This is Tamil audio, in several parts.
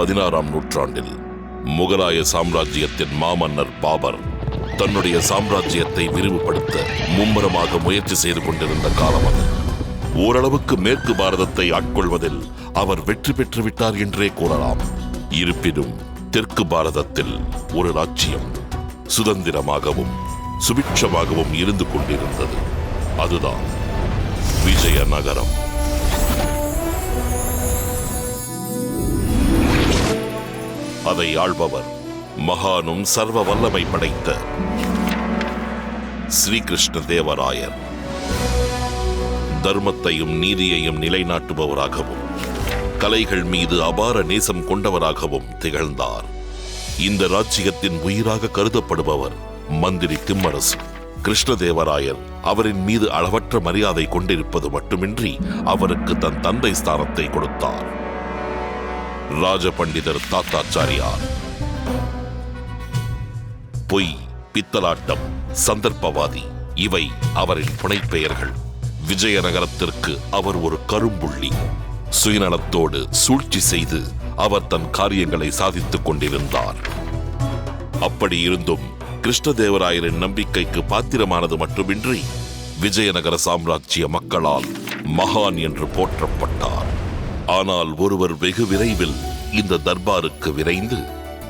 16ஆம் நூற்றாண்டில் முகலாய சாம்ராஜ்யத்தின் மாமன்னர் பாபர் தன்னுடைய சாம்ராஜ்யத்தை விரிவுபடுத்த மும்முரமாக முயற்சி செய்து கொண்டிருந்த காலம் அது. ஓரளவுக்கு மேற்கு பாரதத்தை ஆட்கொள்வதில் அவர் வெற்றி பெற்றுவிட்டார் என்றே கூறலாம். இருப்பினும் தெற்கு பாரதத்தில் ஒரு ராஜ்யம் சுதந்திரமாகவும் சுபிட்சமாகவும் இருந்து கொண்டிருந்தது. அதுதான் விஜயநகரம். அதை ஆள்பவர் மகானும் சர்வ வல்லமை படைத்த ஸ்ரீகிருஷ்ண தேவராயர். தர்மத்தையும் நீதியையும் நிலைநாட்டுபவராகவும் கலைகள் மீது அபார நேசம் கொண்டவராகவும் திகழ்ந்தார். இந்த ராஜ்யத்தின் உயிராக கருதப்படுபவர் மந்திரி திம்மரசு. கிருஷ்ணதேவராயர் அவரின் மீது அளவற்ற மரியாதை கொண்டிருப்பது மட்டுமின்றி அவருக்கு தன் தந்தை ஸ்தானத்தை கொடுத்தார். ராஜ பண்டிதர் தாத்தாச்சாரியார் பொய், பித்தலாட்டம், சந்தர்ப்பவாதி இவை அவரின் புனைப்பெயர்கள். விஜயநகரத்திற்கு அவர் ஒரு கரும்புள்ளி. சுயநலத்தோடு சூழ்ச்சி செய்து அவர் தன் காரியங்களை சாதித்துக் கொண்டிருந்தார். அப்படி இருந்தும் கிருஷ்ணதேவராயரின் நம்பிக்கைக்கு பாத்திரமானது மட்டுமின்றி விஜயநகர சாம்ராஜ்ய மக்களால் மகான் என்று போற்றப்பட்டார். ஆனால் ஒருவர் வெகு விரைவில் இந்த தர்பாருக்கு விரைந்து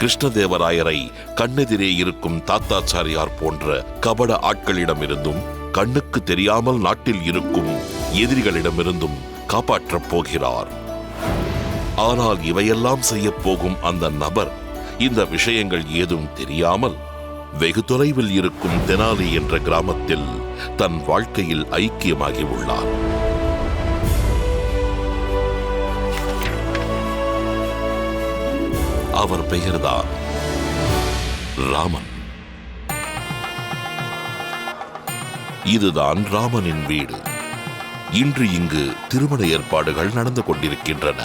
கிருஷ்ணதேவராயரை கண்ணெதிரே இருக்கும் தாத்தாச்சாரியார் போன்ற கபட ஆட்களிடமிருந்தும் கண்ணுக்கு தெரியாமல் நாட்டில் இருக்கும் எதிரிகளிடமிருந்தும் காப்பாற்றப் போகிறார். ஆனால் இவையெல்லாம் செய்ய போகும் அந்த நபர் இந்த விஷயங்கள் ஏதும் தெரியாமல் வெகு தொலைவில் இருக்கும் தெனாலி என்ற கிராமத்தில் தன் வாழ்க்கையில் ஐக்கியமாகி உள்ளார். அவர் பெயர்தான் ராமன். இதுதான் ராமனின் வீடு. இன்று இங்கு திருமண ஏற்பாடுகள் நடந்து கொண்டிருக்கின்றன.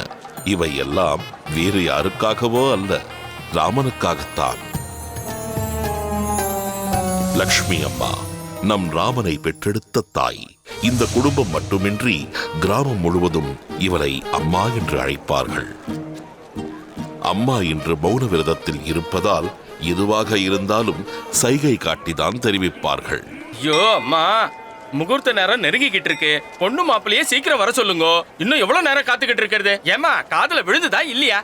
இவையெல்லாம் வேறு யாருக்காகவோ அல்ல, ராமனுக்காகத்தான். லக்ஷ்மி அம்மா நம் ராமனை பெற்றெடுத்த தாய். இந்த குடும்பம் மட்டுமின்றி கிராமம் முழுவதும் இவரை அம்மா என்று அழைப்பார்கள். அம்மா இன்று மௌன விரதத்தில் இருப்பதால் எதுவாக இருந்தாலும் சைகை காட்டிதான் தெரிவிப்பார்கள். ஐயோ அம்மா, முகூர்த்த நேரம் நெருங்கிக்கிட்டு இருக்கு. பொண்ணு மாப்பிள்ளையே சீக்கிரம் வர சொல்லுங்க. இன்னும் எவ்வளவு நேரம் காத்துக்கிட்டு இருக்கிறது? ஏமா காதுல விழுந்துதா இல்லையா?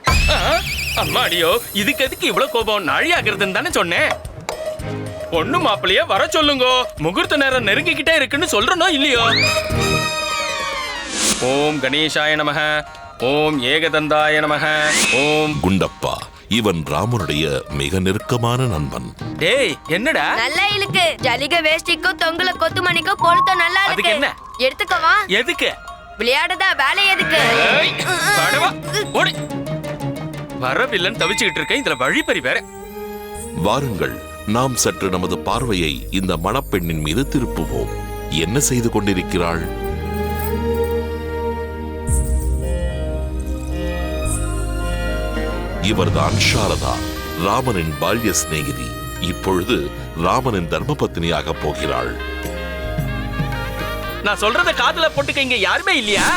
அம்மா அடியோ, இதுக்கு எதுக்கு இவ்வளவு கோபம்? நாழியாகிறதுன்னு தானே சொன்னேன். பொண்ணு மாப்பிள்ளையே வர சொல்லுங்க. முகூர்த்த நேரம் நெருங்கிக்கிட்டே இருக்குன்னு சொல்றனோ இல்லையோ? ஓம் கணேசாய நமக, ஓம் ஏகதந்தாய நமக, ஓம். குண்டப்பா இவன் ராமனுடைய மிக நெருக்கமான நண்பன். டேய் என்னடா? நல்லா இருக்கு. ஜலிக வேஷ்டிக்கும் தொங்கல கொத்துமணிக்கும் பொருத்தம் நல்லா இருக்கு. அதுக்கு என்ன? எடுத்துக்கவா? எதுக்கு? விளையாடுதா? வேலை எதுக்கு? வரவில்லன்னு தவிச்சுக்கிட்டு இருக்கேன், இதுல வழிப்பறி வேற. வாருங்கள், நாம் சற்று நமது பார்வையை இந்த மணப்பெண்ணின் மீது திருப்புவோம். என்ன செய்து கொண்டிருக்கிறாள்? இவர்தான் சாரதா, ராமனின் பால்ய சிநேகிதி. இப்பொழுது ராமனின் தர்மபத்னியாக போகிறாள். நான் சொல்றத காதுல போட்டுக்க, இங்க யாருமே இல்லையா?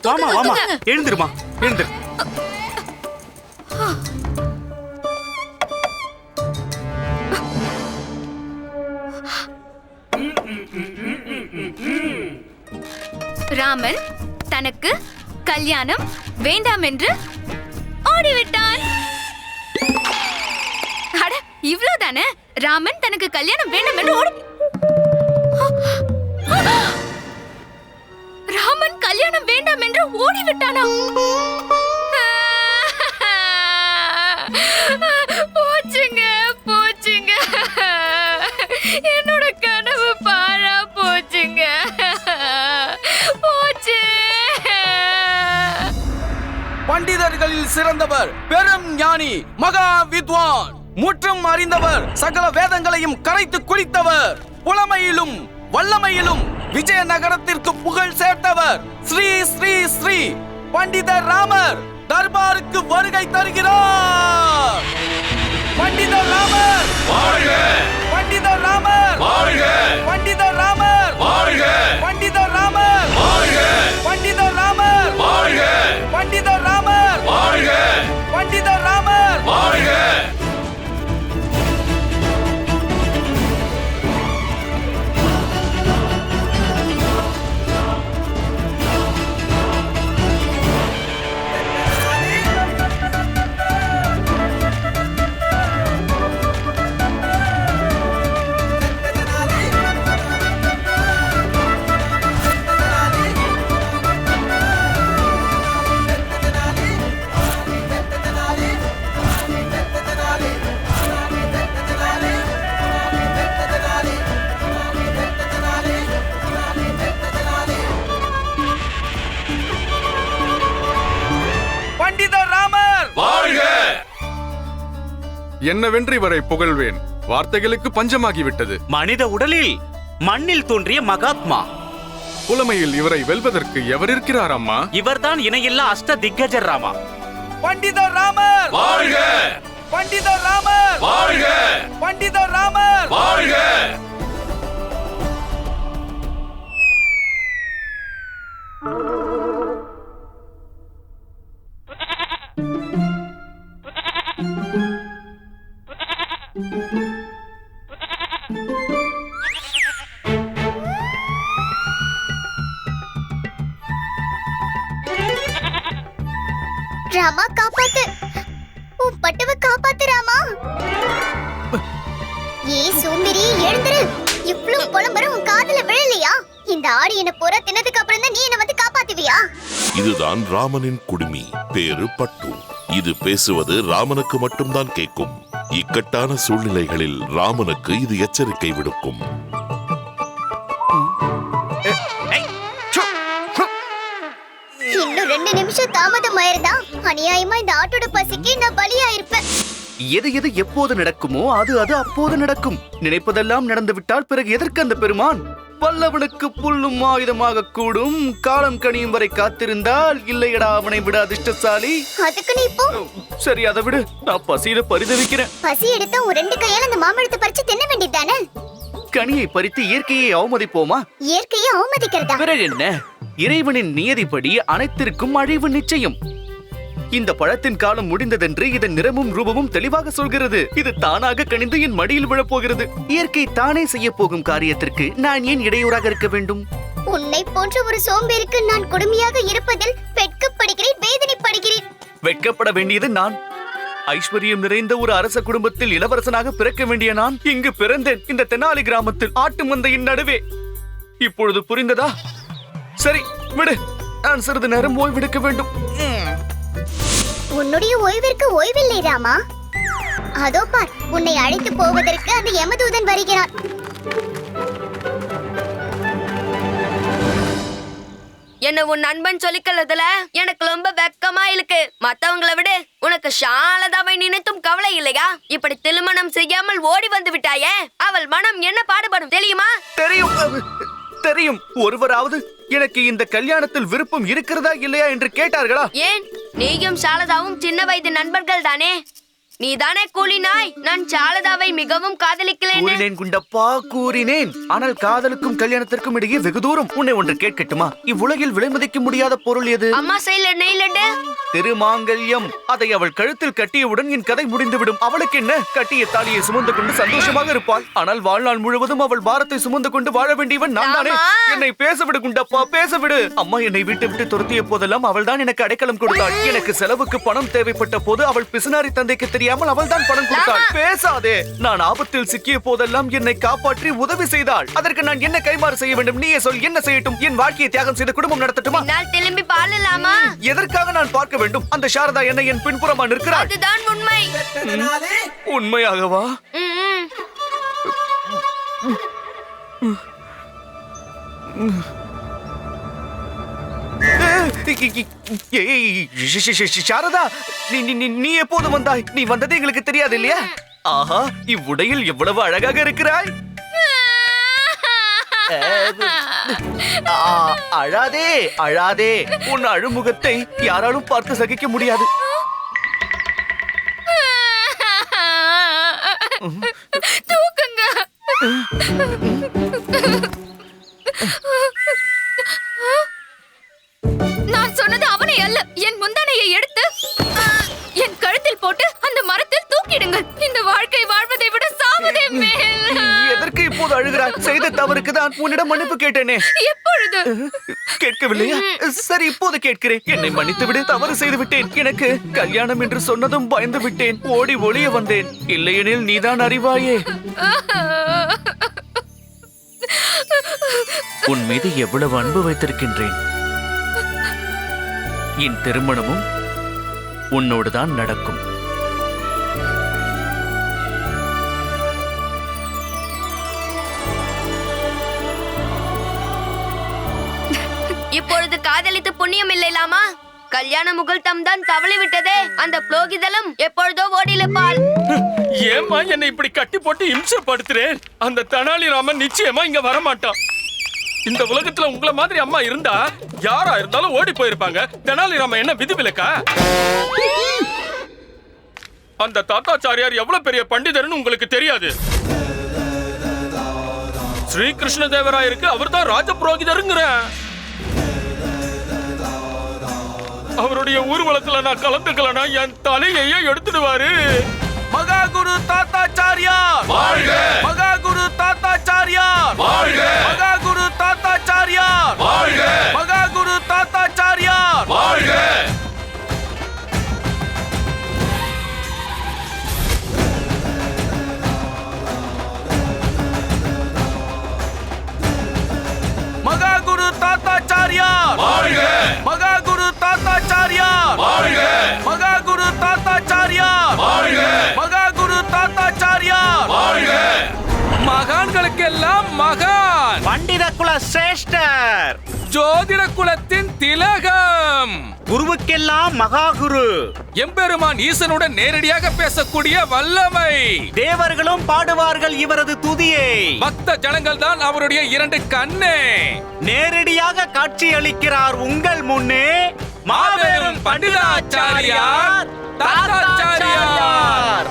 வாமா வாமா, எழுந்திருமா, எழுந்திரு. ராமன் தனக்கு கல்யாணம் வேண்டாம் என்று ஓடிவிட்டான். அட இவ்வளவுதானே? ராமன் தனக்கு கல்யாணம் வேண்டாம் என்று ஓடி. ராமன் கல்யாணம் வேண்டாம் என்று ஓடிவிட்டானா? போச்சுங்க போச்சுங்க, என்னோட கனவு பாழா போச்சுங்க. கல்வியில் சிறந்தவர், பெரும் ஞானி, மகா வித்வான், முற்றும் அறிந்தவர், சகல வேதங்களையும் கரைத்து குடித்தவர், புலமையிலும் வல்லமையிலும் விஜயநகரத்திற்கு புகழ் சேர்த்தவர் ஸ்ரீ ஸ்ரீ ஸ்ரீ பண்டிதர் ராமர் தர்பாருக்கு வருகை தருகிறார். பண்டிதர் ராமர் வாழ்க! பண்டிதர் ராமர் வாழ்க! பண்டிதர் ராமர் வாழ்க! பண்டிதர் ராமர் வாழ்க! பண்டிதர் ராமர் வாழ்க! பண்டிதர் ராமர் வாழ்க! பண்டிதர் ராமர் வாழ்க! என்னவென்று இவரை புகழ்வேன். வார்த்தைகளுக்கு பஞ்சமாகிவிட்டது. மனித உடலில் மண்ணில் தோன்றிய மகாத்மா. புலமையில் இவரை வெல்வதற்கு எவர் இருக்கிறார் அம்மா? இவர்தான் இணையில்லா அஷ்ட திக்கஜர் ராமா. பண்டிதர் ராமர் வாழ்க! பண்டிதர் ராமர் வாழ்க! பண்டிதர் ராமர் வாழ்க! ராமா காப்பாத்து, உன் பட்டுவ காப்பாத்து ராமா. ஏ சோம்பேறி எழுந்துரு. இவ்ளோ புலம்பரம் உன் காதுல விழலையா? இந்த ஆடு என்ன போற தின்னதுக்கு அப்புறம் தான் நீ என்ன வந்து காப்பாத்துவியா? இதுதான் ராமனின் குடுமி, பேரு பட்டு. இது பேசுவது ராமனுக்கு மட்டும்தான் கேட்கும். இக்கட்டான சூழ்நிலைகளில் ராமனுக்கு இது எச்சரிக்கை விடுக்கும். இன்னும் 2 நிமிஷம் தாமதம் ஆயிருந்தா அநியாயமா இந்த ஆட்டோட பசிக்கு நான் பலியா இருப்பேன். எது எது எப்போது நடக்குமோ அது அது அப்போது நடக்கும். நினைப்பதெல்லாம் நடந்துவிட்டால் பிறகு எதற்கு அந்த பெருமான்? பல்லவனுக்கு புல்லும் ஆயுதமாக கூடும், காலம் கனியும் வரை காத்திருந்தால் இல்லையடா அவனை விட அதிர்ஷ்டசாலி. அதுக்கு நீ இப்போ சரி அதை விடு, நான் பசியில பரிதவிக்கிறேன். பசி எடுத்தா உன் 2 கையால அந்த மாம்பழத்தை பறிச்சு தின்ன வேண்டியதானே? கனியை பறித்து இயற்கையை அவமதிப்போமா? இயற்கையை அவமதிக்கிறதா? பிறகு என்ன? இறைவனின் நியதிப்படி அனைத்திற்கும் அழிவு நிச்சயம். இந்த பழத்தின் காலம் முடிந்ததென்று இதன் நிறமும் ரூபமும் தெளிவாக சொல்கிறது. இது தானாக கனிந்து என் மடியில் விழப்போகிறது. இயற்கை தானே செய்ய போகும் காரியத்திற்கு நான் ஏன் இடையூறாக இருக்க வேண்டும்? உன்னை போன்ற ஒரு சோம்பேறிக்கு நான் கொடுமையாக இருப்பதில் வெட்கப்படுகிறேன், வேதனைப்படுகிறேன். வெட்கப்பட வேண்டியது நான். ஐஸ்வர்யம் நிறைந்த ஒரு அரச குடும்பத்தில் இளவரசனாக பிறக்க வேண்டிய நான் இங்கு பிறந்தேன், இந்த தெனாலி கிராமத்தில் ஆட்டு மந்தையின் நடுவே. இப்பொழுது புரிந்ததா? சரி விடு, நான் சிறிது நேரம் ஓய்வெடுக்க வேண்டும். உன்னுடைய ஓய்விற்கு ஓய்வில்லை ராமா. அதோ பார், உன்னை அழைத்து போவதற்கு அந்த யமதூதன் வருகிறான். என்ன உன் நண்பன் சொல்லிக்கிறதுல எனக்கு ரொம்ப வெக்கமா இருக்கு. மத்தவங்களை விட உனக்கு ஷாலதாவை நினைத்தும் கவலை இல்லையா? இப்படி திருமணம் செய்யாமல் ஓடி வந்து விட்டாயே, அவள் மனம் என்ன பாடுபடும் தெரியுமா? தெரியும் தெரியும். ஒருவராவது எனக்கு இந்த கல்யாணத்தில் விருப்பம் இருக்கிறதா இல்லையா என்று கேட்டார்களா? ஏன், நீயும் ஷாலதாவும் சின்ன வயது நண்பர்கள் தானே? நீதானே கூறினாய் நான் ஷாலதாவை மிகவும் காதலிக்கிறேன். கூறினேன் குண்டப்பா, கூறினேன். ஆனால் காதலுக்கும் கல்யாணத்திற்கும் இடையே வெகு தூரம். உன்னை ஒன்று கேட்கட்டுமா? இவ்வுலகில் விலை மதிக்க முடியாத பொருள் எது? அம்மா செய்யல நெய்லண்டு திருமாங்கல்யம். அதை அவள் கழுத்தில் கட்டியவுடன் என் கதை முடிந்துவிடும். அவளுக்கு என்ன? கட்டிய தாலியை சுமந்து கொண்டு சந்தோஷமாக இருப்பாள். ஆனால் வாழ்நாள் முழுவதும் அவள் பாரத்தை சுமந்து கொண்டு வாழ வேண்டியவன் நான் தானே. என்னை பேசவிடு குண்டப்பா, பேசவிடு. அம்மா என்னை விட்டு விட்டு துரத்திய போதெல்லாம் அவள் தான் எனக்கு அடைக்கலம் கொடுத்தாள். எனக்கு செலவுக்கு பணம் தேவைப்பட்ட போது அவள் பிசுனாரி தந்தைக்கு தெரியாமல் அவள் தான் பணம் கொடுத்தாள். பேசாதே. நான் ஆபத்தில் சிக்கிய போதெல்லாம் என்னை காப்பாற்றி உதவி செய்தாள். அதற்கு நான் என்ன கைமாறு செய்ய வேண்டும்? நீயே சொல், என்ன செய்யட்டும்? என் வாழ்க்கையை தியாகம் செய்த குடும்பம் நடத்தட்டுமா? நான் திரும்பி பாழலாமா? எதற்காக நான் பார்க்க வேண்டும்? அந்த சாரதா என்ன என் பின்புறமா நிற்கிறாள்? அதுதான் உண்மை. உண்மையாகவா? சாரதா, நீ எப்போது வந்தாய்? நீ வந்தது எங்களுக்கு தெரியாது இல்லையா? ஆஹா, இவ்வுடையில் எவ்வளவு அழகாக இருக்கிறாய். அழாதே அழாதே, உன் அழுமுகத்தை யாராலும் பார்த்து சகிக்க முடியாது. தூக்குங்க. நான் சொன்னது அவனை அல்ல, என் முந்தானையை எடுத்து என் கழுத்தில் போட்டு அந்த மரத்தில் தூக்கிடுங்கள். இந்த வாழ்க்கை வாழ்வதை விட சாவதே மேல். எதற்கு இப்போது அழுகிறாய்? செய்த தவறுக்கு தான் உன்னிடம் மன்னிப்பு கேட்டேனே. எப்பொழுது? கேட்கவில்லையா? சரி, இப்போது கேட்கிறேன். என்னை மன்னித்து விடு, தவறு செய்து விட்டேன். எனக்கு கல்யாணம் என்று சொன்னதும் பயந்து விட்டேன், ஓடி ஒளிய வந்தேன். இல்லையெனில் நீதான் அறிவாயே. உன் மீது எவ்வளவு அன்பு வைத்திருக்கின்றேன். என் திருமணமும் உன்னோடுதான் நடக்கும். இப்பொழுது காதலித்து புண்ணியம் இல்லைலாமா? கல்யாண முகூர்த்தம் தான் தவளி விட்டதே. அந்த புலோகிதலும் எப்பொழுதோ ஓடிலப்பால். ஏம்மா என்னை இப்படி கட்டி போட்டு இம்சப்படுத்துறேன்? அந்த தெனாலிராமன் நிச்சயமா இங்க வரமாட்டான். இந்த உலகத்துல உங்கள மாதிரி அம்மா இருந்தா யாரா இருந்தாலும் ஓடி போயிருப்பாங்க. தெனாலிராமன் என்ன விதிவிலக்கா? அந்த தாத்தாச்சாரியார் எவ்வளவு பெரிய பண்டிதர்னு உங்களுக்கு தெரியாது. ஸ்ரீ கிருஷ்ண தேவராயருக்கு அவர் தான் ராஜ புரோகிதருங்கிற. அவருடைய ஊர்வலத்துல நான் கலந்துக்கலனா என் தலையையே எடுத்துடுவாரு. மகா குரு தாத்தாச்சாரியார் வாழ்க! மகா குரு தாத்தாச்சாரியார் வாழ்க! மகா குரு தாத்தாச்சாரியார் வாழ்க! மகா குரு தாத்தாச்சாரியார் வாழ்க! மகா குரு தாத்தாச்சாரியார் வாழ்க! மகா குரு தாத்தாச்சாரியார் வாழ்க! மகா குரு தாத்தாச்சாரியார் வாழ்க! மகா குரு தாத்தாச்சாரியார் வாழ்க! மகான்களுக்கெல்லாம் மகான், பண்டித குல சிரேஷ்டர், ஜோதிட குலத்தின் திலகம், குருவுக்கெல்லாம் மகா குரு, எம்பெருமான் ஈசனுடன் நேரடியாக பேசக்கூடிய வல்லமை, தேவர்களும் பாடுவார்கள் இவரது துதியை, பக்த ஜனங்கள் தான் அவருடைய இரண்டு கண்ணே, நேரடியாக காட்சி அளிக்கிறார் உங்கள் முன்னே மாபெரும் பண்டிதாச்சாரியார் தாத்தாச்சாரியார்.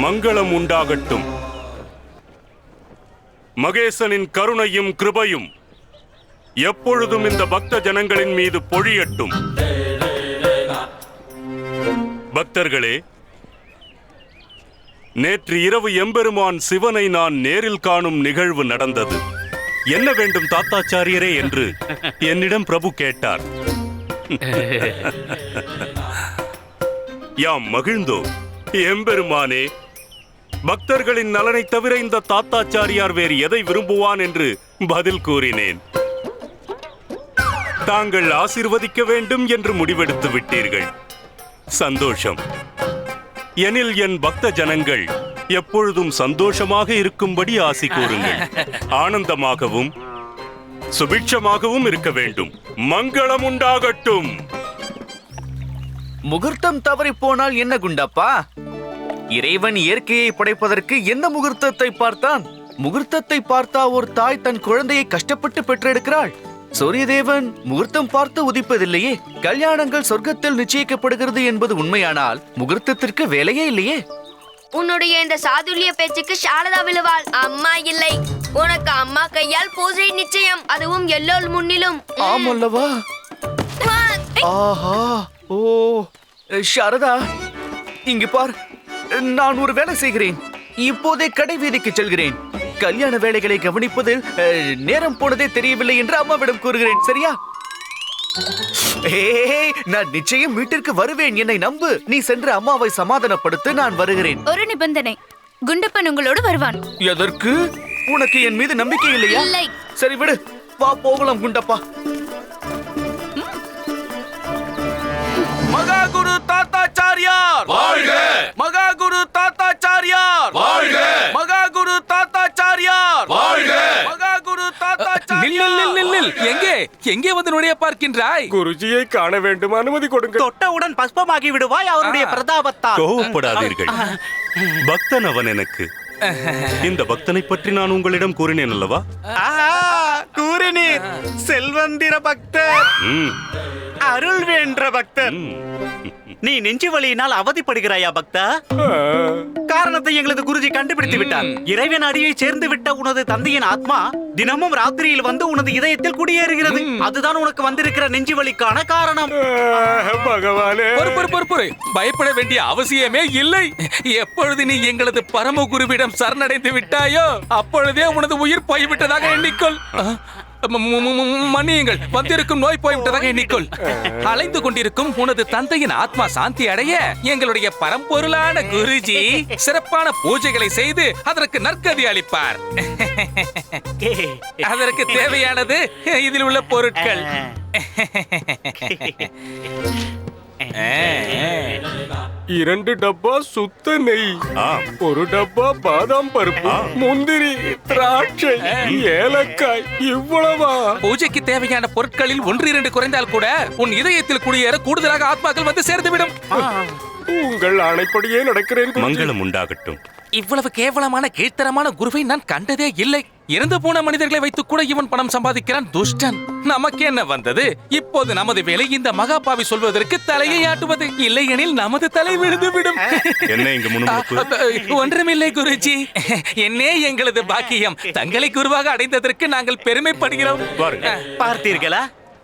மங்களம் உண்டாகட்டும். மகேசனின் கருணையும் கிருபையும் எப்பொழுதும் இந்த பக்த ஜனங்களின் மீது பொழியட்டும். பக்தர்களே, நேற்று இரவு எம்பெருமான் சிவனை நான் நேரில் காணும் நிகழ்வு நடந்தது. என்ன வேண்டும் தாத்தாச்சாரியரே என்று என்னிடம் பிரபு கேட்டார். யாம் மகிழ்ந்தோம். எம்பெருமானே, பக்தர்களின் நலனை தவிர இந்த தாத்தாச்சாரியார் வேறு எதை விரும்புவான் என்று பதில் கூறினேன். தாங்கள் ஆசீர்வதிக்க வேண்டும் என்று முடிவெடுத்து விட்டீர்கள். சந்தோஷம். எனில் என் பக்த ஜனங்கள் எப்பொழுதும் சந்தோஷமாக இருக்கும்படி ஆசி கூறுங்கள். ஆனந்தமாகவும் சுபிட்சமாகவும் இருக்க வேண்டும். மங்களம் உண்டாகட்டும். முகூர்த்தம் தவறி போனால் என்ன குண்டப்பா? இறைவன் இயற்கையை படைப்பதற்கு என்ன முகூர்த்தத்தை பார்த்தான்? முகூர்த்தத்தை பார்த்தா ஒரு தாய் தன் குழந்தையை கஷ்டப்பட்டு பெற்றெடுக்கிறாள். சூரியதேவன் முகூர்த்தம் பார்த்து உதிப்பதில்லையே. கல்யாணங்கள் சொர்க்கத்தில் நிச்சயிக்கப்படுகிறது என்பது உண்மையானால் முகூர்த்தத்திற்கு வேலையே இல்லையே. உன்னுடைய இந்த சாதுரிய பேச்சுக்கு சாரதா விழுவாள். அம்மா இல்லை, உனக்கு அம்மா கையால் பூஜை நிச்சயம், அதுவும் எல்லோர் முன்னிலும். ஆமல்லவா? ஆஹா, ஓ சாரதா, இங்கு பார், நான் ஒரு வேலை செய்கிறேன். இப்போதே கடை வீதிக்கு செல்கிறேன். கல்யாண வேலைகளை கவனிப்பதில் நேரம் போனதே தெரியவில்லை என்று அம்மாவிடம் கூறுகிறேன். சரியா? நான் நிச்சயம் வீட்டிற்கு வருவேன். என்னை நம்பு. நீ சென்று அம்மாவை சமாதானப்படுத்த நான் வருகிறேன். ஒரு நிபந்தனை. குண்டப்பன் உங்களோடு வருவான். எதற்கு? உனக்கு என் மீது நம்பிக்கை இல்லையா? இல்லை. சரி விடு, வா போகலாம் குண்டப்பா. மகாகுரு தாத்தாச்சாரியார் வாழ்க! மகாகுரு தாத்தாச்சாரியார் வாழ்க! மகாகுரு தாத்தாச்சாரியார் வாழ்க! மகாகுரு நில். எங்கே வந்து நுழைய பார்க்கின்றாய்? குருஜியை காண வேண்டும், அனுமதி கொடுங்க. தொட்டவுடன் பஸ்பமாகி விடுவாய் அவருடைய பிரதாபத்தால். கோவப்படாதீர்கள். பக்தன் அவன் எனக்கு. இந்த பக்தனை பற்றி நான் உங்களிடம் கூறினேன் அல்லவா? கூறினீர். செல்வந்திர பக்தர், அருள் வேண்ட பக்தர். நீ நெஞ்சு வலியினால் அவதிப்படுகிறாயா பக்தா? காரணத்தை எங்களது குருஜி கண்டுபிடித்து விட்டார். இறைவன் அடியை சேர்ந்து விட்ட உனது தந்தையின் ஆத்மா தினமும் ராத்திரியில் வந்து உனது இதயத்தில் குடியேறுகிறது. அதுதான் உனக்கு வந்திருக்கிற நெஞ்சு வலிக்கான காரணம். பகவானே, பொறு. பயப்பட வேண்டிய அவசியமே இல்லை. எப்பொழுது நீ எங்களது பரமகுருவிடம் சரணடைந்து விட்டாயோ அப்பொழுதே உனது உயிர் போய்விட்டதாக எண்ணிக்கொள். மன்னியுங்கள், வந்திருக்கும் நோய் போய்விட்டதாக எண்ணிக்கொள். அலைந்து கொண்டிருக்கும் உனது தந்தையின் ஆத்மா சாந்தி அடைய எங்களுடைய பரம்பொருளான குருஜி சிறப்பான பூஜைகளை செய்து அதற்கு நற்கதி அளிப்பார். அதற்கு தேவையானது இதில் உள்ள பொருட்கள். 2 டப்பா சுத்த நெய், 1 டப்பா பாதாம் பருப்பு, முந்திரி, திராட்சை, ஏலக்காய், இவ்வளவா? பூஜைக்கு தேவையான பொருட்களில் 1-2 குறைந்தால் கூட உன் இதயத்தில் குடியேற கூடுதலாக ஆத்மாக்கள் வந்து சேர்ந்துவிடும். உங்கள் ஆணைப்படியே நடக்கிறேன். மங்களம் உண்டாகட்டும். இவ்வளவு கேவலமான கீழ்த்தரமான குருவை நான் கண்டதே இல்லை. இறந்து போன மனிதர்களை வைத்து கூட இவன் பணம் சம்பாதிக்கிறான், துஷ்டன். நமக்கு என்ன வந்தது? இப்போது நமது வேலை இந்த மகாபாவி சொல்வதற்கு தலையை ஆட்டுவது. இல்லையெனில் நமது தலை விழுந்து விடும். என்ன இங்கு முணுமுணுப்பு? ஒன்றுமில்லை குருஜி. என்னே எங்களது பாக்கியம். தங்களை குருவாக அடைந்ததற்கு நாங்கள் பெருமைப்படுகிறோம். பார்த்தீர்களா?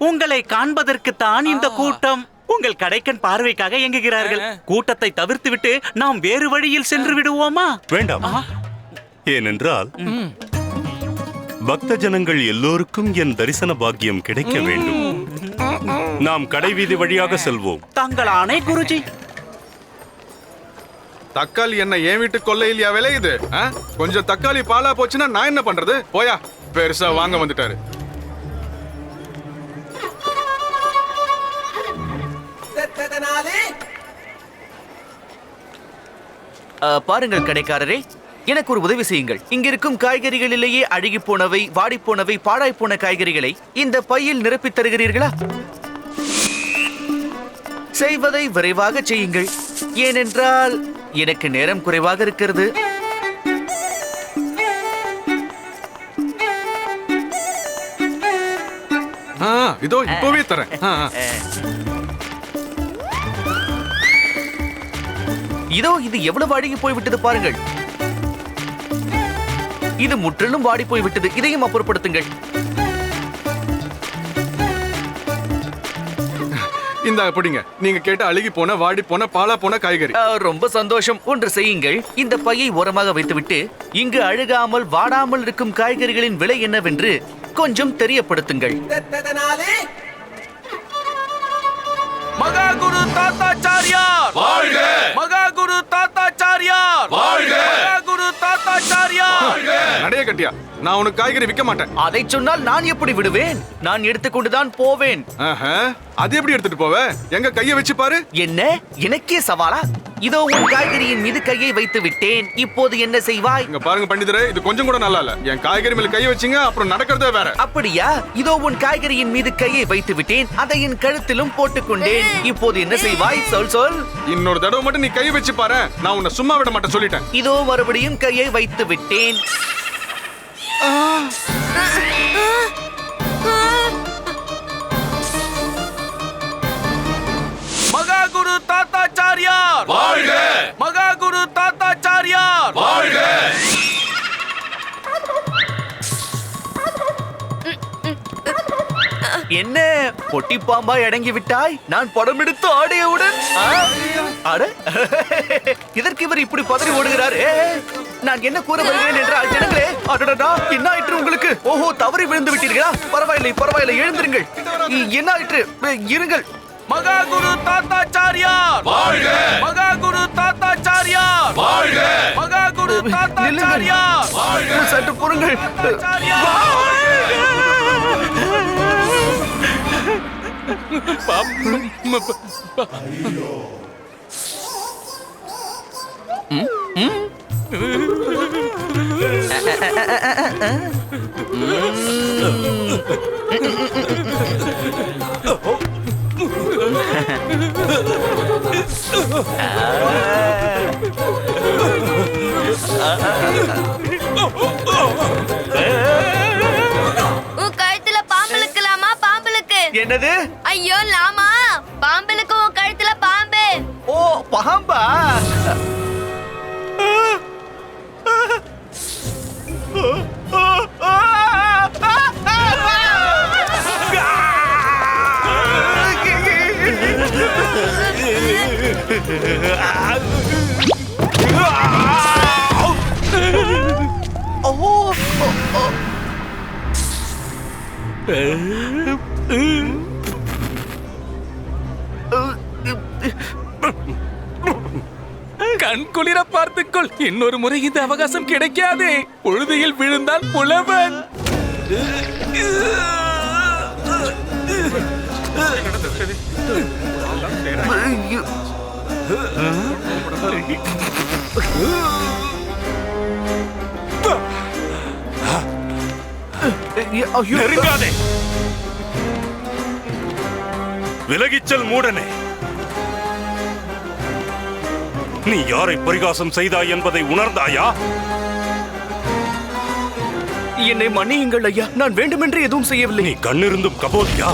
உங்களை காண்பதற்கு தான் இந்த கூட்டம். உங்கள் கடைக்கண் பார்வைக்காக இயங்குகிறார்கள். கூட்டத்தை தவிர்த்துவிட்டு நாம் வேறு வழியில் சென்று விடுவோமா? வேண்டாம். ஏனென்றால் பக்த ஜனங்கள் எல்லோருக்கும் என் தரிசன பாக்கியம் கிடைக்க வேண்டும். நாம் கடைவீதி வழியாக செல்வோம். தங்கள் ஆணை குருஜி. தக்காளி என்ன என் வீட்டு கொல்லையிலயா விளையுது? கொஞ்சம் தக்காளி பாலா போச்சுன்னா நான் என்ன பண்றது? போயா, பெருசா வாங்க வந்துட்டாரு. பாருங்கள் கடைக்காரரே, எனக்கு ஒரு உதவி செய்யுங்கள். இங்க இருக்கும் காய்கறிகளிலேயே அழுகி போனவை, வாடி போனவை, பாழாய் போன காய்கறிகளை இந்த பையில் நிரப்பி தருகிறீர்களா? செய்வதை விரைவாக செய்யுங்கள், ஏனென்றால் எனக்கு நேரம் குறைவாக இருக்கிறது. இதோ இப்பவே தரேன். இதோ இது எவ்வளவு அழுகி போய்விட்டது பாருங்கள். இது முற்றிலும் வாடி போய்விட்டது. இதையும் அப்புறப்படுத்துங்கள். இந்த அப்படிங்க, நீங்க கேட்ட அழுகி போன, வாடி போன, பாலா போன காய்கறி. ரொம்ப சந்தோஷம். ஒன்று செய்யுங்கள், இந்த பையை ஓரமாக வைத்துவிட்டு இங்கு அழுகாமல் வாடாமல் இருக்கும் காய்கறிகளின் விலை என்னவென்று கொஞ்சம் தெரியப்படுத்துங்கள். மகாகுரு தாத்தாச்சாரியார் வாழ்க! மகாகுரு தாத்தாச்சாரியார் வாழ்க! மகாகுரு தாத்தாச்சாரியார் நடைய கட்டியா, நான் உனக்கு காய்கறி விற்க மாட்டேன். அதை சொன்னால் நான் எப்படி விடுவேன்? நான் எடுத்துக்கொண்டுதான் போவேன். அது எப்படி எடுத்துட்டு போவ? எங்க கையை வச்சு பாரு. என்ன, எனக்கே சவாலா? இதோ உன் காய்கறியின் மீது கையை வைத்து விட்டேன். இப்போது என்ன செய்வாய்? இங்க பாருங்க பண்டிதரே, இது கொஞ்சம் கூட நல்லா இல்ல. என் காய்கறி மேல கையை வச்சீங்க, அப்புறம் நடக்கிறதே வேற. அப்படியா? இதோ உன் காய்கறியின் மீது கையை வைத்து விட்டேன். அதை என் கழுத்திலும் போட்டுக்கொண்டேன். இப்போது என்ன செய்வாய்? சொல். இன்னொரு தடவை மட்டும் நீ கை வச்சு பாரு, நான் உன்னை சும்மா விட மாட்டேன் சொல்லிட்டேன். இதோ மறுபடியும் கையை வைத்து விட்டேன். மகாகுரு தாத்தாச்சாரியார் வாழ்க! மகாகுரு தாத்தாச்சாரியார் வாழ்க! என்ன பொட்டி பாம்பாய் அடங்கி விட்டாய்? நான் படம் எடுத்து ஆடியவுடன் இதற்கு இவர் இப்படி பதறி ஓடுகிறார். நான் என்ன கூற வருகிறேன் என்றால், ஜனங்களே, அடடா, என்ன ஆயிற்று உங்களுக்கு? ஓஹோ, தவறி விழுந்து விட்டீர்களா? பரவாயில்லை, எழுந்திருங்கள். என்ன ஆயிற்று? இருங்கள். மகாகுரு தாத்தாச்சாரியார் வாழ்க! மகாகுரு தாத்தாச்சாரியார் வாழ்க! மகாகுரு நில்லுங்கள். சற்று பொறுங்கள். உன் கழுத்துல பாம்புலுக்கு லாமா, பாம்புலுக்கு. என்னது? ஐயோ லாமா, பாம்புலுக்கு உன் கழுத்துல பாம்பு. ஓ, பாம்பா? கண் குளிர பார்த்துக்கொள். இன்னொரு முறை இந்த அவகாசம் கிடைக்காதே. பொழுதியில் விழுந்தால் புலவன். நெருங்காதே. விலகிச்சல் மூடனே. நீ யாரை பரிகாசம் செய்தாய் என்பதை உணர்ந்தாயா? என்னை மன்னியுங்கள் ஐயா, நான் வேண்டுமென்று எதுவும் செய்யவில்லை. நீ கண்ணிருந்தும் கபோதியா?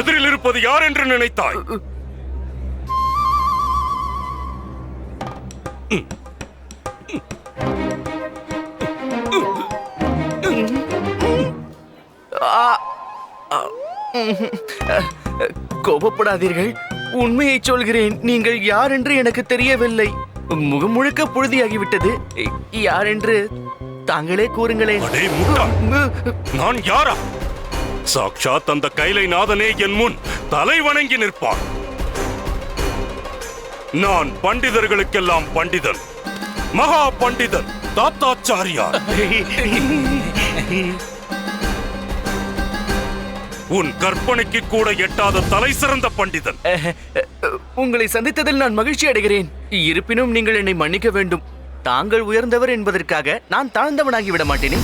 எதிரில் இருப்பது யார் என்று நினைத்தாய்? கோபப்படாதீர்கள், உண்மையை சொல்கிறேன். நீங்கள் யார் என்று எனக்கு தெரியவில்லை. முகம் முழுக்க புழுதியாகிவிட்டது. யார் என்று தாங்களே கூறுங்களேன். அடே முட்டாள், நான் யாரா? சாக்ஷாத் அந்த கைலை நாதனே என் முன் தலை வணங்கி நிற்பான். நான் பண்டிதர்களுக்கெல்லாம் பண்டிதன், மகா பண்டிதன், தாத்தாச்சாரியார். உன் கற்பனைக்கு கூட எட்டாத தலை சிறந்த பண்டிதன். உங்களை சந்தித்ததில் நான் மகிழ்ச்சி அடைகிறேன். இருப்பினும் நீங்கள் என்னை மன்னிக்க வேண்டும். தாங்கள் உயர்ந்தவர் என்பதற்காக நான் தாழ்ந்தவனாகி விட மாட்டேனே.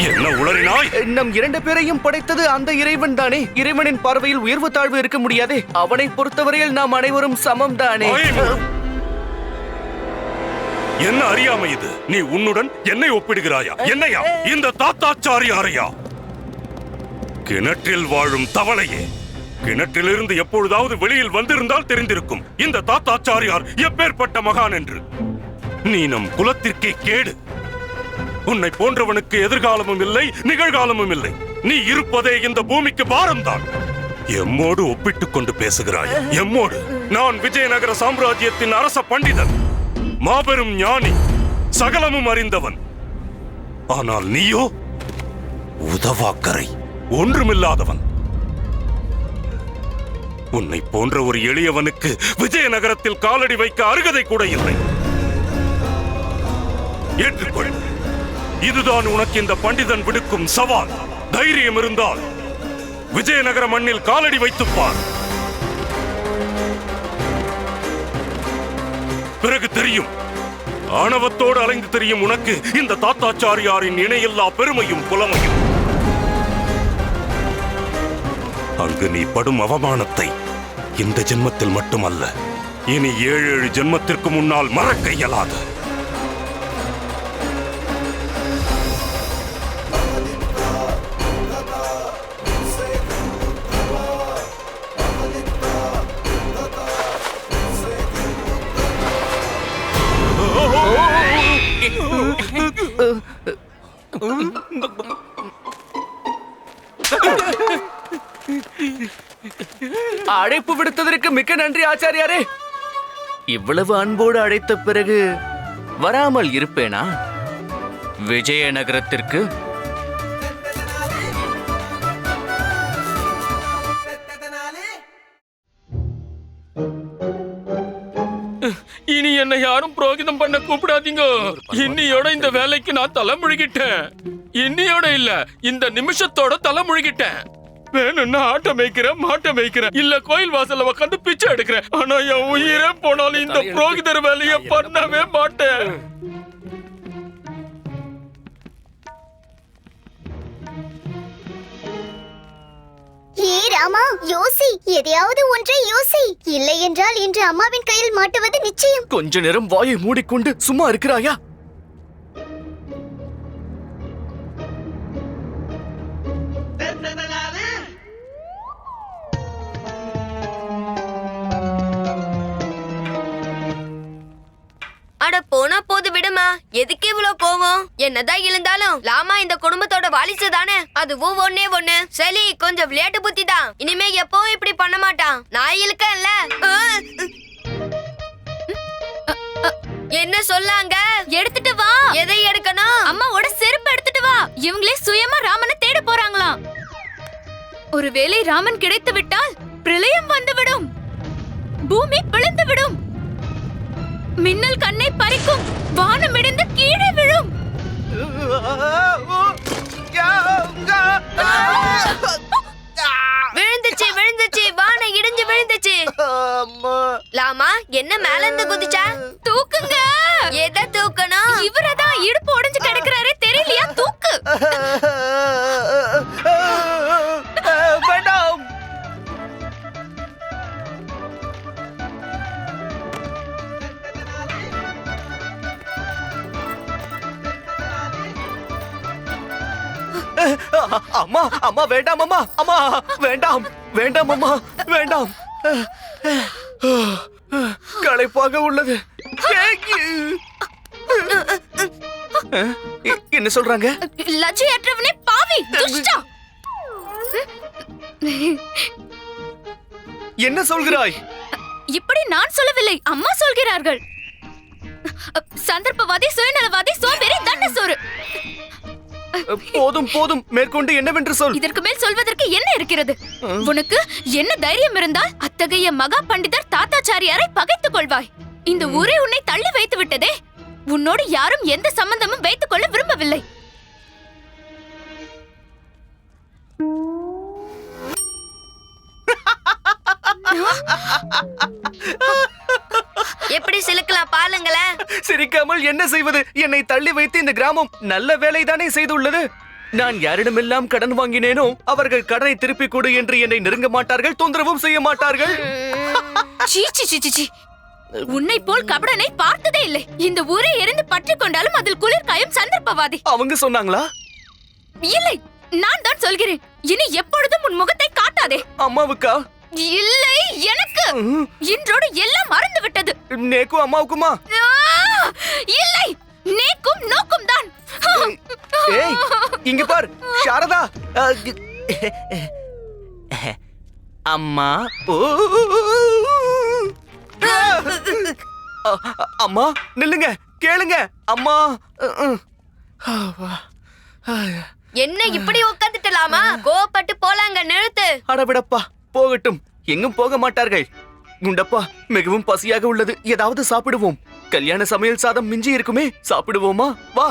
என்ன உளறினாய்? நம் இரண்டு பேரையும் படைத்தது அந்த இறைவன் தானே. இறைவனின் பார்வையில் உயர்வு தாழ்வு இருக்க முடியாதே. அவனை பொறுத்தவரையில் நாம் அனைவரும் சமம் தானே. என்ன அறியாமை இது? நீ உன்னுடன் என்னை ஒப்பிடுகிறாயா? என்னையா? இந்த தாத்தாச்சாரியாரையா? கிணற்றில் வாழும் தவளையே, கிணற்றிலிருந்து எப்பொழுதாவது வெளியில் வந்திருந்தால் தெரிந்திருக்கும் இந்த தாத்தாச்சாரியார் எப்பேற்பட்ட மகான் என்று. நீ நம் குலத்திற்கே கேடு. உன்னை போன்றவனுக்கு எதிர்காலமும் இல்லை, நிகழ்காலமும் இல்லை. நீ இருப்பதே இந்த பூமிக்கு பாரம்தான். எம்மோடு ஒப்பிட்டுக் கொண்டு பேசுகிறாய். எம்மோடு? நான் விஜயநகர சாம்ராஜ்யத்தின் அரச பண்டிதன், மாபெரும் ஞானி, சகலமும் அறிந்தவன். ஆனால் நீயோ உதவாக்கரை, ஒன்றுமில்லாதவன். உன்னை போன்ற ஒரு எளியவனுக்கு விஜயநகரத்தில் காலடி வைக்க அருகதை கூட இல்லை. ஏற்றுக்கொள், இதுதான் உனக்கு இந்த பண்டிதன் விடுக்கும் சவால். தைரியம் இருந்தால் விஜயநகர மண்ணில் காலடி வைத்துப்பார். பிறகு தெரியும். ஆணவத்தோடு அலைந்து தெரியும் உனக்கு இந்த தாத்தாச்சாரியாரின் இணையில்லா பெருமையும் புலமையும். அங்கு நீ படும் அவமானத்தை இந்த ஜென்மத்தில் மட்டுமல்ல, இனி 7 ஜென்மத்திற்கு முன்னால் மறக்க இயலாது. அழைப்பு விடுத்ததற்கு மிக்க நன்றி ஆச்சாரியாரே. இவ்வளவு அன்போடு அழைத்த பிறகு வராமல் இருப்பேனா விஜயநகரத்திற்கு? இனி என்னை யாரும் புரோகிதம் பண்ண கூப்பிடாதீங்க. இன்னியோட இந்த வேலைக்கு நான் தலை முழுகிட்டேன். இன்னியோட இல்ல, இந்த நிமிஷத்தோட தலை முழுகிட்டேன். வேணும்னா ஆட்டம் மேய்க்கிறேன், மாட்டம் மேய்க்கிறேன், இல்ல கோயில் வாசல்ல உட்காந்து பிச்சை எடுக்கிறேன். ஆனா என் உயிரே போனாலும் இந்த புரோகிதர் வேலையை பண்ணவே மாட்டேன். ஏ ராமா, யோசி, எதையாவது ஒன்றை யோசி. இல்லை என்றால் இன்று அம்மாவின் கையில் மாட்டுவது நிச்சயம். கொஞ்ச நேரம் வாயை மூடிக்கொண்டு சும்மா இருக்கிறாயா? அட போனா போது விடுமா, எதுக்கு இவ்வளவு கோவம்? என்னதான் இருந்தாலும் லாமா இந்த குடும்பத்தோட வாரிசு தானே. அதுவும் ஒண்ணே ஒண்ணு. சரி, கொஞ்சம் விளையாட்டு புத்தி தான். இனிமே எப்பவும் இப்படி பண்ண மாட்டான். நான் இழுக்கல. என்ன சொல்லாங்க? எடுத்துட்டு வா. எதை எடுக்கணும்? அம்மாவோட செருப்பு எடுத்துட்டு வா. இவங்களே சுயமா ராமனை தேட போறாங்களாம். ஒருவேளை ராமன் கிடைத்து விட்டால் பிரளயம் வந்துவிடும், பூமி பிளந்து விடும், மின்னல் கண்ணை பறிக்கும், வானம் இடிந்து கீழே விழும். விழுந்துச்சு விழுந்துச்சு, வானம் இடிஞ்சு விழுந்துச்சு. லாமா, என்ன மேல இருந்து குதிச்சா? தூக்குங்க. எதை தூக்கணும்? இவரதான் இடுப்பு உடைஞ்சு கிடக்குறாரே, தெரியலையா? தூக்கு. வேண்டாம். அம்மா, அம்மா வேண்டாம், அம்மா, அம்மா வேண்டாம், வேண்டாம், அம்மா வேண்டாம். களைப்பாக உள்ளது. என்ன சொல்றாங்க? லட்சியற்றவனே, பாவி, துஷ்டா. என்ன சொல்கிறாய்? இப்படி நான் சொல்லவில்லை, அம்மா சொல்கிறார்கள். சந்தர்ப்பவாதி, சுயநலவாதி, சோம்பேறி, தண்டசோறு. போதும் போதும், மேற்கொண்டு என்னவென்று சொல். இதற்கு மேல் சொல்வதற்கு என்ன இருக்கிறது? உனக்கு என்ன தைரியம் இருந்தால் அத்தகைய மகா பண்டிதர் தாத்தாச்சாரியாரை பகைத்துக் கொள்வாய். இந்த ஊரே உன்னை தள்ளி வைத்து விட்டதே. உன்னோடு யாரும் எந்த சம்பந்தமும் வைத்துக் கொள்ள விரும்பவில்லை. எப்படி சிலுக்கலாம் பாருங்களேன். சிரிக்காமல் என்ன செய்வது? என்னை தள்ளி வைத்து இந்த கிராமம் நல்ல வேலைதானே செய்துள்ளது. நான் யாரிடமெல்லாம் கடன் வாங்கினேனோ அவர்கள் கடனை திருப்பிக் கொடு என்று என்னை நெருங்க மாட்டார்கள், தொந்தரவும் செய்ய மாட்டார்கள். உன்னை போல் கபடனை பார்த்ததே இல்லை. இந்த ஊரை எரிந்து பற்றி கொண்டாலும் அதில் குளிர் காயும் சந்தர்ப்பவாதி. அவங்க சொன்னாங்களா? இல்லை, நான் தான் சொல்கிறேன். இனி எப்பொழுதும் உன் முகத்தை காட்டாதே. அம்மாவுக்கா? இல்லை, எனக்கு. இன்றோடு எல்லாம் மறந்து விட்டது. நேக்கும் அம்மாவுக்குமா? இல்லை, நேக்கும் நோக்கும் தான். ஏய், இங்க பார் சாரதா. அம்மா. அம்மா நில்லுங்க, கேளுங்க அம்மா. என்ன இப்படி உட்காந்துட்டலாமா? கோபப்பட்டு போலாங்க, நிறுத்து. அடவிடப்பா, போகட்டும், எங்கும் போக மாட்டார்கள். குண்டப்பா, மிகவும் பசியாக உள்ளது, ஏதாவது சாப்பிடுவோம். கல்யாண சமையல் சாதம் மிஞ்சி இருக்குமே, சாப்பிடுவோமா? வா.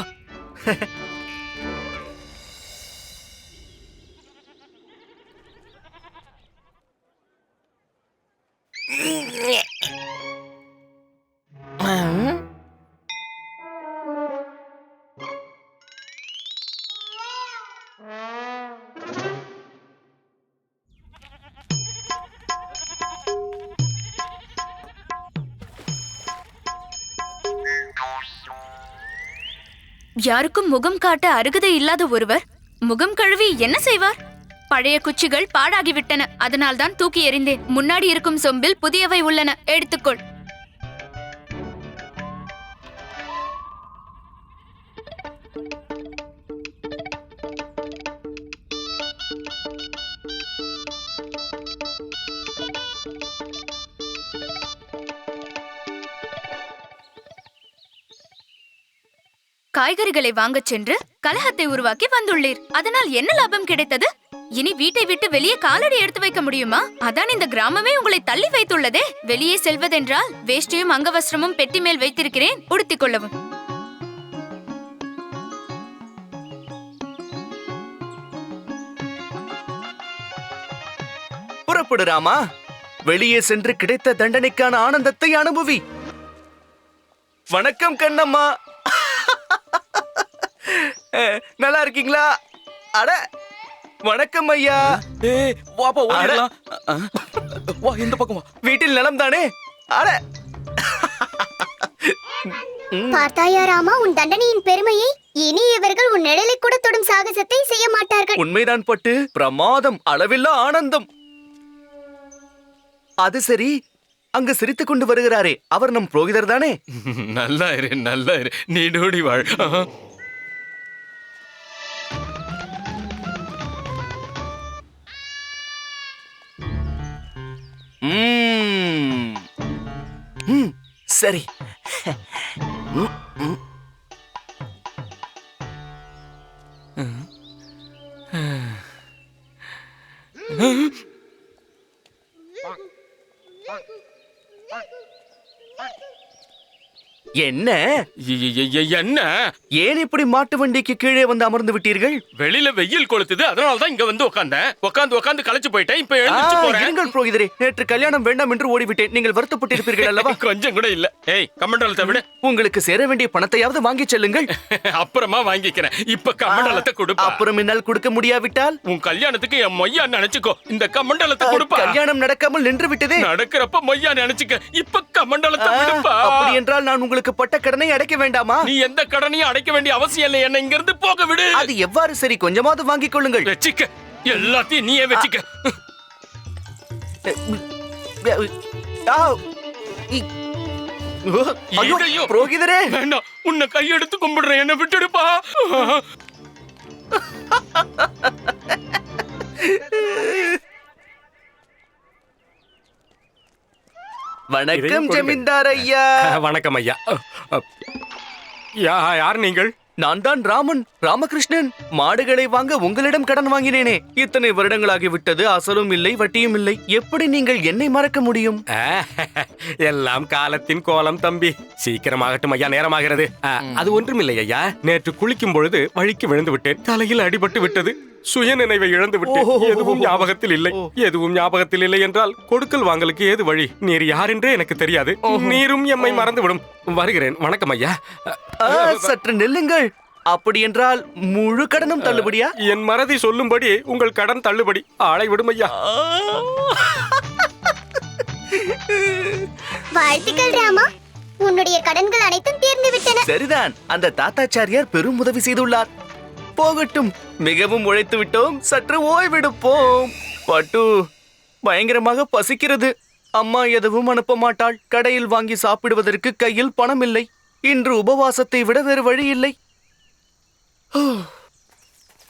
யாருக்கும் முகம் காட்ட அருகதை இல்லாத ஒருவர் முகம் கழுவி என்ன செய்வார்? பழைய குச்சிகள் பாழாகிவிட்டன, அதனால்தான் தூக்கி எறிந்தேன். முன்னாடி இருக்கும் சொம்பில் புதியவை உள்ளன, எடுத்துக்கொள். காய்கறிகளை வாங்கச் சென்று கலகத்தை உருவாக்கி வந்துள்ளீர். அதனால் என்ன லாபம் கிடைத்தது? இனி வீட்டை விட்டு வெளியே காலடி எடுத்து வைக்க முடியுமா? அதான் இந்த கிராமமே உங்களை தள்ளி வைத்துள்ளதே. வெளியே செல்வதென்றால் வேஷ்டியும் அங்கவஸ்திரமும் பெட்டி மேல் வைத்திருக்கிறேன், உடுத்திக் கொள்ளவும். புறப்படு ராமா. வெளியே சென்று கிடைத்த தண்டனைக்கான ஆனந்தத்தை அனுபவி. வணக்கம் கண்ணம்மா. நல்லா இருக்கீங்களா? அட வணக்கம் ஐயா. வாப்பா ஓடிடலாம். வா இந்த பக்கம் வா. வீட்டில் நலம் தானே? அட பார்த்தாயா ராமா உன் தண்டனையின் பெருமையை? இனி இவர்கள் உன் நிழலை கூட தொடும் சாகசத்தை செய்ய மாட்டார்கள். உண்மைதான் பட்டு. பிரமாதம், அளவில்லா ஆனந்தம். அது சரி, அங்கு சிரித்துக் கொண்டு வருகிறாரே, அவர் நம் புரோகிதர் தானே? நல்லா இரு, நல்லா இரு, நீடோடி வாழ். சரி. என்ன என்ன? ஏன் இப்படி மாட்டு வண்டிக்கு கீழே வந்து அமர்ந்து விட்டீர்கள்? வெளியில வெயில் கொளுத்துது, அதனாலதான் இங்க வந்து உட்கார்ந்தேன். உட்கார்ந்து களைச்சு போயிட்டேன். இப்ப எழுந்திருச்சு போறேன். இருங்கள் புரோகிதரே, நேற்று கல்யாணம் வேண்டாம் என்று ஓடிவிட்டேன். நீங்கள் வருத்தப்பட்டிருப்பீர்கள் அல்லவா? கொஞ்சம் கூட இல்ல. ஏய், கமண்டலத்தை விட. உங்களுக்கு சேர வேண்டிய பணத்தையாவது வாங்கி செல்லுங்கள். அப்புறமா வாங்கிக்கிறேன். இப்ப கமண்டலத்தை கொடுப்பா. அப்புறம் என்னால் கொடுக்க முடியாவிட்டால் உன் கல்யாணத்துக்கு என் மொய்யா நினைச்சுக்கோ. இந்த கமண்டலத்தை கொடுப்பா. கல்யாணம் நடக்காமல் நின்று விட்டதே. நடக்கிறப்ப மொய்யா நினைச்சுக்க. இப்ப கமண்டலத்தை விடுப்பா. அப்படி என்றால் நான் உங்களுக்கு பட்ட கடனை அடைக்க வேண்டாமா? நீ எந்த கடனையும் அடைக்க வேண்டிய அவசியம் இல்லை. என்ன இங்க இருந்து போக விடு. அது எவ்வாறு சரி? கொஞ்சமாவது வாங்கிக் கொள்ளுங்கள். வெச்சிக்க, எல்லாத்தையும் நீயே வெச்சிக்க. ஐயோ புரோகிதரே, வேண்டாம். உன்னை கையெடுத்து கும்பிடுறேன். என்ன விட்டுடுப்பா. வணக்கம் ஜமீன்தார் ஐயா. வணக்கம் ஐயா. யார் நீங்கள்? நான் தான் ராமன், ராமகிருஷ்ணன். மாடுகளை வாங்க உங்களிடம் கடன் வாங்கினேனே. இத்தனை வருடங்களாகி விட்டது, அசலும் இல்லை வட்டியும் இல்லை. எப்படி நீங்கள் என்னை மறக்க முடியும்? எல்லாம் காலத்தின் கோலம் தம்பி. சீக்கிரமாகட்டும் ஐயா, நேரமாகிறது. அது ஒன்றுமில்லை ஐயா. நேற்று குளிக்கும் பொழுது வழிக்கு விழுந்து விட்டேன். தலையில் அடிபட்டு விட்டது. சுய நினைவை இழந்து விட்டேன். எதுவும் ஞாபகத்தில் இல்லை. எதுவும் ஞாபகத்தில் இல்லை என்றால் கொடுக்கல் வாங்கலுக்கு ஏது வழி? நீர் யார் என்றே எனக்கு தெரியாது. நீரும் எம்மை மறந்து விடும். வருகிறேன். வணக்கம் ஐயா. சற்று நெல்லுங்கள். அப்படி என்றால் முழு கடனும் தள்ளுபடியா? என் மறதி சொல்லும்படி உங்கள் கடன் தள்ளுபடி. ஆளை விடும் ஐயா. வாழ்த்துக்கள் ராமா, உன்னுடைய கடன்கள் அனைத்தும் தீர்ந்து விட்டன. சரிதான், அந்த தாத்தாச்சாரியார் பெரும் உதவி செய்துள்ளார். போகட்டும், மிகவும் உழைத்து விட்டோம். சற்று ஓய்வெடுப்போம். பட்டு, பயங்கரமாக பசிக்கிறது. அம்மா எதுவும் அனுப்ப மாட்டாள். கடையில் வாங்கி சாப்பிடுவதற்கு கையில் பணம் இல்லை. இன்று உபவாசத்தை விட வேறு வழி இல்லை.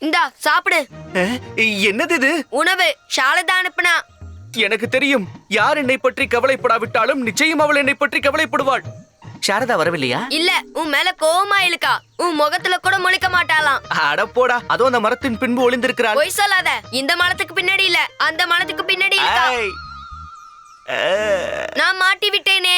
இந்தா சாப்பிடு. என்னது இது? உணவு. சாலதா அனுப்புனா. எனக்கு தெரியும், யார் என்னை பற்றி கவலைப்படாவிட்டாலும் நிச்சயம் அவள் என்னை பற்றி கவலைப்படுவாள். சாரதா வரவில்லையா? இல்ல, உன் மேல கோவமா இழுக்கா. உன் முகத்துல கூட முழிக்க மாட்டாளாம். அட போடா, அதோ அந்த மரத்தின் பின்பு ஒளிந்திருக்கிறாள். பொய் சொல்லாத. இந்த மரத்துக்கு பின்னாடி இல்ல, அந்த மரத்துக்கு பின்னாடி இருக்கா. நான் மாட்டி விட்டேனே.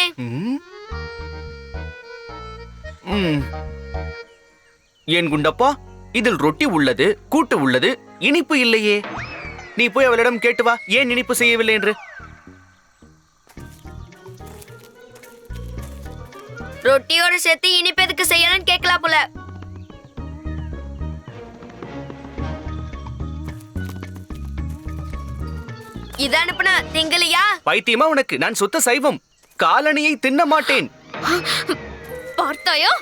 ஏன் குண்டப்பா, இதில் ரொட்டி உள்ளது, கூட்டு உள்ளது, இனிப்பு இல்லையே. நீ போய் அவளிடம் கேட்டு வா, ஏன் இனிப்பு செய்யவில்லை என்று. ரொட்டியோட சேர்த்து இனிப்பு எதுக்கு செய்யணும்னு கேட்கலாம் போல. இத அனுப்புனா திங்கலையா? பைத்தியமா உனக்கு? நான் சுத்த சைவம். காலணியை தின்ன மாட்டேன். பார்த்தாயா?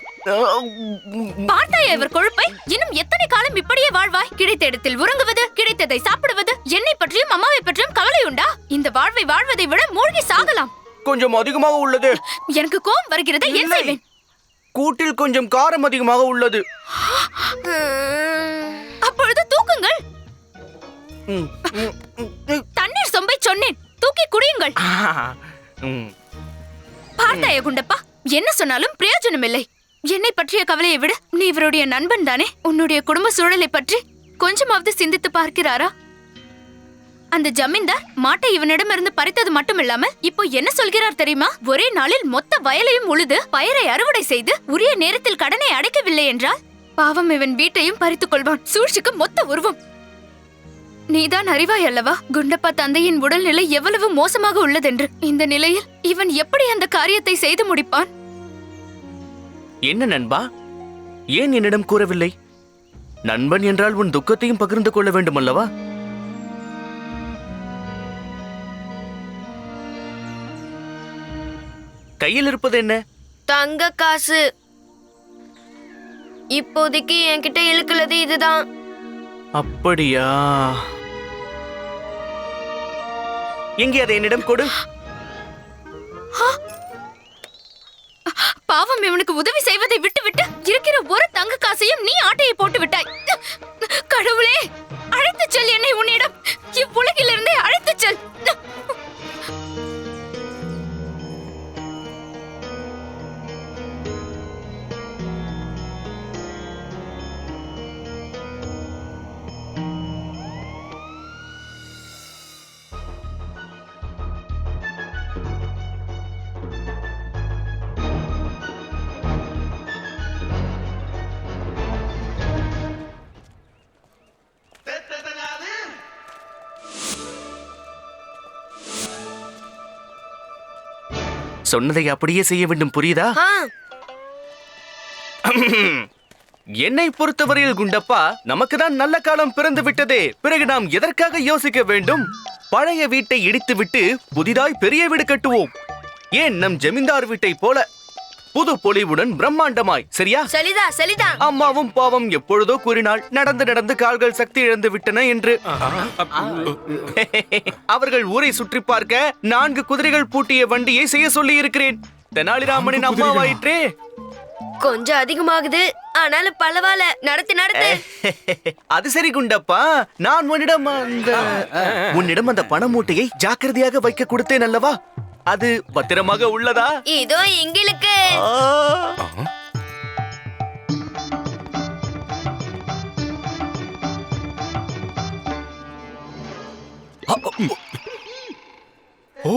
பார்த்தாயா இவர் கொழுப்பை? இன்னும் எத்தனை காலம் இப்படியே வாழ்வாய்? கிடைத்த இடத்தில் உறங்குவது, கிடைத்ததை சாப்பிடுவது. என்னை பற்றியும் அம்மாவை பற்றியும் கவலை உண்டா? இந்த வாழ்வை வாழ்வதை விட மூழ்கி சாகலாம். கொஞ்சம் அதிகமாக உள்ளது. எனக்கு கோபம் வருகிறது. என்ன செய்வேன்? கூட்டில் கொஞ்சம் காரம் அதிகமாக உள்ளது. அப்பொழுது தூக்குங்கள். தண்ணீர் சொம்பை சொன்னேன், தூக்கி குடியுங்கள். பார்த்தாயா குண்டப்பா, என்ன சொன்னாலும் பிரயோஜனம் இல்லை. என்னை பற்றிய கவலையை விட நீ இவருடைய நண்பன் தானே. உன்னுடைய குடும்ப சூழலை பற்றி கொஞ்சமாவது சிந்தித்து பார்க்கிறாரா? அந்த ஜமீன்தார் மாட்டை இவனிடமிருந்து பறித்தது மட்டும் இல்லாமல் இப்போ என்ன சொல்கிறார் தெரியுமா? ஒரே நாளில் மொத்த வயலையும் உழுது பயிரை அறுவடை செய்து உரிய நேரத்தில் கடனை அடைக்கவில்லை என்றால் பாவம் இவன் வீட்டையும் பறித்துக் கொள்வான். சூழ்ச்சிக்கு மொத்த உருவம். நீதான் அறிவாய் அல்லவா குண்டப்பா தந்தையின் உடல்நிலை எவ்வளவு மோசமாக உள்ளதென்று. இந்த நிலையில் இவன் எப்படி அந்த காரியத்தை செய்து முடிப்பான்? என்ன நண்பா, ஏன் என்னிடம் கூறவில்லை? நண்பன் என்றால் உன் துக்கத்தையும் பகிர்ந்து கொள்ள வேண்டும் அல்லவா? கையில் இருப்பது என்ன? தங்க காசு. இப்போதைக்கு என்கிட்ட இழுக்கிறது இதுதான். அப்படியா? எங்கே அதை என்னிடம் கொடு. பாவம் இவனுக்கு உதவி செய்வதை விட்டுவிட்டு இருக்கிற ஒரு தங்க காசையும் நீ ஆட்டையை போட்டு விட்டாய். கடவுளே, அழைத்துச் செல் என்னை உன்னிடம். இவ்வுலகிலிருந்தே அழைத்துச் செல். சொன்னதை அப்படியே செய்ய வேண்டும், புரியுதா? என்னை பொறுத்தவரையில் குண்டப்பா, நமக்குதான் நல்ல காலம் பிறந்து விட்டதே. பிறகு நாம் எதற்காக யோசிக்க வேண்டும்? பழைய வீட்டை இடித்துவிட்டு புதிதாய் பெரிய வீடு கட்டுவோம். ஏன் நம் ஜமீன்தார் வீட்டை போல புது பொலிவுடன் பிரம்மாண்டமாய். சரியா? சரிதா சரிதா. அம்மாவும் பாவம் எப்பொழுதோ கூறினாள், நடந்து நடந்து கால்கள் சக்தி இழந்து விட்டன என்று. அவர்கள் ஊரை சுற்றி பார்க்க 4 குதிரைகள் பூட்டிய வண்டியை செய்ய சொல்லி இருக்கிறேன். தெனாலிராமனின் அம்மாவாயிற்றே. கொஞ்சம் அதிகமாகுது, ஆனாலும் பரவாயில்ல. நடத்து. அது சரி குண்டப்பா, நான் உன்னிடம் அந்த பண மூட்டையை ஜாக்கிரதையாக வைக்க கொடுத்தேன் அல்லவா? அது பத்திரமாக உள்ளதா? இதோ எங்களுக்கு. ஓ,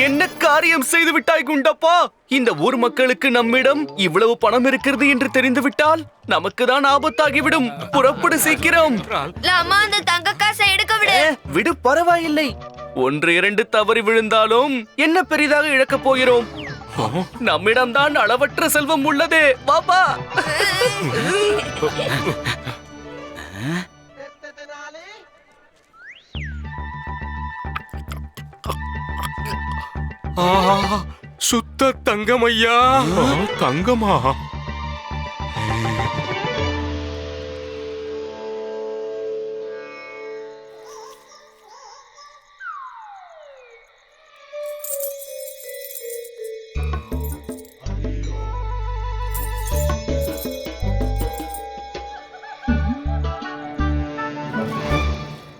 என்ன காரியம் செய்து விட்டாய் குண்டப்பா? இந்த ஊர் மக்களுக்கு நம்மிடம் இவ்வளவு பணம் இருக்கிறது என்று தெரிந்து விட்டால் நமக்கு தான் ஆபத்தாகிவிடும். புறப்படு சீக்கிரம். லாமா, அந்த தங்க காசை எடுக்க விடு. விடு, பரவாயில்லை. 1-2 தவறி விழுந்தாலும் என்ன பெரிதாக இழக்கப் போகிறோம்? நம்மிடம்தான் அளவற்ற செல்வம் உள்ளதே. பாபா, சுத்த தங்கம் ஐயா. தங்கமா?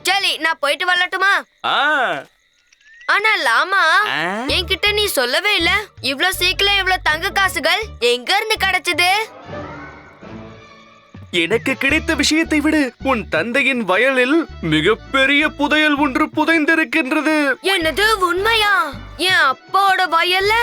சரி, நான் போயிட்டு வரட்டுமா? ஆனா லாமா, என்கிட்ட நீ சொல்லவே இல்ல. இவ்ளோ சீக்கிரம் இவ்ளோ தங்க காசுகள் எங்க இருந்து கிடைச்சது? எனக்கு கிடைத்த விஷயத்தை விடு, உன் தந்தையின் வயலில் மிகப்பெரிய புதையல் ஒன்று புதைந்திருக்கின்றது. என்னது, உண்மையா? என் அப்பாவோட வயல்ல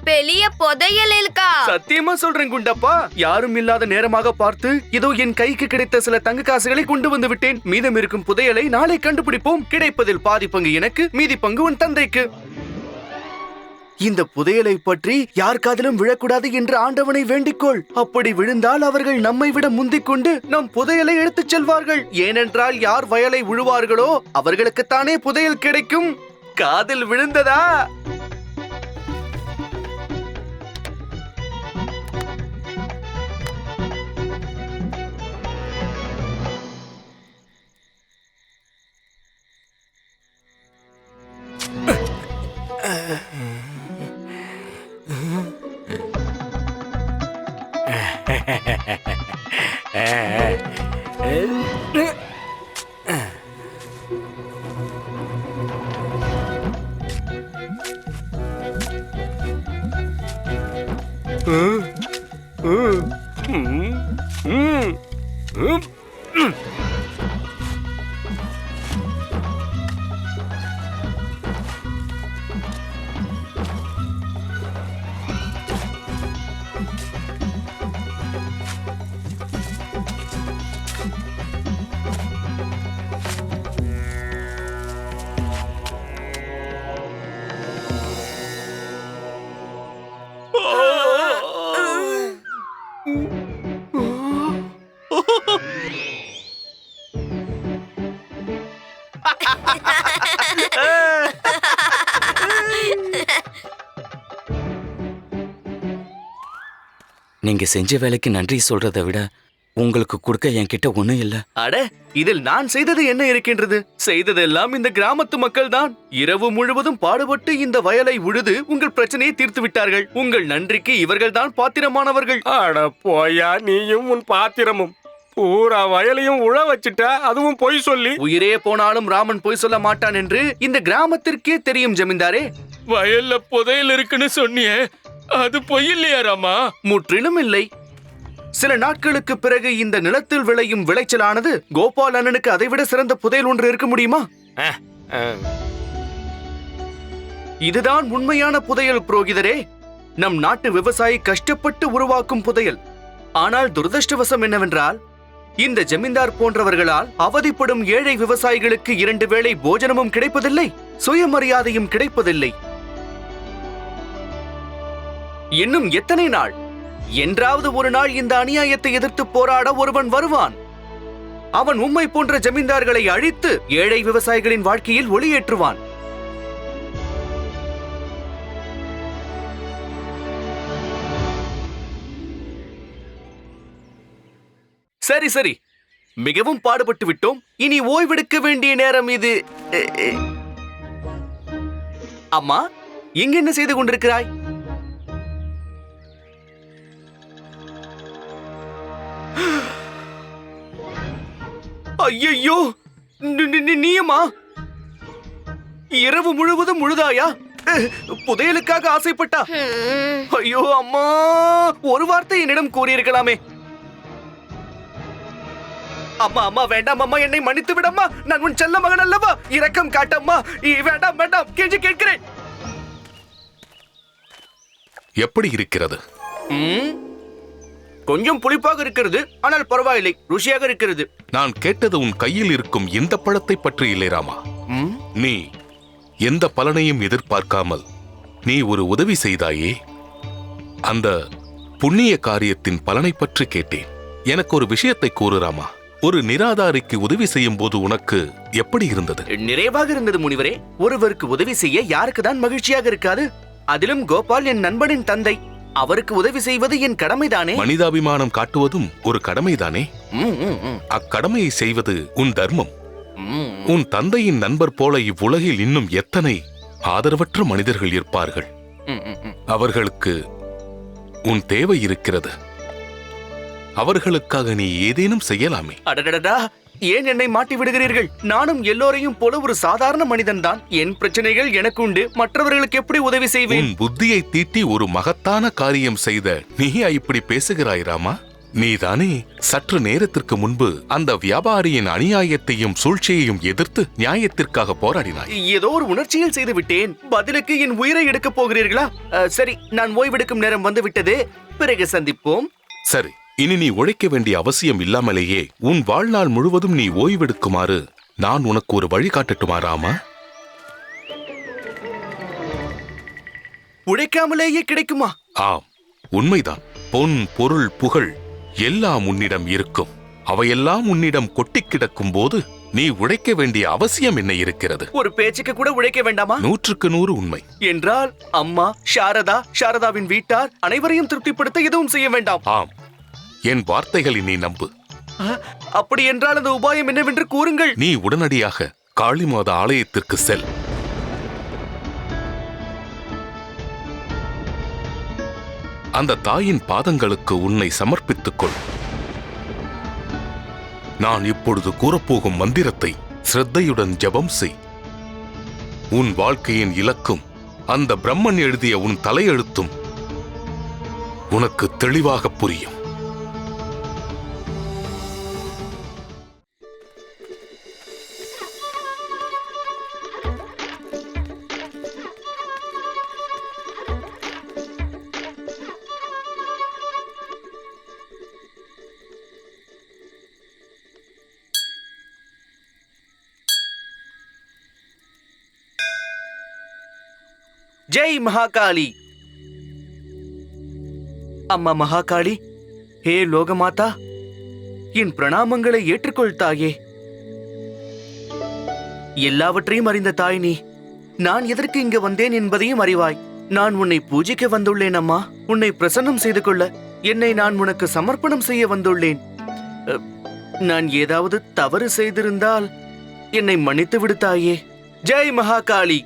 பெரிய புதையல் இருக்கா? சத்தியமா சொல்றேன் குண்டப்பா. யாரும் இல்லாத நேரமாக பார்த்து இதோ என் கைக்கு கிடைத்த சில தங்க காசுகளை கொண்டு வந்து விட்டேன். மீதம் இருக்கும் புதையலை நாளை கண்டுபிடிப்போம். கிடைப்பதில் பாதி பங்கு எனக்கு, மீதி பங்கு உன் தந்தைக்கு. இந்த புதையலை பற்றி யார் காதிலும் விழக்கூடாது என்று ஆண்டவனை வேண்டிக்கொள். அப்படி விழுந்தால் அவர்கள் நம்மை விட முந்திக் கொண்டு நம் புதையலை எடுத்துச் செல்வார்கள். ஏனென்றால் யார் வயலை உழுவார்களோ அவர்களுக்குத்தானே புதையல் கிடைக்கும். காதில் விழுந்ததா? நீங்க செஞ்ச வேலைக்கு நன்றி சொல்றதை விட உங்களுக்கு கொடுக்க என்கிட்ட ஒண்ணும் இல்ல. அட, இதில் நான் செய்தது என்ன இருக்கின்றது? செய்ததெல்லாம் இந்த கிராமத்து மக்கள் தான். இரவு முழுவதும் பாடுபட்டு இந்த வயலை உழுது உங்கள் பிரச்சனையை தீர்த்து விட்டார்கள். உங்கள் நன்றிக்கு இவர்கள் தான் பாத்திரமானவர்கள். அட போயா, நீயும் உன் பாத்திரமும் பூரா வயலையும் உழ வச்சுட்ட, அதுவும் பொய் சொல்லி. உயிரே போனாலும் ராமன் பொய் சொல்ல மாட்டான் என்று இந்த கிராமத்திற்கே தெரியும் ஜமீன்தாரே. வயல்ல புதையல் இருக்குன்னு சொன்னியே, அது பொய் இல்லையா ராமா? முற்றிலும் இல்லை. சில நாட்களுக்கு பிறகு இந்த நிலத்தில் விளையும் விளைச்சலானது கோபால் அண்ணனுக்கு அதைவிட சிறந்த புதையல் ஒன்று இருக்க முடியுமா? இதுதான் உண்மையான புதையல் புரோகிதரே. நம் நாட்டு விவசாயி கஷ்டப்பட்டு உருவாக்கும் புதையல். ஆனால் துரதிர்ஷ்டவசம் என்னவென்றால், இந்த ஜமீன்தார் போன்றவர்களால் அவதிப்படும் ஏழை விவசாயிகளுக்கு 2 வேளை போஜனமும் கிடைப்பதில்லை, சுயமரியாதையும் கிடைப்பதில்லை. இன்னும் எத்தனை நாள்? என்றாவது ஒரு நாள் இந்த அநியாயத்தை எதிர்த்து போராட ஒருவன் வருவான். அவன் உம்மை போன்ற ஜமீன்தார்களை அழித்து ஏழை விவசாயிகளின் வாழ்க்கையில் ஒளியேற்றுவான். சரி சரி, மிகவும் பாடுபட்டு விட்டோம். இனி ஓய்வெடுக்க வேண்டிய நேரம் இது. அம்மா, இங்கு என்ன செய்து கொண்டிருக்கிறாய்? ஐயோ, நீயம்மா இரவு முழுவதும் முழுதாயா? புதையலுக்காக ஆசைப்பட்டா? ஐயோ அம்மா, ஒரு வார்த்தை என்னிடம் கூறியிருக்கலாமே. அம்மா அம்மா, வேண்டாம் அம்மா, என்னை மன்னித்து விடம்மா. நான் உன் செல்ல மகன் அல்லவா? இரக்கம் காட்டம்மா. வேண்டாம் வேண்டாம், கெஞ்சி கேட்கிறேன். எப்படி இருக்கிறது? கொஞ்சம் புளிப்பாக இருக்கிறது, ஆனால் பரவாயில்லை, ருசியாக இருக்கிறது. நான் கேட்டது உன் கையில் இருக்கும் இந்த பழத்தை பற்றி இல்லை ராமா. நீ எந்த பலனையும் எதிர்பார்க்காமல் நீ ஒரு உதவி செய்தாயே, அந்த புண்ணிய காரியத்தின் பலனை பற்றி கேட்டேன். எனக்கு ஒரு விஷயத்தை கூறு ராமா. ஒரு நிராதாரிக்கு உதவி செய்யும் போது உனக்கு எப்படி இருந்தது? நிறைவாக இருந்தது முனிவரே. ஒருவருக்கு உதவி செய்ய யாருக்கு தான் மகிழ்ச்சியாக இருக்காது? அதிலும் கோபால் என் நண்பனின் தந்தை. அவருக்கு உதவி செய்வது என் கடமைதானே. மனிதாபிமானம் காட்டுவதும் ஒரு கடமைதானே. அக்கடமையை செய்வது உன் தர்மம். உன் தந்தையின் நண்பர் போல இவ்வுலகில் இன்னும் எத்தனை ஆதரவற்ற மனிதர்கள் இருப்பார்கள். அவர்களுக்கு உன் தேவை இருக்கிறது. அவர்களுக்காக நீ ஏதேனும் செய்யலாமே. அடடடா, ஏன் என்னை மாட்டி விடுகிறீர்கள்? நானும் எல்லோரையும் போல ஒரு சாதாரண மனிதன் தான். என் பிரச்சனைகள் எனக்கு உண்டு, மற்றவர்களுக்கு எப்படி உதவி செய்வேன்? உன் புத்தியை தீட்டி ஒரு மகத்தான காரியம் செய்த நீ இப்படி பேசுகிறாய் ராமா. நீதானே சற்று நேரத்திற்கு முன்பு அந்த வியாபாரியின் அநியாயத்தையும் சூழ்ச்சியையும் எதிர்த்து நியாயத்திற்காக போராடினாய். ஏதோ ஒரு உணர்ச்சியில் செய்து விட்டேன். பதிலுக்கு என் உயிரை எடுக்கப் போகிறீர்களா? சரி, நான் ஓய்வெடுக்கும் நேரம் வந்து விட்டது. பிறகு சந்திப்போம். சரி, இனி நீ உழைக்க வேண்டிய அவசியம் இல்லாமலேயே உன் வாழ்நாள் முழுவதும் நீ ஓய்வெடுக்குமாறு நான் உனக்கு ஒரு வழி காட்டட்டுமா ராமா? உழைக்காமலேயே கிடைக்குமா? ஆம், உண்மைதான். பொன், பொருள், புகழ் எல்லாம் உன்னிடம் இருக்கும். அவையெல்லாம் உன்னிடம் கொட்டி கிடக்கும் போது நீ உழைக்க வேண்டிய அவசியம் என்ன இருக்கிறது? ஒரு பேச்சுக்கு கூட உழைக்க வேண்டாமா? 100க்கு 100 உண்மை. என்றால் அம்மா, சாரதாவின் வீட்டார் அனைவரையும் திருப்திப்படுத்த எதுவும் செய்ய வேண்டாம். ஆம், என் வார்த்தைகளை நீ நம்பு. அப்படி என்றால் அந்த உபாயம் என்னவென்று கூறுங்கள். நீ உடனடியாக காளிமாதா ஆலயத்திற்கு செல். அந்த தாயின் பாதங்களுக்கு உன்னை சமர்ப்பித்துக் கொள். நான் இப்பொழுது கூறப்போகும் மந்திரத்தை ஸ்ரத்தையுடன் ஜபம் செய். உன் வாழ்க்கையின் இலக்கும் அந்த பிரம்மன் எழுதிய உன் தலையெழுத்தும் உனக்கு தெளிவாக புரியும். ஜெய் மகாகாளி. அம்மா மகாகாளி, ஹே லோகமாதா, என் பிரணாமங்களை ஏற்றுக்கொள் தாயே. எல்லாவற்றையும் அறிந்த தாய் நீ. நான் எதற்கு இங்கு வந்தேன் என்பதையும் அறிவாய். நான் உன்னை பூஜிக்க வந்துள்ளேன் அம்மா. உன்னை பிரசன்னம் செய்து கொள்ள என்னை நான் உனக்கு சமர்ப்பணம் செய்ய வந்துள்ளேன். நான் ஏதாவது தவறு செய்திருந்தால் என்னை மன்னித்து விடு தாயே. ஜெய் மகாகாளி.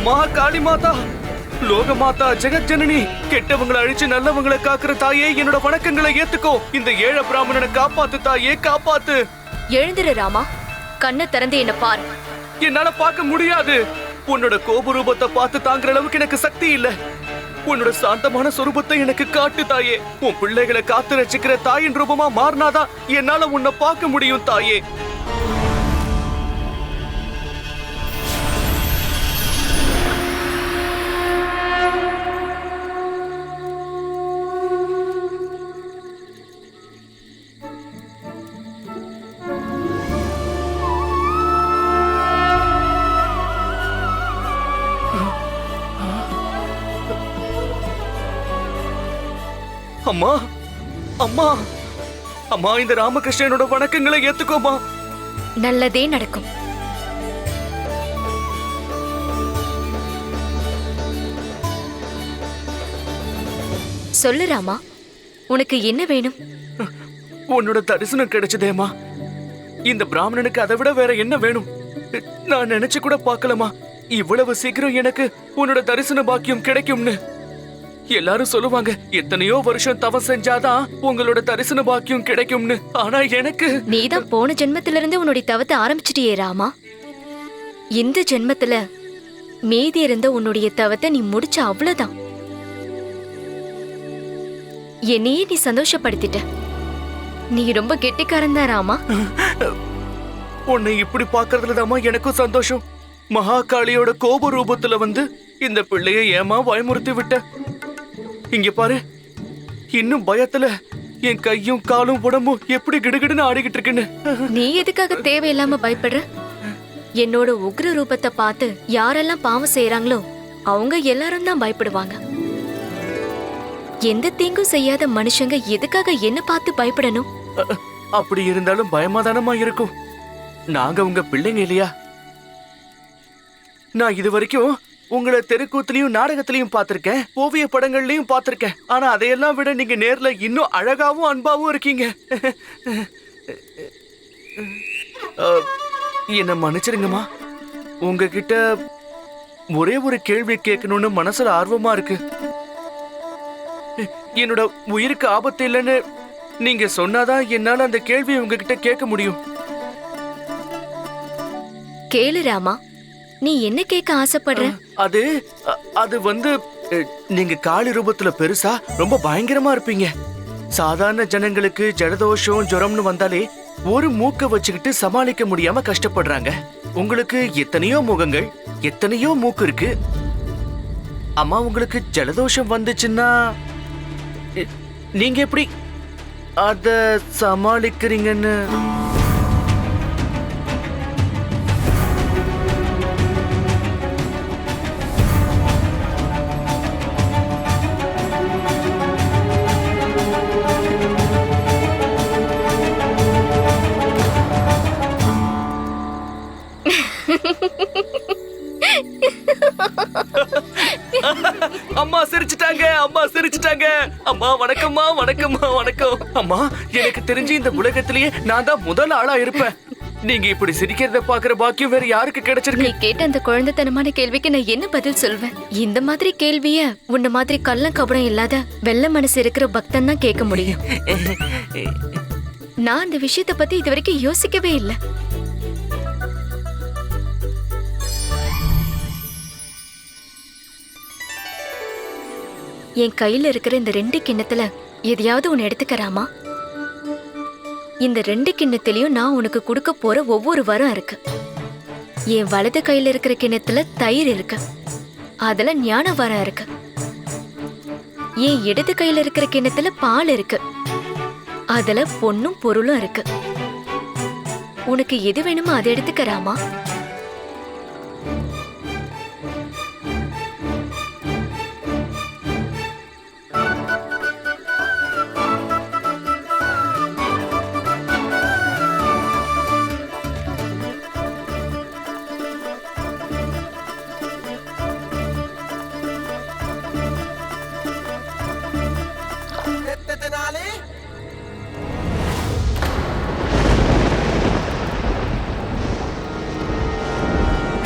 மகாகாளி மாதா, லோக மாதா, ஜெகத் ஜனனி, கெட்டவங்களை அழிச்சு நல்லவங்களை காக்குற தாயே, என்னோட வணக்கங்களை ஏத்துக்கோ. இந்த ஏழை பிராமணனை காப்பாத்து தாயே, காப்பாத்து. எழுந்திரு ராமா, கண்ணை திறந்து என்ன பாரு. என்னால பார்க்க முடியாது. உன்னோட கோப ரூபத்தை பார்த்து தாங்குற அளவுக்கு எனக்கு சக்தி இல்ல. உன்னோட சாந்தமான சொரூபத்தை எனக்கு காட்டு தாயே. உன் பிள்ளைகளை காத்து ரசிக்கிற தாயின் ரூபமா மாறினாதான் என்னால உன்னை பார்க்க முடியும் தாயே. அம்மா, அம்மா, அம்மா, இந்த ராமகிருஷ்ணனோட வணக்கங்களை ஏத்துக்கோமா. நல்லதே நடக்கும். சொல்லு ராமா, உனக்கு என்ன வேணும்? உன்னோட தரிசனம் கிடைச்சதேமா. இந்த பிராமணனுக்கு அதை விட வேற என்ன வேணும்? நான் நினைச்சு கூட பார்க்கலாமா இவ்வளவு சீக்கிரம் எனக்கு உன்னோட தரிசன பாக்கியம் கிடைக்கும்னு? எல்லாரும் சொல்லுவாங்க எத்தனையோ வருஷம் தவம் செஞ்சாதான் உங்களோட தரிசன பாக்கியம் கிடைக்கும்னு. ஆனா எனக்கு நீதான் போன ஜென்மத்தில இருந்து உன்னுடைய தவத்தை ஆரம்பிச்சிட்டியே ராமா. இந்த ஜென்மத்துல மீதி இருந்த உன்னுடைய தவத்தை நீ முடிச்ச அவ்வளவுதான். என்னையே நீ சந்தோஷப்படுத்திட்ட. நீ ரொம்ப கெட்டிக்காரன் தான் ராமா. உன்னை இப்படி பாக்குறதுலதாமா எனக்கும் சந்தோஷம். மகாகாளியோட கோப ரூபத்துல வந்து இந்த பிள்ளைய ஏமா பயமுறுத்தி விட்ட. இங்க பாரு, இன்னும் பயத்துல என் கையும் காலும் உடம்பும் எப்படி கிடுகிடுன்னு ஆடிக்கிட்டு இருக்குன்னு. நீ எதுக்காக தேவையில்லாம பயப்படுற? என்னோட உக்ர ரூபத்தை பார்த்து யாரெல்லாம் பாவம் செய்யறாங்களோ அவங்க எல்லாரும் தான் பயப்படுவாங்க. எந்த தீங்கும் செய்யாத மனுஷங்க எதுக்காக என்ன பார்த்து பயப்படணும்? அப்படி இருந்தாலும் பயமாதானமா இருக்கும். நாங்க உங்க பிள்ளைங்க இல்லையா? நான் இது வரைக்கும் உங்களை தெருக்கூத்துலயும் நாடகத்திலயும் பார்த்திருக்கேன், ஓவிய படங்கள்லயும் பார்த்திருக்கேன். ஆனா அதையெல்லாம் விட நீங்க நேர்ல இன்னும் அழகாவும் அன்பாவும் இருக்கீங்க. என்ன மன்னிச்சிருங்கம்மா. உங்ககிட்ட ஒரே ஒரு கேள்வி கேட்கணும்னு மனசுல ஆர்வமா இருக்கு. என்னோட உயிருக்கு ஆபத்து இல்லைன்னு நீங்க சொன்னாதான் என்னால அந்த கேள்வியை உங்ககிட்ட கேட்க முடியும். கேளு ராமா, நீ என்ன கேட்க ஆசைப்படுற? அது வந்து நீங்க காளி ரூபத்துல பெருசா ரொம்ப பயங்கரமா இருப்பீங்க. சாதாரண ஜனங்களுக்கு ஜலதோஷம் ஜுரம்னு வந்தாலே ஒரு மூக்க வச்சுக்கிட்டு சமாளிக்க முடியாம கஷ்டப்படுறாங்க. உங்களுக்கு எத்தனையோ முகங்கள், எத்தனையோ மூக்கு இருக்கு. அம்மா, உங்களுக்கு ஜலதோஷம் வந்துச்சுன்னா நீங்க எப்படி அத சமாளிக்கிறீங்கன்னு அம்மா சிரிச்சிட்டாங்க, அம்மா சிரிச்சிட்டாங்க. அம்மா வணக்கம்மா, வணக்கம்மா, வணக்கம். அம்மா, எனக்கு தெரிஞ்சு இந்த உலகத்திலேயே நான் தான் முதல் ஆளா இருப்பேன். நீங்க இப்படி சிரிக்கிறத பாக்குற பாக்கியம் வேற யாருக்கு கிடைச்சிருக்கு? நீ கேட்ட அந்த குழந்தைத்தனமான கேள்விக்கு நான் என்ன பதில் சொல்வேன்? இந்த மாதிரி கேள்விய உன்ன மாதிரி கள்ளம் கபடம் இல்லாத வெள்ள மனசு இருக்கிற பக்தன் தான் கேட்க முடியும். நான் அந்த விஷயத்த பத்தி இது வரைக்கும் யோசிக்கவே இல்லை. என் கையில இருக்கிற இந்த 2 கிண்ணத்துல எதையாவது ஒன்னு எடுத்துக்கறாமா? இந்த 2 கிண்ணத்திலயும் நான் உனக்கு கொடுக்க போற ஒவ்வொரு வரம் இருக்கு. என் வலது கையில இருக்கிற கிண்ணத்துல தயிர் இருக்கு, அதுல ஞான வரம் இருக்கு. என் இடது கையில இருக்கிற கிண்ணத்துல பால் இருக்கு, அதுல பொன்னும் பொருளும் இருக்கு. உனக்கு எது வேணுமோ அதை எடுத்துக்கறாமா?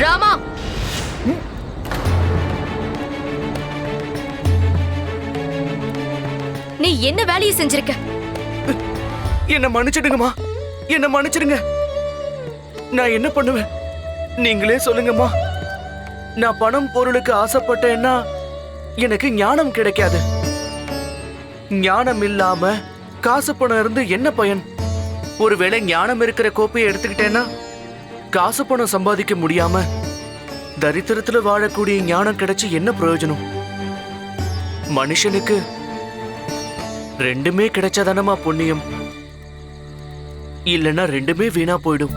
ராமா, நீ என்ன வேலையை செஞ்சிருக்க? என்ன மன்னிச்சிடுங்கம்மா, என்ன மன்னிச்சிடுங்க. நான் என்ன பண்ணுவேன் நீங்களே சொல்லுங்கம்மா. நான் பணம் பொருளுக்கு ஆசைப்பட்டேன்னா எனக்கு ஞானம் கிடைக்காது. ஞானம் இல்லாம காசு பணம் இருந்து என்ன பயன்? ஒருவேளை ஞானம் இருக்கிற கோப்பையை எடுத்துக்கிட்டேன்னா காசு பணம் சம்பாதிக்க முடியாம தரித்திரத்துல வாழக்கூடிய ஞானம் கிடைச்சு என்ன பிரயோஜனம்? மனுஷனுக்கு ரெண்டுமே கிடைச்சாதானமா புண்ணியம், இல்லைன்னா ரெண்டுமே வீணா போயிடும்.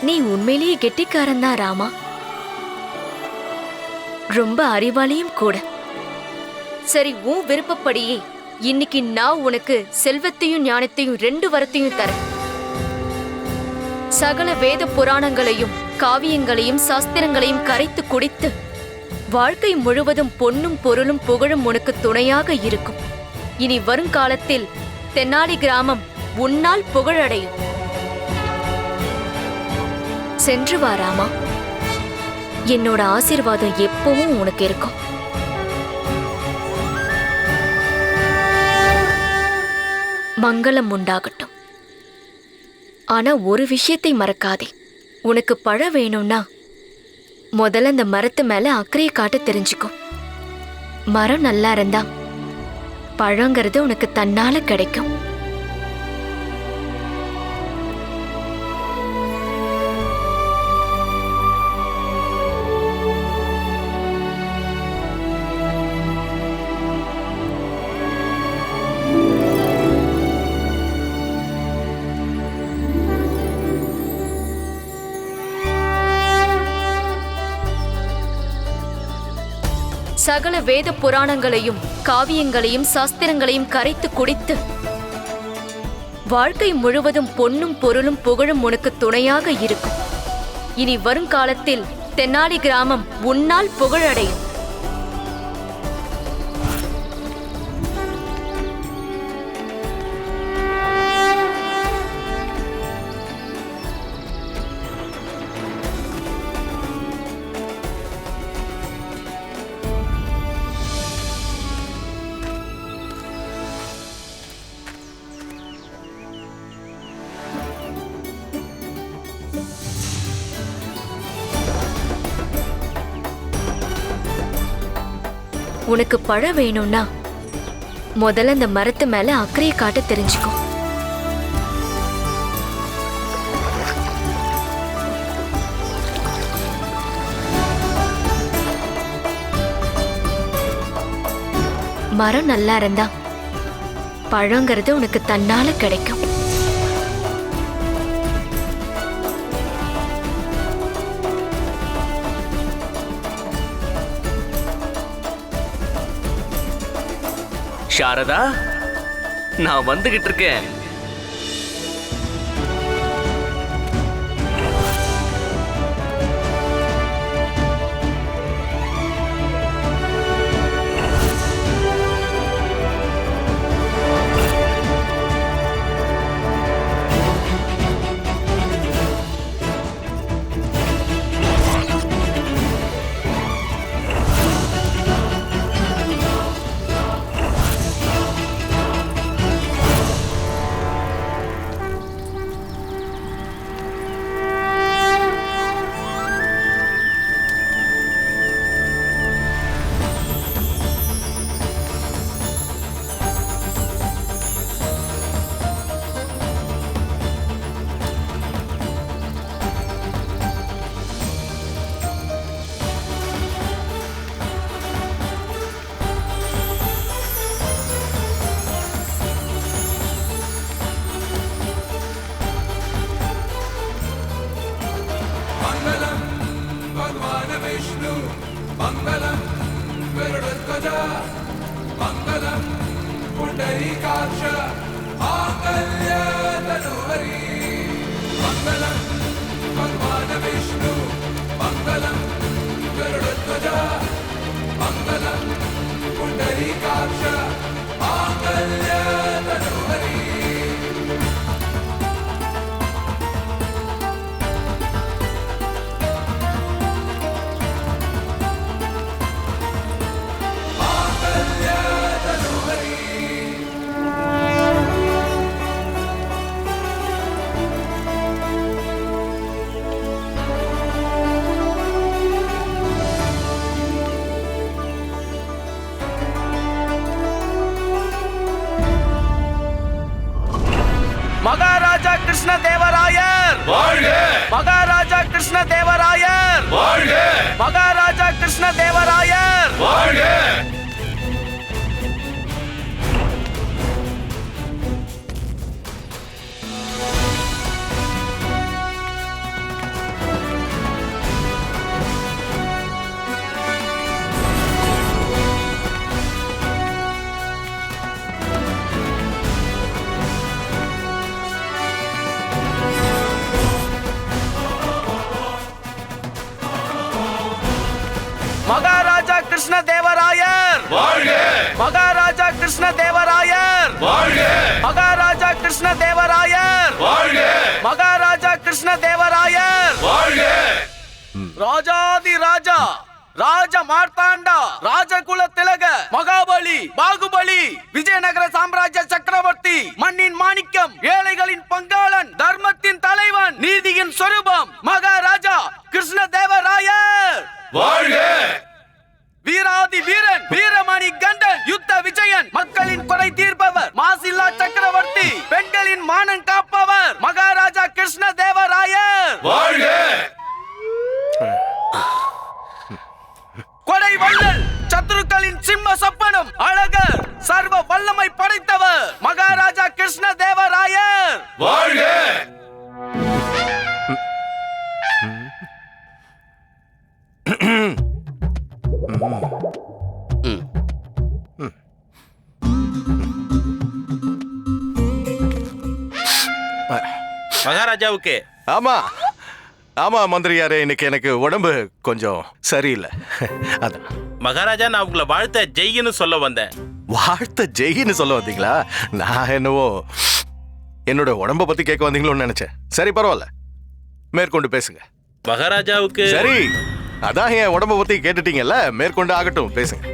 நீ உண்மையிலேயே கெட்டிக்காரன் தான் ராமா. ரொம்ப அறிவாளியும் கூட. சரி, உன் விருப்பப்படியே இன்னைக்கு நான் உனக்கு செல்வத்தையும் ஞானத்தையும் 2 வரத்தையும் தரேன். சகல வேத புராணங்களையும் காவியங்களையும் சாஸ்திரங்களையும் கரைத்து குடித்து வாழ்க்கை முழுவதும் பொன்னும் பொருளும் புகழும் உனக்கு துணையாக இருக்கும். இனி வருங்காலத்தில் தென்னாலி கிராமம் உன்னால் புகழடையும். சென்று வா ராமா. என்னோட ஆசீர்வாதம் எப்பவும் உனக்கு இருக்கும். மங்களம் உண்டாகட்டும். ஆனா ஒரு விஷயத்தை மறக்காதே. உனக்கு பழம் வேணும்னா முதல்ல அந்த மரத்து மேல அக்கறையை காட்ட தெரிஞ்சுக்கோ. மரம் நல்லா இருந்தா பழங்கிறது உனக்கு தன்னால கிடைக்கும். சகல வேத புராணங்களையும் காவியங்களையும் சாஸ்திரங்களையும் கரைத்து குடித்து வாழ்க்கை முழுவதும் பொன்னும் பொருளும் புகழும் உனக்கு துணையாக இருக்கும். இனி வருங்காலத்தில் தென்னாலி கிராமம் உன்னால் புகழடையும். உனக்கு பழம் வேணும்னா முதல்ல அந்த மரத்து மேல அக்கறையை காட்ட தெரிஞ்சுக்கோ. மரம் நல்லா இருந்தா பழங்கிறது உனக்கு தன்னால கிடைக்கும். சாரதா, நான் வந்துகிட்டு இருக்கேன். மகாராஜா கிருஷ்ண தேவராயர் வாழ்க! மகாராஜா கிருஷ்ண தேவராயர் வாழ்க! மகாராஜா கிருஷ்ண தேவராயர் வாழ்க! மகாராஜா கிருஷ்ணதேவராயர் வாழ்க! மகாராஜா கிருஷ்ணதேவராயர் வாழ்க! மகாராஜா கிருஷ்ணதேவராயர் வாழ்க! மகாராஜா கிருஷ்ணதேவராயர் வாழ்க! ராஜாதி ராஜா ராஜ மார்த்தாண்டா ராஜகுல திலக மகாபலி பாகுபலி விஜயநகர சாம்ராஜ்ய சக்கரவர்த்தி மண்ணின் மாணிக்கம் ஏழைகளின் பங்காளன் தர்மத்தின் தலைவன் நீதியின் சொரூபம் மகாராஜா கிருஷ்ணதேவராயர் வாழ்க! வீராதி வீரன் வீரமணி கண்டன் யுத்த விஜயன் மக்களின் குறை தீர்ப்பவர் மாசில்லா சக்கரவர்த்தி பெண்களின் மானம் காப்பவர் மகாராஜா கிருஷ்ணதேவராயர் வாழ்க! கொடை வள்ளல் சத்துருக்களின் சிம்ம சப்பனம் அழகர் சர்வ வல்லமை படைத்தவர் மகாராஜா கிருஷ்ணதேவராயர் வாழ்க! மகாராஜாவுக்கு ஆமா ஆமா மந்திரியாரே, இன்னைக்கு எனக்கு உடம்பு கொஞ்சம் சரியில்லை. அதான் மகாராஜா, நான் உங்களை வாழ்த்த ஜெய்ன்னு சொல்ல வந்தேன். வாழ்த்த ஜெயின்னு சொல்ல வந்தீங்களா? நான் என்னவோ என்னோட உடம்ப பத்தி கேட்க வந்தீங்களோன்னு நினைச்சேன். சரி, பரவாயில்ல, மேற்கொண்டு பேசுங்க. மகாராஜாவுக்கு சரி, அதான் என் உடம்ப பத்தி கேட்டுட்டீங்கல்ல, மேற்கொண்டு ஆகட்டும், பேசுங்க.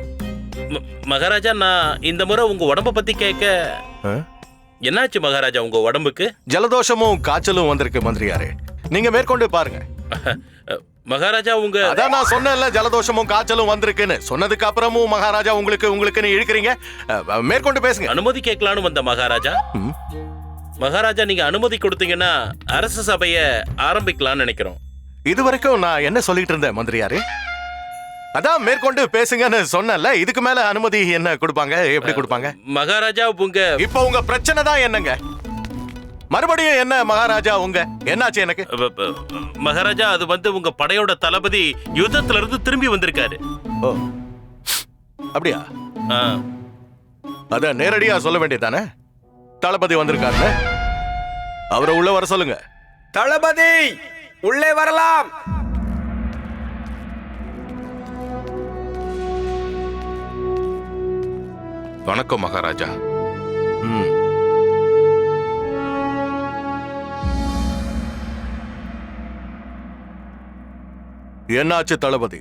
மகாராஜா, நான் இந்த முறை உங்க உடம்ப பத்தி கேட்க. என்னாச்சு மகாராஜா உங்க உடம்புக்கு? ஜலதோஷமும் காய்ச்சலும் வந்திருக்கு மந்திரியாரே, நீங்க மேற்கொண்டு பாருங்க. மகாராஜா, உங்க அதான் நான் சொன்னேன்ல, ஜலதோஷமும் காய்ச்சலும் வந்திருக்குன்னு. சொன்னதுக்கு அப்புறமும் மகாராஜா உங்களுக்குன்னு இழுக்கிறீங்க. மேற்கொண்டு பேசுங்க. அனுமதி கேட்கலான்னு வந்த மகாராஜா. மகாராஜா, நீங்க அனுமதி கொடுத்தீங்கன்னா அரசு சபைய ஆரம்பிக்கலாம்னு நினைக்கிறோம். இது வரைக்கும் நான் என்ன சொல்லிட்டு இருந்தேன் மந்திரியாரே? அதான் மேற்கொண்டு பேசுங்கன்னு சொன்னல. இதுக்கு மேல அனுமதி என்ன கொடுப்பாங்க? எப்படி கொடுப்பாங்க? மகாராஜா, இப்ப உங்க பிரச்சனை தான் என்னங்க? மறுபடியும் என்ன மகாராஜா உங்க என்னாச்சு எனக்கு? மகாராஜா, அது உங்க படையோட தளபதி யுத்தத்துல இருந்து திரும்பி வந்திருக்காரு. ஓ, அப்படியா? அத நேரடியா சொல்ல வேண்டியதானே? தளபதி வந்திருக்காருன்னு அவரை உள்ள வர சொல்லுங்க. தளபதி உள்ளே வரலாம். வணக்கம் மகாராஜா. என்னாச்சு தளபதி?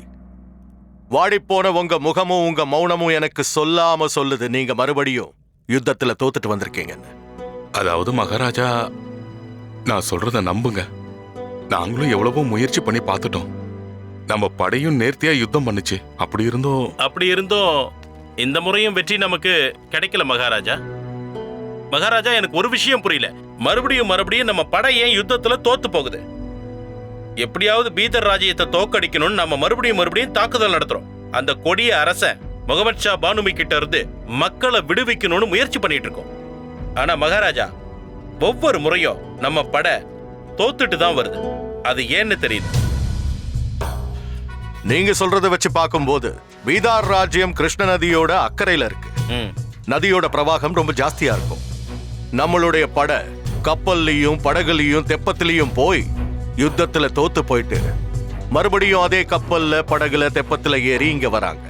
வாடிப்போன உங்க முகமும் உங்க மௌனமும் எனக்கு சொல்லாம சொல்லுது நீங்க மறுபடியும் யுத்தத்துல தோத்துட்டு வந்திருக்கீங்கன்னு. அதாவது மகாராஜா, நான் சொல்றத நம்புங்க. நாங்களும் எவ்வளவோ முயற்சி பண்ணி பார்த்துட்டோம். நம்ம படையும் நேர்த்தியா யுத்தம் பண்ணுச்சு. அப்படி இருந்தோம் இந்த முறையும் வெற்றி நமக்கு கிடைக்கல மகாராஜா. மகாராஜா, எனக்கு ஒரு விஷயம் புரியல. மறுபடியும் நம்ம படை ஏன் யுத்தத்துல தோத்து போகுது? எப்படியாவது பீதர் ராஜ்யத்தை தோக்கடிக்கணும்னு நம்ம மறுபடியும் தாக்குதல் நடத்துறோம். அந்த கொடிய அரசன் முகமது ஷா பானுமி கிட்ட இருந்து மக்களை விடுவிக்கணும்னு முயற்சி பண்ணிட்டு இருக்கோம். ஆனா மகாராஜா, ஒவ்வொரு முறையும் நம்ம படை தோத்துட்டு தான் வருது. அது ஏன்னு தெரியுது. நீங்க சொல்றத வச்சு பார்க்கும்போது பீதார் ராஜ்யம் கிருஷ்ண நதியோட அக்கறையில இருக்கு. நதியோட பிரவாகம் ரொம்ப ஜாஸ்தியா இருக்கும். நம்மளுடைய படை கப்பல்லையும் படகுலையும் தெப்பத்திலையும் போய் யுத்தத்துல தோத்து போயிட்டு மறுபடியும் அதே கப்பல்ல படகுல தெப்பத்துல ஏறி இங்க வராங்க.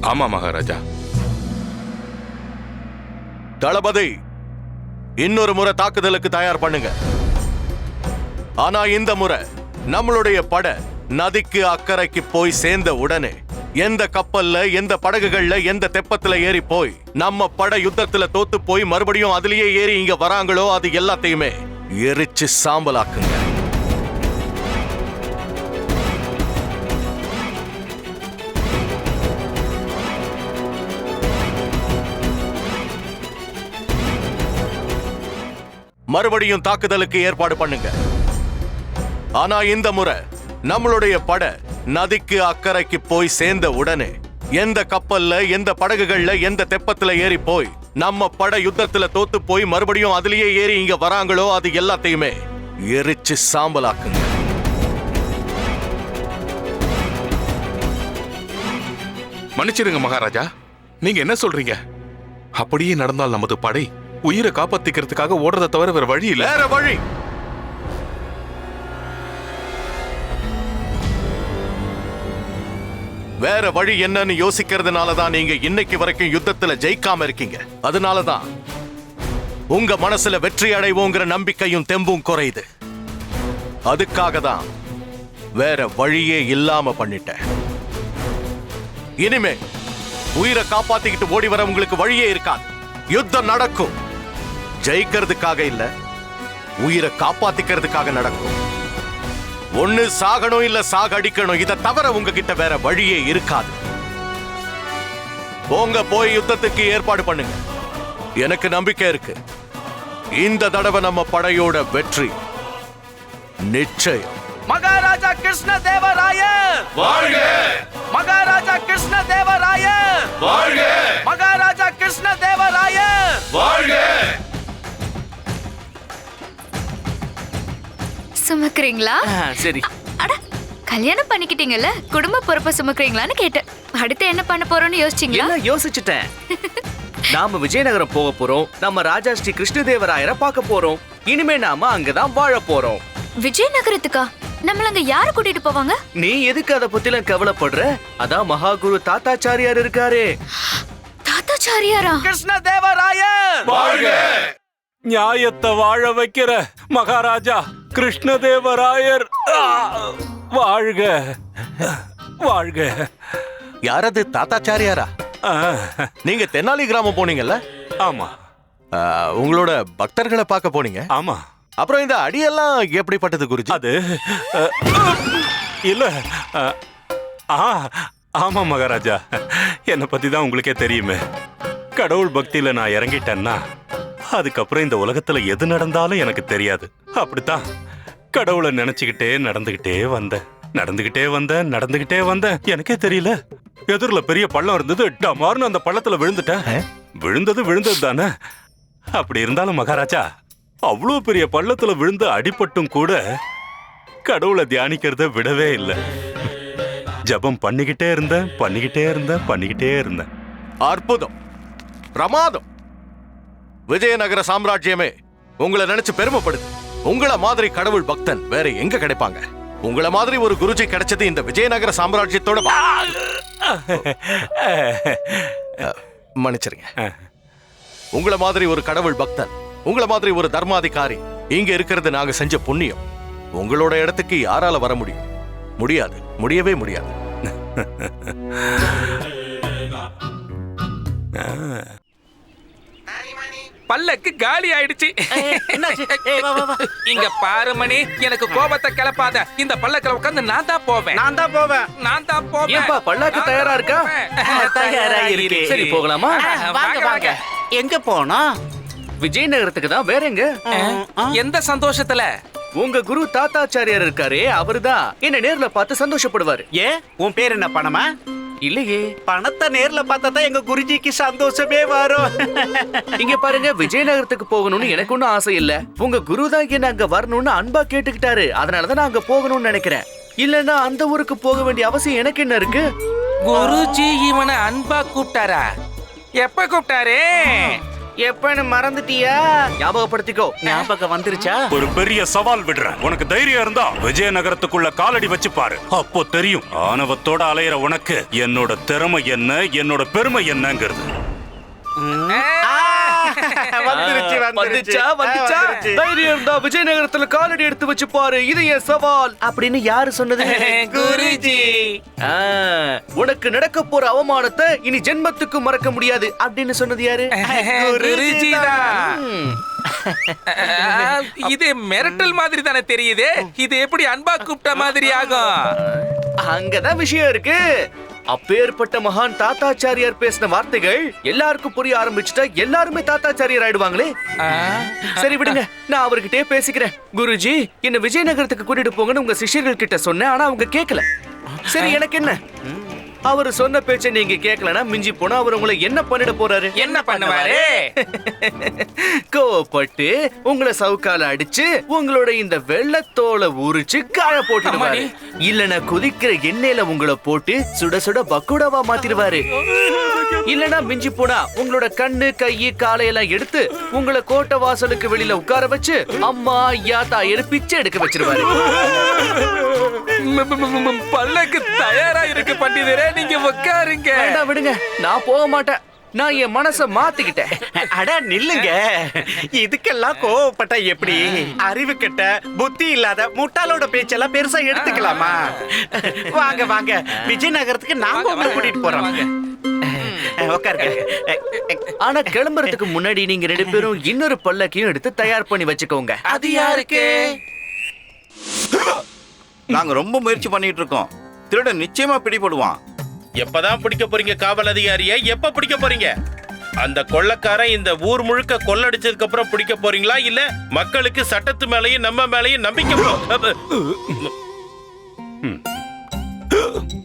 ஆமா மகாராஜா. தளபதி, இன்னொரு முறை தாக்குதலுக்கு தயார் பண்ணுங்க. ஆனா இந்த முறை நம்மளுடைய படை நதிக்கு அக்கறைக்கு போய் சேர்ந்த உடனே எந்த கப்பல்ல எந்த படகுகள்ல எந்த தெப்பத்துல ஏறி போய் நம்ம படை யுத்தத்துல தோத்து போய் மறுபடியும் அதுலயே ஏறி இங்க வராங்களோ அது எல்லாத்தையுமே எரிச்சு சாம்பலாக்குங்க. மறுபடியும் தாக்குதலுக்கு ஏற்பாடு பண்ணுங்க. ஆனா இந்த முறை நம்மளுடைய படை நதிக்கு அக்கறைக்கு போய் சேர்ந்த உடனே எந்த கப்பல்ல எந்த படகுகள்ல எந்த தெப்பத்துல ஏறி போய் நம்ம படை யுத்தத்துல தோத்து போய் மறுபடியும் அதுலயே ஏறி இங்க வராங்களோ அது எல்லாத்தையுமே எரிச்சு சாம்பலாக்குங்க. மன்னிச்சிடுங்க மகாராஜா, நீங்க என்ன சொல்றீங்க? அப்படியே நடந்தால் நமது படை உயிரை காப்பாத்திக்கிறதுக்காக ஓடுறதை தவிர வேற வழி இல்ல. வேற வழி வேற வழி என்னன்னு யோசிக்கிறதுனால தான் நீங்க இன்னைக்கு வரைக்கும் யுத்தத்துல ஜெயிக்காம இருக்கீங்க. அதனால தான் உங்க மனசுல வெற்றி அடைவோங்கிற நம்பிக்கையும் தெம்பும் குறையுது. அதுக்காக தான் வேற வழியே இல்லாம பண்ணிட்டேன். இனிமே உயிரை காப்பாத்திக்கிட்டு ஓடி வர உங்களுக்கு வழியே இருக்காது. யுத்தம் நடக்கும், ஜெயிக்கிறதுக்காக இல்ல, உயிரை காப்பாத்திக்கிறதுக்காக நடக்கும். ஒண்ணு சாகணும் இல்ல சாகடிக்கணும். இதை தவிர உங்ககிட்ட வேற வழியே இருக்காது. போங்க, போய் யுத்தத்துக்கு ஏற்பாடு பண்ணுங்க. எனக்கு நம்பிக்கை இருக்கு, இந்த தடவை நம்ம படையோட வெற்றி நிச்சயம். மகாராஜா கிருஷ்ண தேவராயர் வாழ்க! மகாராஜா கிருஷ்ண தேவராயர் வாழ்க! மகாராஜா கிருஷ்ண தேவராயர் வாழ்க! சுமக்குறீங்களா? சரி, அட, கல்யாணம் பண்ணிக்கிட்டீங்கல்ல, குடும்ப பொறுப்பை சுமக்குறீங்களான்னு கேட்டேன். அடுத்து என்ன பண்ண போறோம்னு யோசிச்சீங்களா? எல்லாம் யோசிச்சுட்டேன். நாம விஜயநகரம் போக போறோம். நம்ம ராஜா ஸ்ரீ கிருஷ்ணதேவராயரை பார்க்க போறோம். இனிமே நாம அங்கதான் வாழ போறோம். விஜயநகரத்துக்கா? நம்மள அங்க யாரு கூட்டிட்டு போவாங்க? நீ எதுக்கு அத பத்திலாம் கவலைப்படுற? அதான் மகாகுரு தாத்தாச்சாரியார் இருக்காரு. தாத்தாச்சாரியாரா? கிருஷ்ணதேவராயர் வாழ்க! நியாயத்தை வாழ வைக்கிற மகாராஜா கிருஷ்ணதேவராயர் வாழ்க! வாழ்க! யாரது தாத்தாச்சாரியாரா? நீங்க தென்னாலி கிராமம் போனீங்கல்ல? ஆமா. உங்களோட பக்தர்களை பார்க்க போனீங்க. ஆமா. அப்புறம் இந்த அடியெல்லாம் எப்படிப்பட்டது குருஜி? அது இல்ல. ஆமா மகாராஜா, என்னை பத்தி தான் உங்களுக்கே தெரியுமே. கடவுள் பக்தியில நான் இறங்கிட்டேன்னா அதுக்கப்புறம் இந்த உலகத்துல எது நடந்தாலும் எனக்கு தெரியாது. அப்படித்தான் கடவுளை நினைச்சுக்கிட்டே நடந்துகிட்டே வந்தேன். எனக்கே தெரியல, எதிரில பெரிய பள்ளம் இருந்தது. டமார்னு அந்த பள்ளத்துல விழுந்துட்டேன். விழுந்தது தானே. அப்படி இருந்தாலும் மகாராஜா, அவ்வளவு பெரிய பள்ளத்துல விழுந்து அடிபட்டும் கூட கடவுளை தியானிக்கிறத விடவே இல்லை. ஜபம் பண்ணிக்கிட்டே இருந்தேன். அற்புதம், பிரமாதம். விஜயநகர சாம்ராஜ்யமே உங்களை நினைச்சு பெருமைப்படுது. உங்கள மாதிரி கடவுள் பக்தன் வேற எங்க கிடைப்பாங்க? உங்கள மாதிரி ஒரு குருஜி கிடைச்சது இந்த விஜயநகர சாம்ராஜ்யத்தோட மன்னிச்சிருங்க. உங்கள மாதிரி ஒரு கடவுள் பக்தன், உங்கள மாதிரி ஒரு தர்மாதிகாரி இங்க இருக்கிறது நாங்க செஞ்ச புண்ணியம். உங்களோட இடத்துக்கு யாரால வர முடியும்? முடியவே முடியாது. பல்லக்கு காலி ஆயிடுச்சு. இங்க பாரு மணி, எனக்கு கோபத்தை கிளப்பாத. இந்த பல்லக்கில் உட்கார்ந்து நான் தான் போவேன். ஏப்பா, பல்லாக்கு தயாரா இருக்கா? தயாரா இருக்கு. சரி, போகலாமா? வாங்க. எங்க போனா? விஜயநகரத்துக்கு தான். வேற எங்க? எந்த சந்தோஷத்துல? உங்க குரு தாத்தாச்சாரியார் இருக்காரே, அவர்தான் என்ன நேர்ல பார்த்து சந்தோஷப்படுவாரு. ஏன், உன் பேர் என்ன, பணமா? இல்லையே. பணத்தை நேர்ல பார்த்தா தான் எங்க குருஜிக்கு சந்தோஷமே வரும். இங்க பாருங்க, விஜயநகரத்துக்கு போகணும்னு எனக்கு ஒன்னும் ஆசை இல்ல. உங்க குரு தான் என்ன அங்க வரணும்னு அன்பா கேட்டுக்கிட்டாரு. அதனாலதான் நான் அங்க போகணும்னு நினைக்கிறேன். இல்லன்னா அந்த ஊருக்கு போக வேண்டிய அவசியம் எனக்கு என்ன இருக்கு? குருஜி இவனை அன்பா கூப்பிட்டாரா? எப்ப கூப்பிட்டாரு? எப்பன்னு மறந்துட்டியா? ஞாபகப்படுத்திக்கோ. ஞாபகம் வந்துருச்சா? ஒரு பெரிய சவால் விடுறேன். உனக்கு தைரியம் இருந்தா விஜயநகரத்துக்குள்ள காலடி வச்சு பாரு. அப்போ தெரியும் ஆணவத்தோட அலையிற உனக்கு என்னோட திறமை என்ன, என்னோட பெருமை என்னங்கிறது. வந்துச்சா? தைரியம் இருந்தா விஜயநகரத்துல காலடி எடுத்து வச்சு பாரு. இது என் சவால் அப்படின்னு யாரு சொன்னது? குருஜி. உனக்கு நடக்க போற அவமானத்தை இனி ஜென்மத்துக்கு மறக்க முடியாது அப்படின்னு சொன்னது யாரு? குருஜி தான். இது மிரட்டல் மாதிரி தானே தெரியுது. இது எப்படி அன்பா கூப்பிட்ட மாதிரி ஆகும்? அங்கதான் விஷயம் இருக்கு. அப்பேற்பட்ட மகான் தாத்தாச்சாரியார் பேசின வார்த்தைகள் எல்லாருக்கும் புரிய ஆரம்பிச்சுட்டா எல்லாருமே தாத்தாச்சாரியார் ஆயிடுவாங்களே. சரி விடுங்க, நான் அவர்கிட்டே பேசிக்கிறேன். குருஜி, என்ன விஜயநகரத்துக்கு கூட்டிட்டு போங்கன்னு உங்க சிஷ்யர்கள் கிட்ட சொன்னேன். ஆனா அவங்க கேட்கல. சரி, எனக்கு என்ன? அவர் சொன்ன பேச்சை நீங்க கேட்கலனா மிஞ்சி போனா அவர் உங்களை என்ன பண்ணிட போறாரு? என்ன பண்ணுவாரு? கோவப்பட்டு உங்களை சவுக்கால அடிச்சு உங்களோட இந்த வெள்ளத்தோலை உரிச்சு காய போட்டுடுவாரு. இல்லனா கொதிக்கிற எண்ணெயில உங்களை போட்டு சுட சுட பக்குடாவா மாத்திடுவாரு. இல்லனா மிஞ்சி போனா உங்களோட கண்ணு, கையை, காலையெல்லாம் எடுத்து உங்களை கோட்டை வாசலுக்கு வெளியில உட்கார வச்சு அம்மா, ஐயா, தாயரு பிச்சை எடுக்க வச்சிருவாரு. பல்லக்கு தயாரா இருக்கு பண்டிதரே, நீங்க உட்காருங்க. வேண்டாம், விடுங்க, நான் போக மாட்டேன். நான் என் மனச மாத்திக்கிட்டேன். அட நில்லுங்க, இதுக்கெல்லாம் கோவப்பட்டா எப்படி? அறிவு கெட்ட புத்தி இல்லாத முட்டாளோட பேச்செல்லாம் பெருசா எடுத்துக்கலாமா? வாங்க வாங்க, விஜயநகரத்துக்கு நாங்க உங்களை கூட்டிட்டு போறோம். உட்காருங்க. ஆனா கிளம்புறதுக்கு முன்னாடி நீங்க 2 பேரும் இன்னொரு பல்லக்கையும் எடுத்து தயார் பண்ணி வச்சுக்கோங்க. அது யாருக்கு? நாங்க ரொம்ப முயற்சி பண்ணிட்டு இருக்கோம். திருடன் நிச்சயமா பிடிபடுவான். எப்பதான் பிடிக்க போறீங்க காவல் அதிகாரிய? எப்ப பிடிக்க போறீங்க? அந்த கொள்ளக்காரன் இந்த ஊர் முழுக்க கொள்ளடிச்சதுக்கு அப்புறம் பிடிக்க போறீங்களா, இல்ல மக்களுக்கு சட்டத்து மேலயும் நம்ம மேலயும் நம்பிக்கை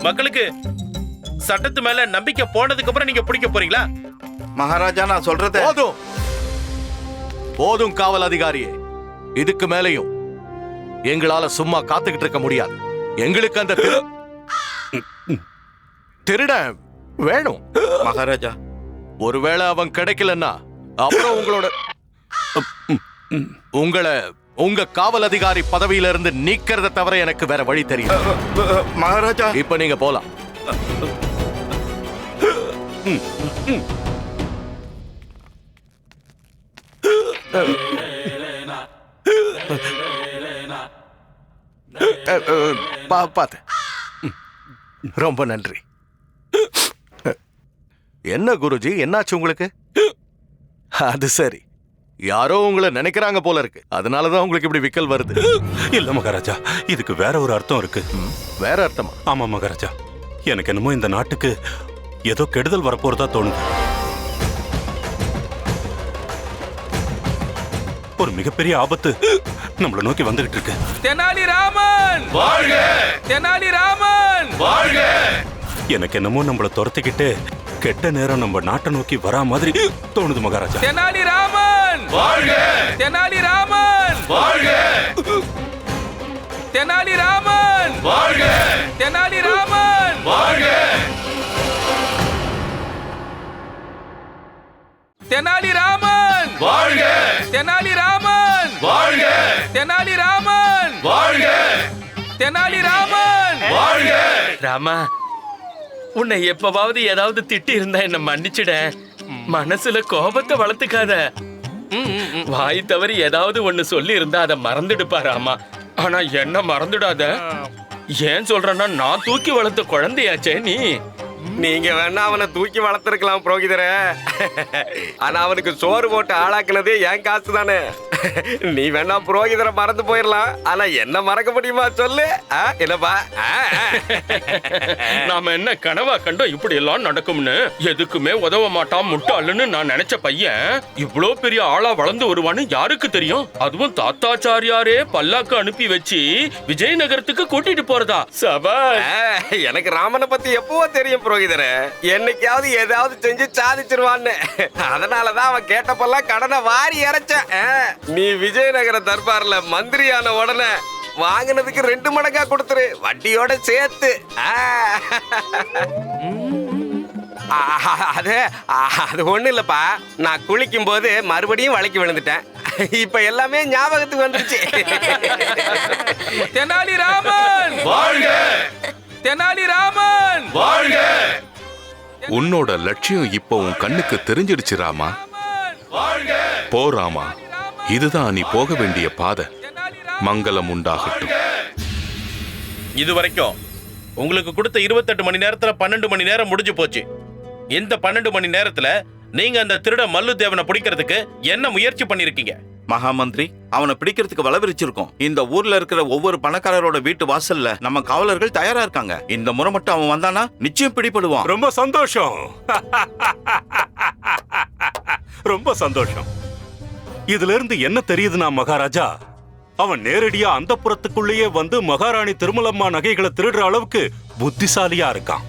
மக்களுக்கு சட்டத்து மேல நம்பிக்கை போனதுக்கு அப்புறம் நீங்க பிடிக்க போறீங்களா? மகாராஜா, நான் சொல்றத போதும் போதும் காவல் அதிகாரியே, இதுக்கு மேலையும் எங்களால சும்மா காத்துக்கிட்டு இருக்க முடியாது. எங்களுக்கு அந்த திருடன் வேணும். மகாராஜா, ஒருவேளை அவன் கிடைக்கலன்னா அப்புறம் உங்க காவல் அதிகாரி பதவியில இருந்து நீக்கிறத தவிர எனக்கு வேற வழி தெரியும். மகாராஜா, இப்ப நீங்க போலாம். பாத்து, ரொம்ப நன்றி. என்ன குருஜி, என்னாச்சு உங்களுக்கு? அது சரி, யாரோ உங்களை நினைக்கிறாங்க போல இருக்கு, அதனாலதான் உங்களுக்கு இப்படி விக்கல் வருது. இல்ல மகாராஜா, இதுக்கு வேற ஒரு அர்த்தம் இருக்கு. வேற அர்த்தமா? ஆமா மகாராஜா, எனக்கு என்னமோ இந்த நாட்டுக்கு ஏதோ கெடுதல் வரப்போறதா தோணுது. ஒரு மிகப்பெரிய ஆபத்து நம்மள நோக்கி வந்துகிட்டு இருக்கு. தெனாலிராமன் வாழ்க! தெனாலிராமன் வாழ்க! எனக்கு என்னமோ நம்மள துரத்திக்கிட்டு கெட்ட நேரம் நம்ம நாட்டை நோக்கி வரா மாதிரி தோணுது மகாராஜா. தெனாலிராமன் வாழ்க! தெனாலிராமன் வாழ்க! தெனாலிராமன் வாழ்க! தெனாலிராமன் வாழ்க! தெனாலிராமன் வாழ்க! தெனாலிராமன் வாழ்க! தெனாலிராமன் வாழ்க! தெனாலிராமன் வாழ்க! ராமா, உன்னை எப்பவாவது ஏதாவது திட்டி இருந்தா என்ன மன்னிச்சிட. மனசுல கோபத்தை வளர்த்துக்காத. வாய் தவறி ஏதாவது ஒண்ணு சொல்லி இருந்தா அதை மறந்துடுப்பா ராமா. ஆனா என்ன மறந்துடாத. ஏன் சொல்றேன்னா, நான் தூக்கி வளர்த்த குழந்தையாச்சே நீ. நீங்க வேணா அவனை தூக்கி வளர்த்திருக்கலாம் புரோகிதரே, ஆனா அவனுக்கு சோறு போட்டு ஆளாக்குனதே என் காசு தானே. நீ வேணா புரோகிதரை மறந்து போயிடலாம், ஆனா என்ன மறக்க முடியுமா சொல்லு? என்னப்பா, நாம என்ன கனவா கண்டோம் இப்படி எல்லாம் நடக்கும்னு? எதுக்குமே உதவ மாட்டான் முட்டாளுன்னு நான் நினைச்ச பையன் இவ்வளோ பெரிய ஆளா வளர்ந்து வருவான்னு யாருக்கு தெரியும்? அதுவும் தாத்தாச்சாரியாரே பல்லாக்கு அனுப்பி வச்சு விஜயநகரத்துக்கு கூட்டிட்டு போறதா? சபா, எனக்கு ராமனை பத்தி எப்பவோ தெரியும் புரோகிதரே. என்னைக்காவது ஏதாவது செஞ்சு சாதிச்சிருவான்னு. அதனாலதான் அவன் கேட்டப்பெல்லாம் கடனை வாரி இறைச்சேன். நீ விஜயநகர தர்பார்ல மந்திரியான உடனே வாங்கினதுக்கு 2 மடங்கா கொடுத்துரு, வட்டியோட சேர்த்து. அது ஒண்ணு இல்லப்பா, நான் குளிக்கும் போது மறுபடியும் வளைக்கி விழுந்துட்டேன். இப்ப எல்லாமே ஞாபகத்துக்கு வந்துருச்சு. தெனாலிராமன் வாழ்க! தெனாலிராமன் வாழ்க! உன்னோட லட்சியம் இப்போ உன் கண்ணுக்கு தெரிஞ்சிடுச்சு ராமா. போ ராமா, இதுதான் நீ போக வேண்டிய பாதை. மங்களம் உண்டாகட்டும். இதுவரைக்கும் உங்களுக்கு கொடுத்த 28 மணி நேரத்துல 12 மணி நேரம் முடிஞ்சு போச்சு. இந்த 12 மணி நேரத்துல நீங்க அந்த திருட மல்லு தேவனை பிடிக்கிறதுக்கு என்ன முயற்சி பண்ணிருக்கீங்க? மகாமந்திரி, அவனை பிடிக்கிறதுக்கு வளவிரிச்சிருக்கோம். இந்த ஊர்ல இருக்கிற ஒவ்வொரு பணக்காரரோட வீட்டு வாசல்ல நம்ம காவலர்கள் தயாரா இருக்காங்க. இந்த முறை மட்டும் அவன் வந்தானா நிச்சயம் பிடிபடுவான். ரொம்ப சந்தோஷம். ரொம்ப சந்தோஷம். இதுல இருந்து என்ன தெரியுதுன்னா மகாராஜா, அவன் நேரடியா அந்த புறத்துக்குள்ளேயே வந்து மகாராணி திருமலம்மா நகைகளை திருடுற அளவுக்கு புத்திசாலியா இருக்கான்.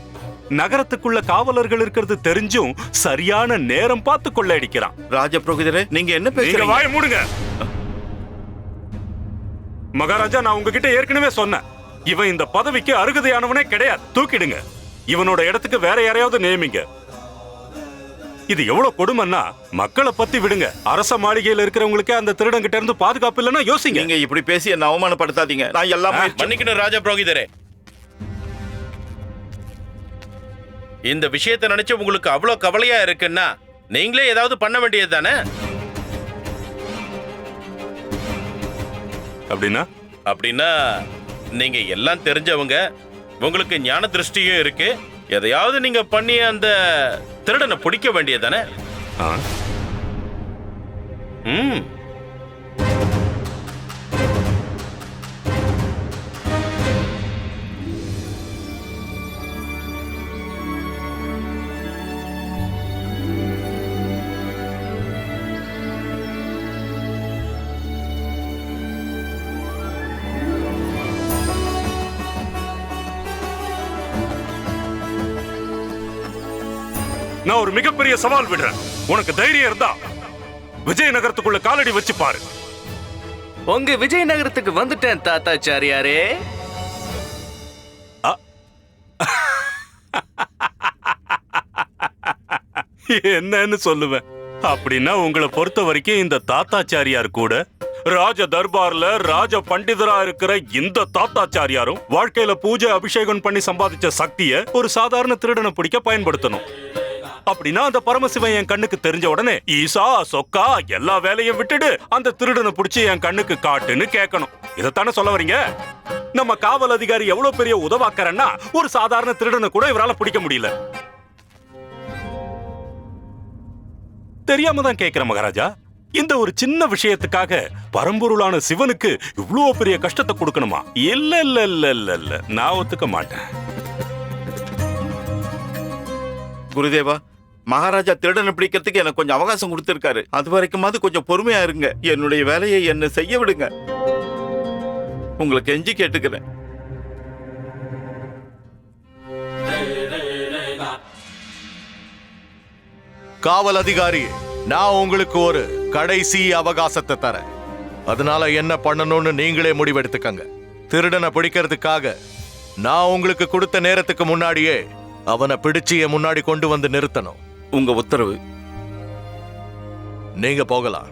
நகரத்துக்குள்ள காவலர்கள் இருக்கிறது தெரிஞ்சும் சரியான நேரம் பார்த்து கொள்ளையடிக்கிறான். ராஜபுரோகிதரே, நீங்க என்ன பேசுறீங்க? வாயை மூடுங்க மகாராஜா. நான் உங்ககிட்ட ஏற்கனவே சொன்னேன், இவன் இந்த பதவிக்கு அருகதையானவனே கிடையாது. தூக்கிடுங்க. இவனோட இடத்துக்கு வேற யாரையாவது நியமிங்க. இது எவ்வளவு கொடுமைன்னா, மக்களை பத்தி விடுங்க, அரச மாளிகையில் இருக்கிறவங்களுக்கு அந்த திருடன் கிட்ட இருந்து பாதுகாப்பு இல்லைன்னா யோசிங்க. நீங்க இப்படி பேசி என்ன அவமானப்படுத்தாதீங்க. நான் எல்லாமே மன்னிக்கணும் ராஜா புரோகிதரே. இந்த விஷயத்தை நினைச்சு உங்களுக்கு அவ்வளவு கவலையா இருக்குன்னா நீங்களே ஏதாவது பண்ண வேண்டியது தானே? அப்படின்னா நீங்க எல்லாம் தெரிஞ்சவங்க, உங்களுக்கு ஞான திருஷ்டியும் இருக்கு. எதையாவது நீங்க பண்ணி அந்த திருடனை பிடிக்க வேண்டியது தானே? நான் ஒரு மிகப்பெரிய சவால் விடுறேன். உனக்கு தைரியம் இருந்தா விஜயநகரத்துக்குள்ள காலடி வச்சு பாரு. உங்க விஜயநகரத்துக்கு வந்துட்டேன் தாத்தாச்சாரியாரே. என்னன்னு சொல்லுவேன். அப்படின்னா உங்களை பொறுத்த வரைக்கும் இந்த தாத்தாச்சாரியார் கூட ராஜ தர்பார்ல ராஜ பண்டிதரா இருக்கிற இந்த தாத்தாச்சாரியாரும் வாழ்க்கையில பூஜை அபிஷேகம் பண்ணி சம்பாதிச்ச சக்தியை ஒரு சாதாரண திருடனை பிடிக்க பயன்படுத்தணும். அப்படின்னா அந்த பரமசிவன் என் கண்ணுக்கு தெரிஞ்ச உடனே ஈசா சொக்கா எல்லா வேலையும் விட்டுடு அந்த திருடனை பிடிச்சி என் கண்ணுக்கு காட்டுன்னு கேட்கணும். இதைத்தானே சொல்ல வரீங்க? நம்ம காவல் அதிகாரி எவ்வளவு பெரிய உதவாக்கறன்னா ஒரு சாதாரண திருடனை கூட இவரால பிடிக்க முடியல. தெரியாம தான் கேட்கிறேன் மகாராஜா. இந்த ஒரு சின்ன விஷயத்துக்காக பரம்பொருளான சிவனுக்கு இவ்வளவு பெரிய கஷ்டத்தை கொடுக்கணுமா? இல்ல இல்ல இல்ல இல்ல இல்ல, நான் ஒத்துக்க மாட்டேன். குருதேவா, மகாராஜா திருடனை பிடிக்கிறதுக்கு எனக்கு கொஞ்சம் அவகாசம் கொடுத்திருக்காரு. அது வரைக்குமாவது கொஞ்சம் பொறுமையா இருங்க. என்னுடைய வேலையை என்ன செய்ய விடுங்க. உங்களுக்கு கெஞ்சி கேட்டுக்கிறேன். காவல் அதிகாரி, நான் உங்களுக்கு ஒரு கடைசி அவகாசத்தை தரேன். அதனால என்ன பண்ணணும்னு நீங்களே முடிவெடுத்துக்கங்க. திருடனை பிடிக்கிறதுக்காக நான் உங்களுக்கு கொடுத்த நேரத்துக்கு முன்னாடியே அவனை பிடிச்சு என் முன்னாடி கொண்டு வந்து நிறுத்தணும். உங்க உத்தரவு. நீங்க போகலாம்.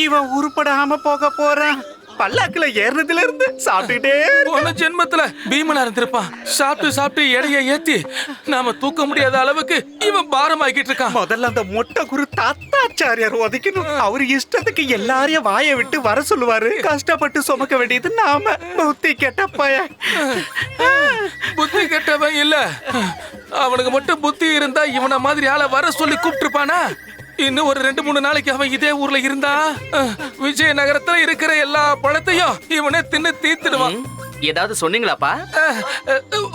இவன் உருப்படாம போக போறான். பல்லாக்குல ஏறதுல இருந்து சாப்பிட்டுட்டே போன ஜென்மத்துல பீமனா இருந்திருப்பான். சாப்பிட்டு எடையை ஏத்தி நாம தூக்க முடியாத அளவுக்கு இவன் பாரமாக்கிட்டு இருக்கான். முதல்ல அந்த மொட்டை குரு தாத்தாச்சாரியார் ஒதைக்கணும். அவரு இஷ்டத்துக்கு எல்லாரையும் வாயை விட்டு வர சொல்லுவாரு. கஷ்டப்பட்டு சுமக்க வேண்டியது நாம. புத்தி கெட்ட பையன். புத்தி கெட்டவன் இல்ல, அவனுக்கு மட்டும் புத்தி இருந்தா இவனை மாதிரி ஆளை வர சொல்லி கூப்பிட்டுருப்பானா? இன்னும் ஒரு 2-3 நாளைக்கு அவன் இதே ஊர்ல இருந்தா விஜயநகரத்துல இருக்கிற எல்லா பழத்தையும் இவனே தின்னு தீர்த்துடுவான். ஏதாவது சொன்னீங்களாப்பா?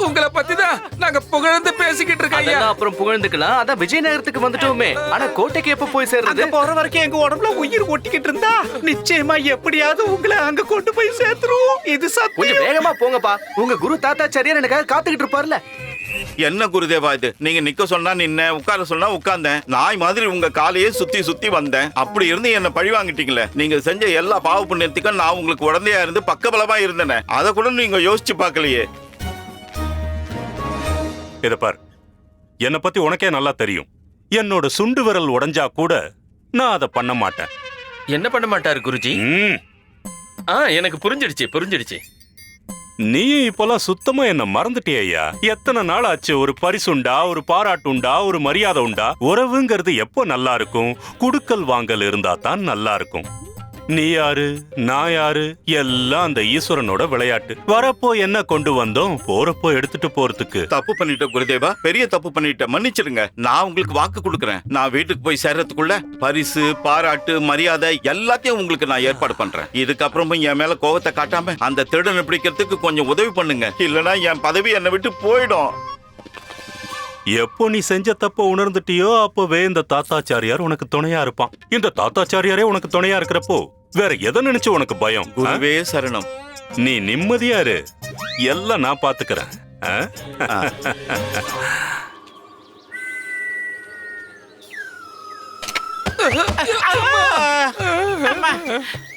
உங்களை பத்தி தான் நாங்க புகழ்ந்து பேசிக்கிட்டு இருக்கோம். அப்புறம் புகழ்ந்துக்கலாம். அதான் விஜயநகரத்துக்கு வந்துட்டோமே. ஆனா கோட்டைக்கு எப்ப போய் சேர்றது? போற வரைக்கும் எங்க உடம்புல உயிர் ஒட்டிக்கிட்டு இருந்தா நிச்சயமா எப்படியாவது உங்களை அங்க கொண்டு போய் சேர்த்துருவோம். இது கொஞ்சம் வேகமா போங்கப்பா. உங்க குரு தாத்தாச்சாரியார் எனக்காக காத்துக்கிட்டு இருப்பார்ல. என்ன குருதேவா இது? நீங்க நிக்க சொன்னா நின்ன, உட்கார சொன்னா உட்கார்ந்தேன். நாய் மாதிரி உங்க காலையே சுத்தி சுத்தி வந்தேன். அப்படி இருந்து என்ன பழி வாங்கிட்டீங்களே. நீங்க செஞ்ச எல்லா பாவ புண்ணியத்துக்கும் நான் உங்களுக்கு உடந்தையா இருந்து பக்கபலமா இருந்தேனே. அதை கூட நீங்க யோசிச்சு பார்க்கலையே. இத பார், என்னை பத்தி உனக்கே நல்லா தெரியும். என்னோட சுண்டு விரல் உடைஞ்சா கூட நான் அதை பண்ண மாட்டேன். என்ன பண்ண மாட்டாரு குருஜி? எனக்கு புரிஞ்சிடுச்சு. நீயும் இப்பெல்லாம் சுத்தமா என்ன மறந்துட்டியா ஐயா? எத்தனை நாள் ஆச்சு? ஒரு பரிசுண்டா, ஒரு பாராட்டுண்டா, ஒரு மரியாதை உண்டா? உறவுங்கிறது எப்போ நல்லா இருக்கும்? குடுக்கல் வாங்கல் இருந்தா தான் நல்லா இருக்கும். நீ யாரு, நான் யாரு, எல்லாம் அந்த ஈஸ்வரனோட விளையாட்டு. வரப்போ என்ன கொண்டு வந்தோம், போறப்போ எடுத்துட்டு போறதுக்கு. தப்பு பண்ணிட்ட குருதேவா, பெரிய தப்பு பண்ணிட்ட. மன்னிச்சிருங்க. நான் உங்களுக்கு வாக்கு கொடுக்கறேன். நான் வீட்டுக்கு போய் சேர்றதுக்குள்ள பரிசு, பாராட்டு, மரியாதை எல்லாத்தையும் உங்களுக்கு நான் ஏற்பாடு பண்றேன். இதுக்கப்புறமும் என் மேல கோவத்தை காட்டாம அந்த திருடனை பிடிக்கிறதுக்கு கொஞ்சம் உதவி பண்ணுங்க. இல்லைன்னா என் பதவி என்னை விட்டு போயிடும். எப்போ நீ செஞ்ச தப்ப உணர்ந்துட்டியோ அப்பவே இந்த தாத்தாச்சாரியார் உனக்கு துணையா இருப்பான். இந்த தாத்தாச்சாரியாரே உனக்கு துணையா இருக்கிறப்போ வேற எதை நினைச்சு உனக்கு பயம்? குருவே சரணம். நீ நிம்மதியா இரு, எல்லாம் நான் பாத்துக்கிறேன்.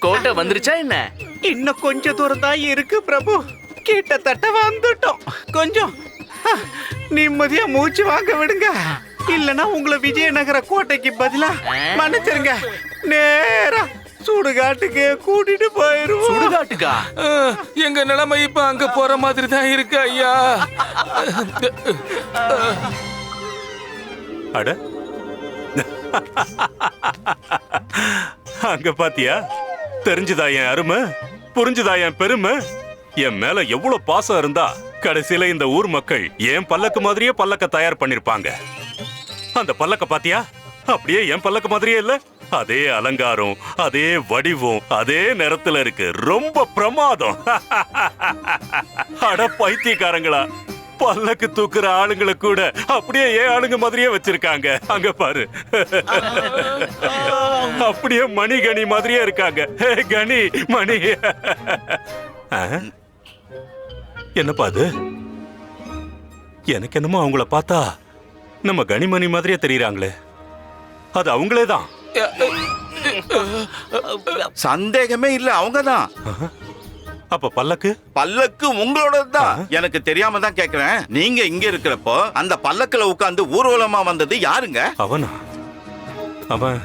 கோட்டை வந்துருச்சா என்ன? இன்னும் கொஞ்சம் தூரம் தான் இருக்கு பிரபு. கிட்டத்தட்ட வந்துட்டோம். கொஞ்சம் நிம்மதியா மூச்சு வாங்க விடுங்க. இல்லனா உங்களை விஜயநகர கோட்டைக்கு பதிலா மன்னிச்சிருங்க நேரா சுடுகாட்டுக்கு கூட்டிட்டு போயிருவோம். சுடுகாட்டுக்கா? எங்க நிலைமை இப்ப அங்க போற மாதிரி தான் இருக்கு ஐயா. அட அங்க பாத்தியா, தெரிஞ்சுதா என் அருமை, புரிஞ்சுதா என் பெருமை. என் மேல எவ்வளவு பாசம் இருந்தா கடைசியில இந்த ஊர் மக்கள் என் பல்லக்கு மாதிரியே பல்லக்க தயார் பண்ணிருப்பாங்க. அந்த பல்லக்க பாத்தியா, அப்படியே என் பல்லக்கு மாதிரியே இல்ல, அதே அலங்காரம், அதே வடிவம், அதே நிறத்துல இருக்கு. ரொம்ப பிரமாதம். அட பைத்தியக்காரங்களா, பல்லக்கு தூக்குற ஆளுங்களை கூட அப்படியே ஏன் ஆளுங்க மாதிரியே வச்சிருக்காங்க. அங்க பாரு, அப்படியே மணி கணி மாதிரியே இருக்காங்க. கணி மணி. என்னப்பா அது? எனக்கு என்னமோ அவங்கள பார்த்தா நம்ம கனிமணி மாதிரியே தெரியுறாங்களே. அது அவங்களே தான். சந்தேகமே இல்ல, அவங்கதான். அப்ப பல்லக்கு? பல்லக்கு உங்களோட தான். எனக்கு தெரியாம தான் கேக்குறேன். நீங்க இங்க இருக்கிறப்போ அந்த பல்லக்குல உட்கார்ந்து ஊர்வலமா வந்தது யாருங்க? அவனா? அவன்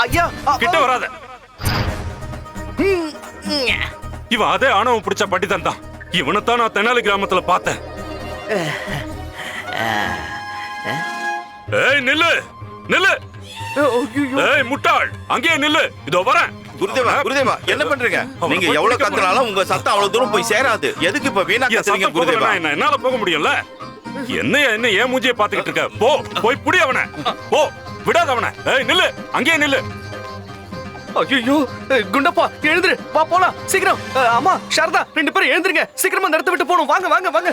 ஐயா கிட்ட வராத. இவன் அதே ஆணவம் பிடிச்ச பண்டிதன் தான். இவனைத்தான் நான் தெனாலி கிராமத்துல பார்த்தேன். ஏய் நில்லு, நில்லு. ஏய் முட்டாள், அங்கேயே நில்லு. இதோ வரேன். குருதேவா, குருதேவா, என்ன பண்றீங்க? நீங்க எவ்வளவு கத்துனாலும் உங்க சத்தம் அவ்வளவு தூரம் போய் சேராது. எதுக்கு இப்ப வீணா கத்துறீங்க குருதேவா? என்னால போக முடியும்ல. என்ன ஏன் மூஞ்சியை பாத்துக்கிட்டு இருக்க? போ, போய் புடி அவனை. போ, விடாத அவனை. ஏய் நில்லு, அங்கேயே நில்லு. ஐயோ குண்டப்பா, எழுந்துரு, வா போலாம் சீக்கிரம். அம்மா சாரதா, 2 பேரும் எழுந்துருங்க, சீக்கிரமா நடத்த விட்டு போணும். வாங்க வாங்க வாங்க.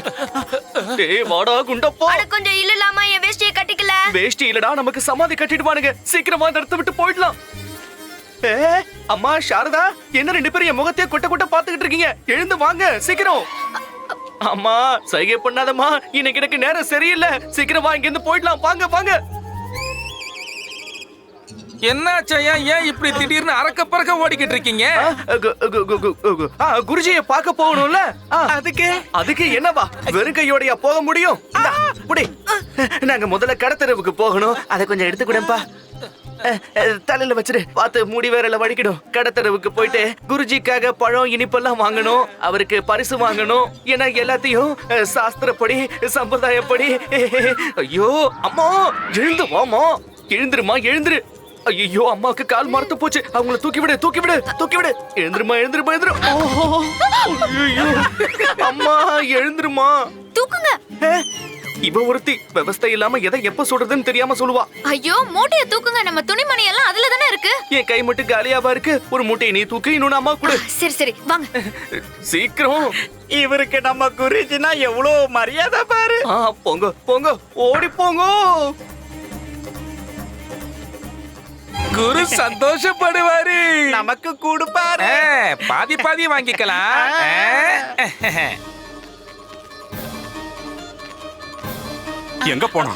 டேய் வாடா குண்டப்பா. அட கொஞ்சம் இல்லலாமா, என் வேஷ்டியை கட்டிக்கல. வேஷ்டி இல்லடா, நமக்கு சமாதி கட்டிடுவானுங்க. சீக்கிரமா நடத்த விட்டு போயிடலாம். அம்மா சாரதா, என்ன 2 பேரும் என் முகத்தையே கொட்ட கொட்ட பாத்துக்கிட்டு இருக்கீங்க? எழுந்து வாங்க சீக்கிரம். அம்மா சைகை பண்ணாதம்மா, இன்னைக்கு எனக்கு நேரம் சரியில்லை. சீக்கிரம் வா, இங்க இருந்து போயிடலாம். வாங்க வாங்க. என்னாச்சையா, ஏன் இப்படி திடீர்னு அறக்க பறக்க ஓடிக்கிட்டு இருக்கீங்க? குருஜியை பார்க்க போகணும்ல, அதுக்கு என்னவா வெறும் கையோடையா போக முடியும்? புடி, நாங்க முதல்ல கடத்தரவுக்கு போகணும். அதை கொஞ்சம் எடுத்துக்கூடப்பா. தலையில வச்சிரு, பார்த்து மூடி வேறல வடிக்கணும். கடத்தரவுக்கு போயிட்டு குருஜிக்காக பழம் இனிப்பெல்லாம் வாங்கணும். அவருக்கு பரிசு வாங்கணும். ஏன்னா எல்லாத்தையும் சாஸ்திரப்படி சம்பிரதாயப்படி. ஐயோ அம்மா, எழுந்து வாமா. எழுந்துருமா, எழுந்துரு. ஐயோ அம்மாக்கு கால் மரத்து போச்சு. அவங்கள தூக்கி விடு, தூக்கி விடு, தூக்கி விடு. எழுந்துருமா, எழுந்துருமா, எழுந்துரு. ஐயோ அம்மா, எழுந்துருமா. தூக்குங்க. இவ ஒருத்தி விவஸ்தை இல்லாம எதை எப்ப சொல்றதுன்னு தெரியாம சொல்லுவா. ஐயோ மூட்டைய தூக்குங்க, நம்ம துணிமணி எல்லாம் அதுல தானே இருக்கு. என் கை மட்டும் காலியாவா இருக்கு. ஒரு மூட்டையை நீ தூக்கு, இன்னொன்னு அம்மா கொடு. சரி சரி வாங்க சீக்கிரம். இவருக்கு நம்ம குருஜினா எவ்வளவு மரியாதை பாரு. போங்க போங்க, ஓடி போங்க. குரு சந்தோஷப்படுவாரு. நமக்கு கொடுப்பாரு. பாதி பாதி வாங்கிக்கலாம். எங்க போனா?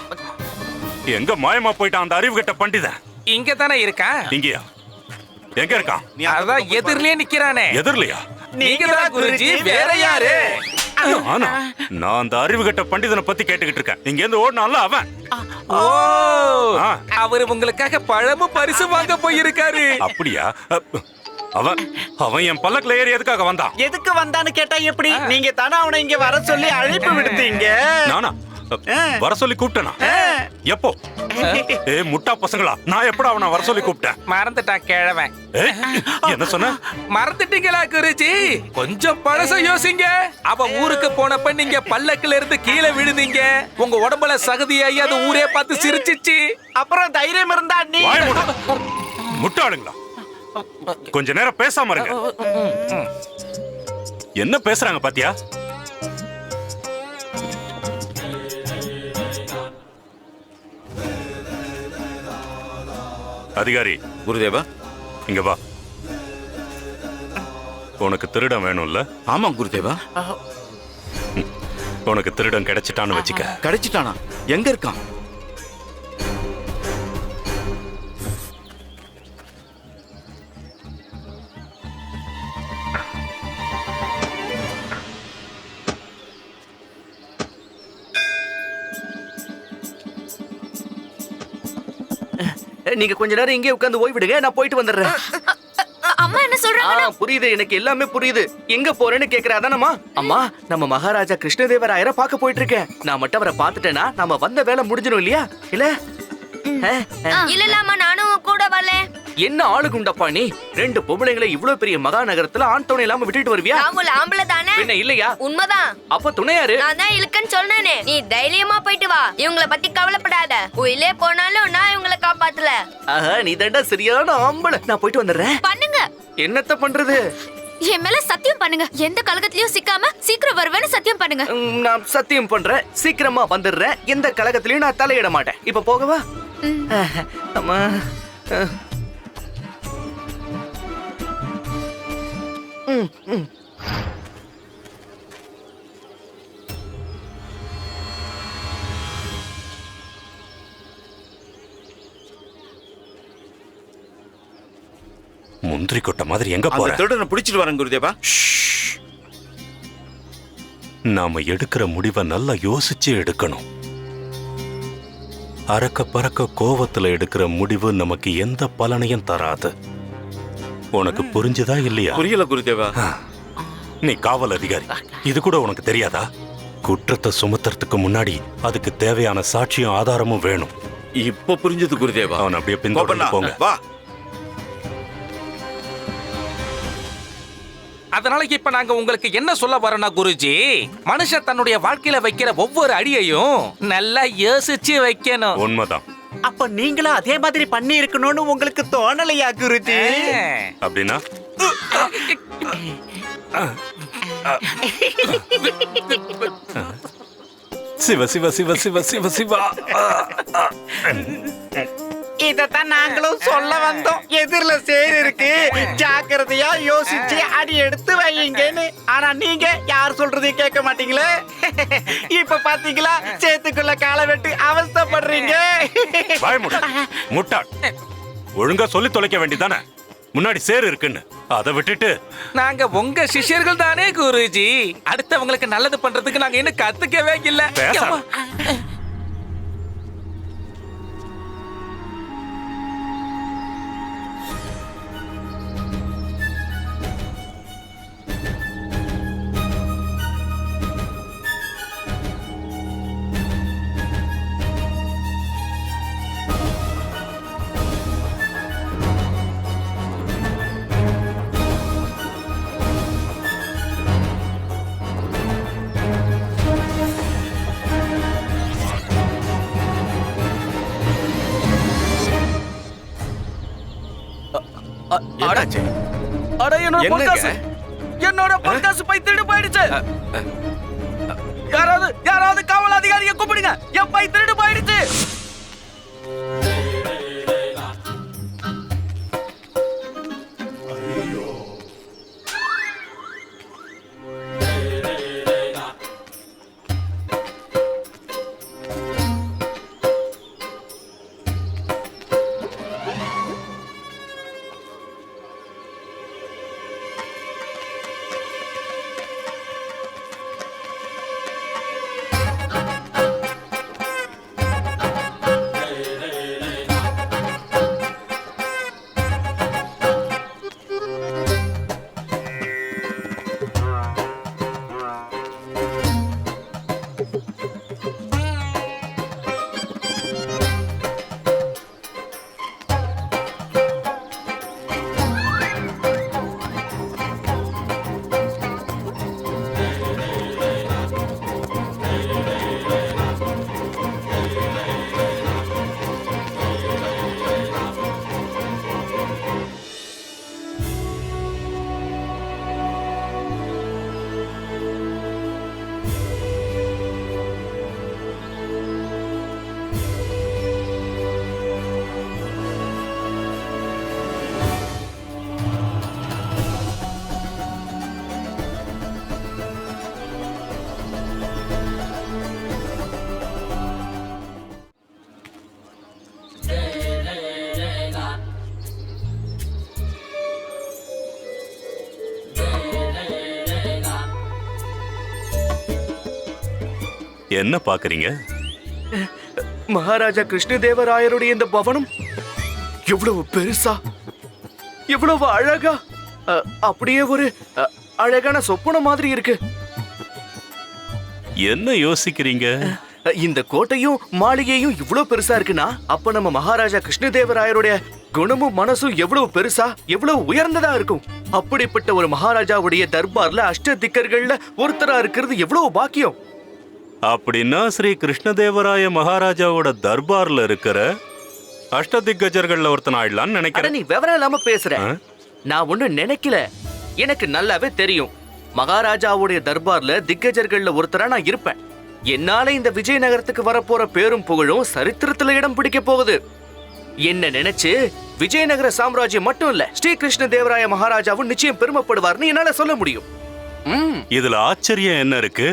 எங்க மாயமா போயிட்டான் அந்த அறிவு கெட்ட பண்டிதன்? இங்க தானே இருக்கான். இங்கயா? எங்க இருக்கான்? அதான் எதிரிலே நிக்கிறானே. எதிரிலையா? நீங்க தான் குருஜி, வேற யாரு? ஆனா நான் அந்த அறிவு கெட்ட பண்டிதனை பத்தி கேட்டுக்கிட்டு இருக்கேன். இங்க இருந்து ஓடுனால அவன். ஓ, அவரு உங்களுக்காக பழமும் பரிசு வாங்க போயிருக்காரு. அப்படியா? அவன் என் பல்லக்குல ஏறி எதுக்காக வந்தான்? எதுக்கு வந்தான்னு கேட்டா எப்படி? நீங்க தானே அவனை இங்க வர சொல்லி அழைப்பு விடுத்தீங்க. நானா வர சொல்லி கூப்பிட்டேனா? எப்போ? ஏ முட்டா பசங்களா, நான் எப்படா அவனை வர சொல்லி கூப்பிட்டேன்? மறந்துட்டா கிழவன். என்ன சொன்ன? மறந்துட்டீங்களா குருஜி? கொஞ்சம் பழச யோசிங்க. அவ ஊருக்கு போனப்ப நீங்க பல்லக்குல இருந்து கீழே விழுந்தீங்க. உங்க உடம்புல சகதியாகி அது ஊரே பார்த்து சிரிச்சிச்சு. அப்புறம் தைரியம் இருந்தா நீ முட்டாளுங்களா, கொஞ்ச நேரம் பேசாம இருங்க. என்ன பேசுறாங்க பாத்தியா? அதிகாரி. குருதேவா, இங்க வா. உனக்கு திருடன் வேணும்ல? ஆமா குருதேவா. உனக்கு திருடன் கிடைச்சிட்டான்னு வச்சுக்க. கிடைச்சிட்டானா? எங்க இருக்கான்? நீங்க கொஞ்ச நேரம் இங்கே உட்கார்ந்து ஓய்விடுங்க, நான் போயிட்டு வந்துடுறேன். அம்மா என்ன சொல்றாங்க? புரியுது, எனக்கு எல்லாமே புரியுது. எங்க போறேன்னு கேக்குற அதானம்மா? அம்மா, நம்ம மகாராஜா கிருஷ்ணதேவராயரை பார்க்க போயிட்டு இருக்கேன். நான் மட்டும் அவரை பார்த்துட்டேன்னா நம்ம வந்த வேலை முடிஞ்சிடும் இல்லையா? இல்ல இல்லலாமா, நானும் கூட வரல. என்ன ஆளுகுண்டப்பா நீ? 2 பொம்பளைங்களை இவ்வளவு பெரிய மகாநகரத்துல ஆண் துணை இல்லாம விட்டுட்டு வருவியா? ராகுல் ஆம்பளை தானே? என்ன இல்லையா? உண்மைதான். அப்ப துணை யாரு? நான் தான் இழுக்கன்னு சொன்னேனே. நீ தைரியமா போயிட்டு வா, இவங்கள பத்தி கவலைப்படாத. உயிலே போனாலும் நான் இவங்கள காப்பாத்தல. நீ தண்டா சரியான ஆம்பளை. நான் போயிட்டு வந்துடுறேன். பண்ணுங்க. என்னத்த பண்றது? என் மேல சத்தியம் பண்ணுங்க. எந்த கலகத்திலயும் சிக்காம சீக்கிரம் வருவேன்னு சத்தியம் பண்ணுங்க. நான் சத்தியம் பண்றேன், சீக்கிரமா வந்துடுறேன். எந்த கலகத்திலயும் நான் தலையிட மாட்டேன். இப்ப போகவா? அம்மா, முந்திரி கொட்டை மாதிரி எங்க போற? திருடனை பிடிச்சிட்டு வரேன் குருதேவா. நாம எடுக்கிற முடிவை நல்லா யோசிச்சு எடுக்கணும். அறக்க பறக்க கோவத்துல எடுக்கிற முடிவு நமக்கு எந்த பலனையும் தராது. உனக்கு புரிஞ்சுதா இல்லையா? புரியல குருதேவா. நீ காவல் அதிகாரி, இது கூட உனக்கு தெரியாதா? குற்றத்தை சுமத்துறதுக்கு முன்னாடி அதுக்கு தேவையான சாட்சியும் ஆதாரமும் வேணும். இப்ப புரிஞ்சது குருதேவா. அவன் அப்படியே பின்தொடர்ந்து போங்க. வா. அதனால இப்ப நாங்க உங்களுக்கு என்ன சொல்ல வரோம்னா குருஜி, மனுஷன் தன்னுடைய வாழ்க்கையில வைக்கிற ஒவ்வொரு அடியையும் நல்லா யோசிச்சு வைக்கணும். உண்மைதான். அப்ப நீங்களும் அதே மாதிரி பண்ணி இருக்கணும்னு உங்களுக்கு தோணலையா குருஜி? அப்படின்னா சிவ சிவ சிவ சிவ சிவ சிவா. இதத்தான் நாங்களும் சொல்ல வந்தோம். எதிரில சேர் இருக்கு, ஜாக்கிரதையா யோசிச்சு அடி எடுத்து வைங்கன்னு. ஆனா நீங்க யார் சொல்றதையும் கேட்க மாட்டீங்களே. இப்ப பாத்தீங்களா, சேத்துக்குள்ள காலை வெட்டு அவஸ்தைப்படுறீங்க. முட்டாள், ஒழுங்கா சொல்லி தொலைக்க வேண்டியதானே? முன்னாடி சேர் இருக்குன்னு அதை விட்டுட்டு. நாங்க உங்க சிஷ்யர்கள் தானே குருஜி. அடுத்தவங்களுக்கு நல்லது பண்றதுக்கு நாங்க இன்னும் கத்துக்கவே இல்ல. என்னோட பொற்காசு பை திருடு போயிடுச்சு. யாராவது காவல் அதிகாரியை கூப்பிடுங்க. என் பை திருடு போயிடுச்சு. என்ன பாக்குறீங்க? மகாராஜா கிருஷ்ணதேவராயருடைய இந்த பவனம் எவ்வளவு பெருசா, எவ்வளவு அழகா, அப்படியே ஒரு அழகான சொப்பன மாதிரி இருக்கு. என்ன யோசிக்கிறீங்க? இந்த கோட்டையும் மாளிகையும் இவ்வளவு பெருசா இருக்குன்னா அப்ப நம்ம மகாராஜா கிருஷ்ணதேவராயருடைய குணமும் மனசும் எவ்வளவு பெருசா, எவ்வளவு உயர்ந்ததா இருக்கும். அப்படிப்பட்ட ஒரு மகாராஜாவுடைய தர்பார்ல அஷ்டதிக்கர்கள்ல ஒருத்தரா இருக்கிறது எவ்வளவு பாக்கியம். அப்படின்னா ஸ்ரீ கிருஷ்ணதேவராய மகாராஜாவோட தர்பார்ல இருக்கிற அஷ்டதிக்கஜர்கள்ல ஒருத்தன் ஆயிடலான்னு நினைக்கிறேன். நீ விவரம் இல்லாம பேசுற. நான் ஒண்ணு நினைக்கல, எனக்கு நல்லாவே தெரியும். மகாராஜாவுடைய தர்பார்ல திக்கஜர்கள்ல ஒருத்தரா நான் இருப்பேன். என்னால இந்த விஜயநகரத்துக்கு வரப்போற பேரும் புகழும் சரித்திரத்துல இடம் பிடிக்க போகுது. என்ன நினைச்சு விஜயநகர சாம்ராஜ்யம் மட்டும் இல்ல, ஸ்ரீ கிருஷ்ணதேவராய மகாராஜாவும் நிச்சயம் பெருமைப்படுவார்னு என்னால சொல்ல முடியும். இதுல ஆச்சரியம் என்ன இருக்கு?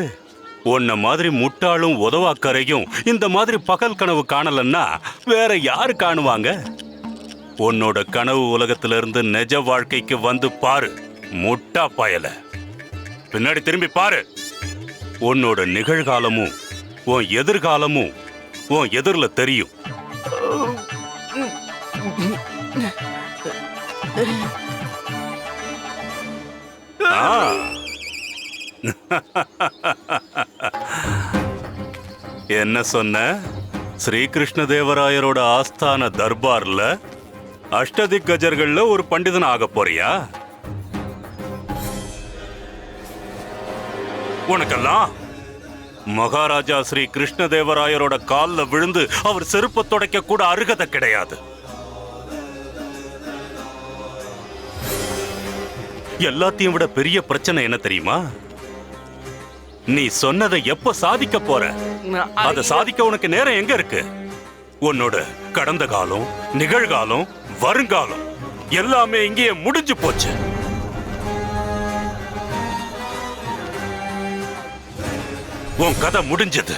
உன்ன மாதிரி முட்டாளும் உதவாக்கரையும் இந்த மாதிரி பகல் கனவு காணலன்னா வேற யாரு காணுவாங்க? உன்னோட கனவு உலகத்துல இருந்து நிஜ வாழ்க்கைக்கு வந்து பாரு, முட்டா பயல. பின்னாடி திரும்பி பாரு. உன்னோட நிகழ்காலமும் உன் எதிர்காலமும் உன் எதிரில தெரியும். என்ன சொன்ன? ஸ்ரீகிருஷ்ணதேவராயரோட ஆஸ்தான தர்பார்ல அஷ்டதிக்கஜர்கள்ல ஒரு பண்டிதன் ஆக போறியா? உனக்கெல்லாம் மகாராஜா ஸ்ரீ கிருஷ்ணதேவராயரோட கால்ல விழுந்து அவர் செருப்ப துடைக்க கூட அருகதை கிடையாது. எல்லாத்தையும் விட பெரிய பிரச்சனை என்ன தெரியுமா? நீ சொன்னதை எப்ப சாதிக்க போற? அதை சாதிக்க உனக்கு நேரம் எங்க இருக்கு? உன்னோட கடந்த காலம், நிகழ்காலம், வருங்காலம் எல்லாமே இங்கேயே முடிஞ்சு போச்சு. உன் கதை முடிஞ்சது,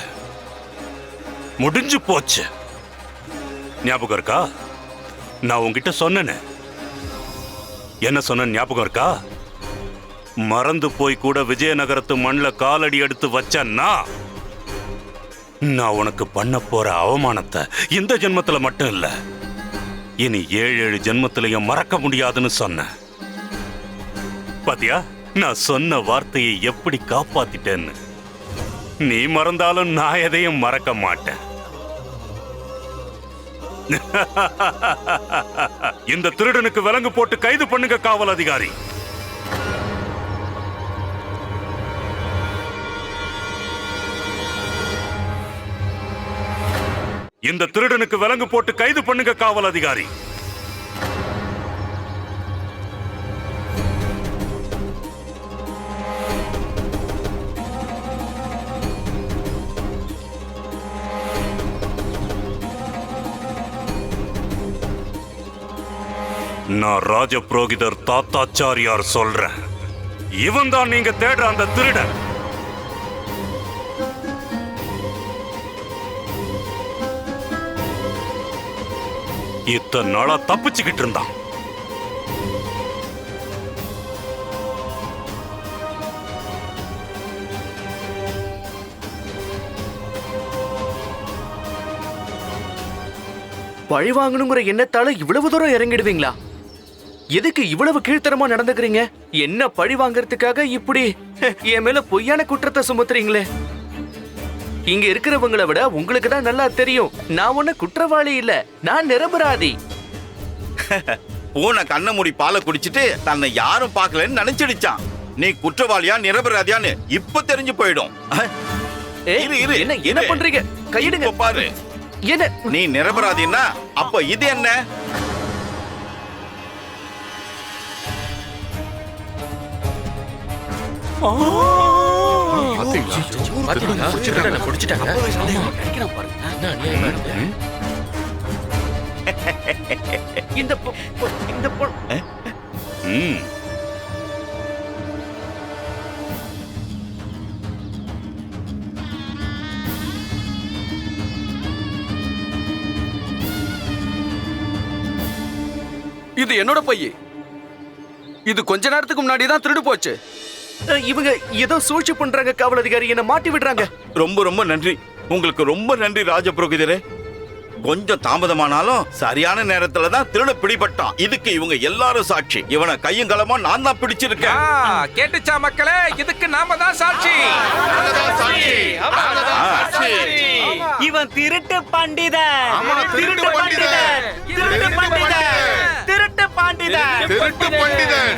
முடிஞ்சு போச்சு. ஞாபகம் இருக்கா? நான் உன்கிட்ட சொன்னேன்னு. என்ன சொன்ன ஞாபகம் இருக்கா? மறந்து போய் கூட விஜயநகரத்து மண்ணில் காலடி எடுத்து வச்சன்னா நான் உனக்கு பண்ண போற அவமானத்தை இந்த ஜென்மத்துல மட்டும் இல்ல, இனி 7 ஜென்மத்திலையும் மறக்க முடியாதுன்னு சொன்னேன். பாத்தியா, நான் சொன்ன வார்த்தையை எப்படி காப்பாத்திட்டேன்னு. நீ மறந்தாலும் நான் எதையும் மறக்க மாட்டேன். இந்த திருடனுக்கு விலங்கு போட்டு கைது பண்ணுங்க காவல் அதிகாரி. இந்த திருடனுக்கு விலங்கு போட்டு கைது பண்ணுங்க காவல் அதிகாரி. நான் ராஜ புரோகிதர் தாத்தாச்சாரியார் சொல்றேன். இவன் தான் நீங்க தேடுற அந்த திருடன். இத்தனை நாளா தப்பிச்சுக்கிட்டு இருந்தான். பழி வாங்கணுங்கிற எண்ணத்தால இவ்வளவு தூரம் இறங்கிடுவீங்களா? எதுக்கு இவ்வளவு கீழ்த்தரமா நடந்துக்கிறீங்க? என்ன பழி வாங்கறதுக்காக இப்படி என் மேல பொய்யான குற்றத்தை சுமத்துறீங்களே? இங்க இருக்கிறவங்களை விட உங்களுக்கு தான் நல்லா தெரியும், நான் ஒண்ணு குற்றவாளி இல்ல, நான் நிரபராதி. பூனை கண்ண மூடி பாலை குடிச்சிட்டு தன்னை யாரும் பார்க்கலன்னு நினைச்சிடுச்சான். நீ குற்றவாளியா நிரபராதியான்னு இப்ப தெரிஞ்சு போயிடும். என்ன பண்றீங்க? கையிடுங்க பாரு. என்ன நீ நிரபராதின்னா அப்ப இது என்ன? இது என்னோட பைய. இது கொஞ்ச நேரத்துக்கு முன்னாடி தான் திருடு போச்சு. இவங்க ஏதோ சூழ்ச்சி பண்றாங்க காவல் அதிகாரி, என்ன மாட்டி விடுறாங்க. ரொம்ப ரொம்ப நன்றி, உங்களுக்கு ரொம்ப நன்றி ராஜ புரோகிதரே. கொஞ்சம் தாமதமானாலும் சரியான நேரத்துல தான் திருட பிடிபட்டான். இதுக்கு இவங்க எல்லாரும் சாட்சி. இவனை கையும் களமா நான் தான் பிடிச்சிருக்கேன். கேட்டுச்சா மக்களே, இதுக்கு நாம தான் சாட்சி. இவன் திருட்டு பண்டிதன், திருட்டு பண்டிதன், திருட்டு பண்டிதன், திருட்டு பண்டிதன், திருட்டு பண்டிதன்.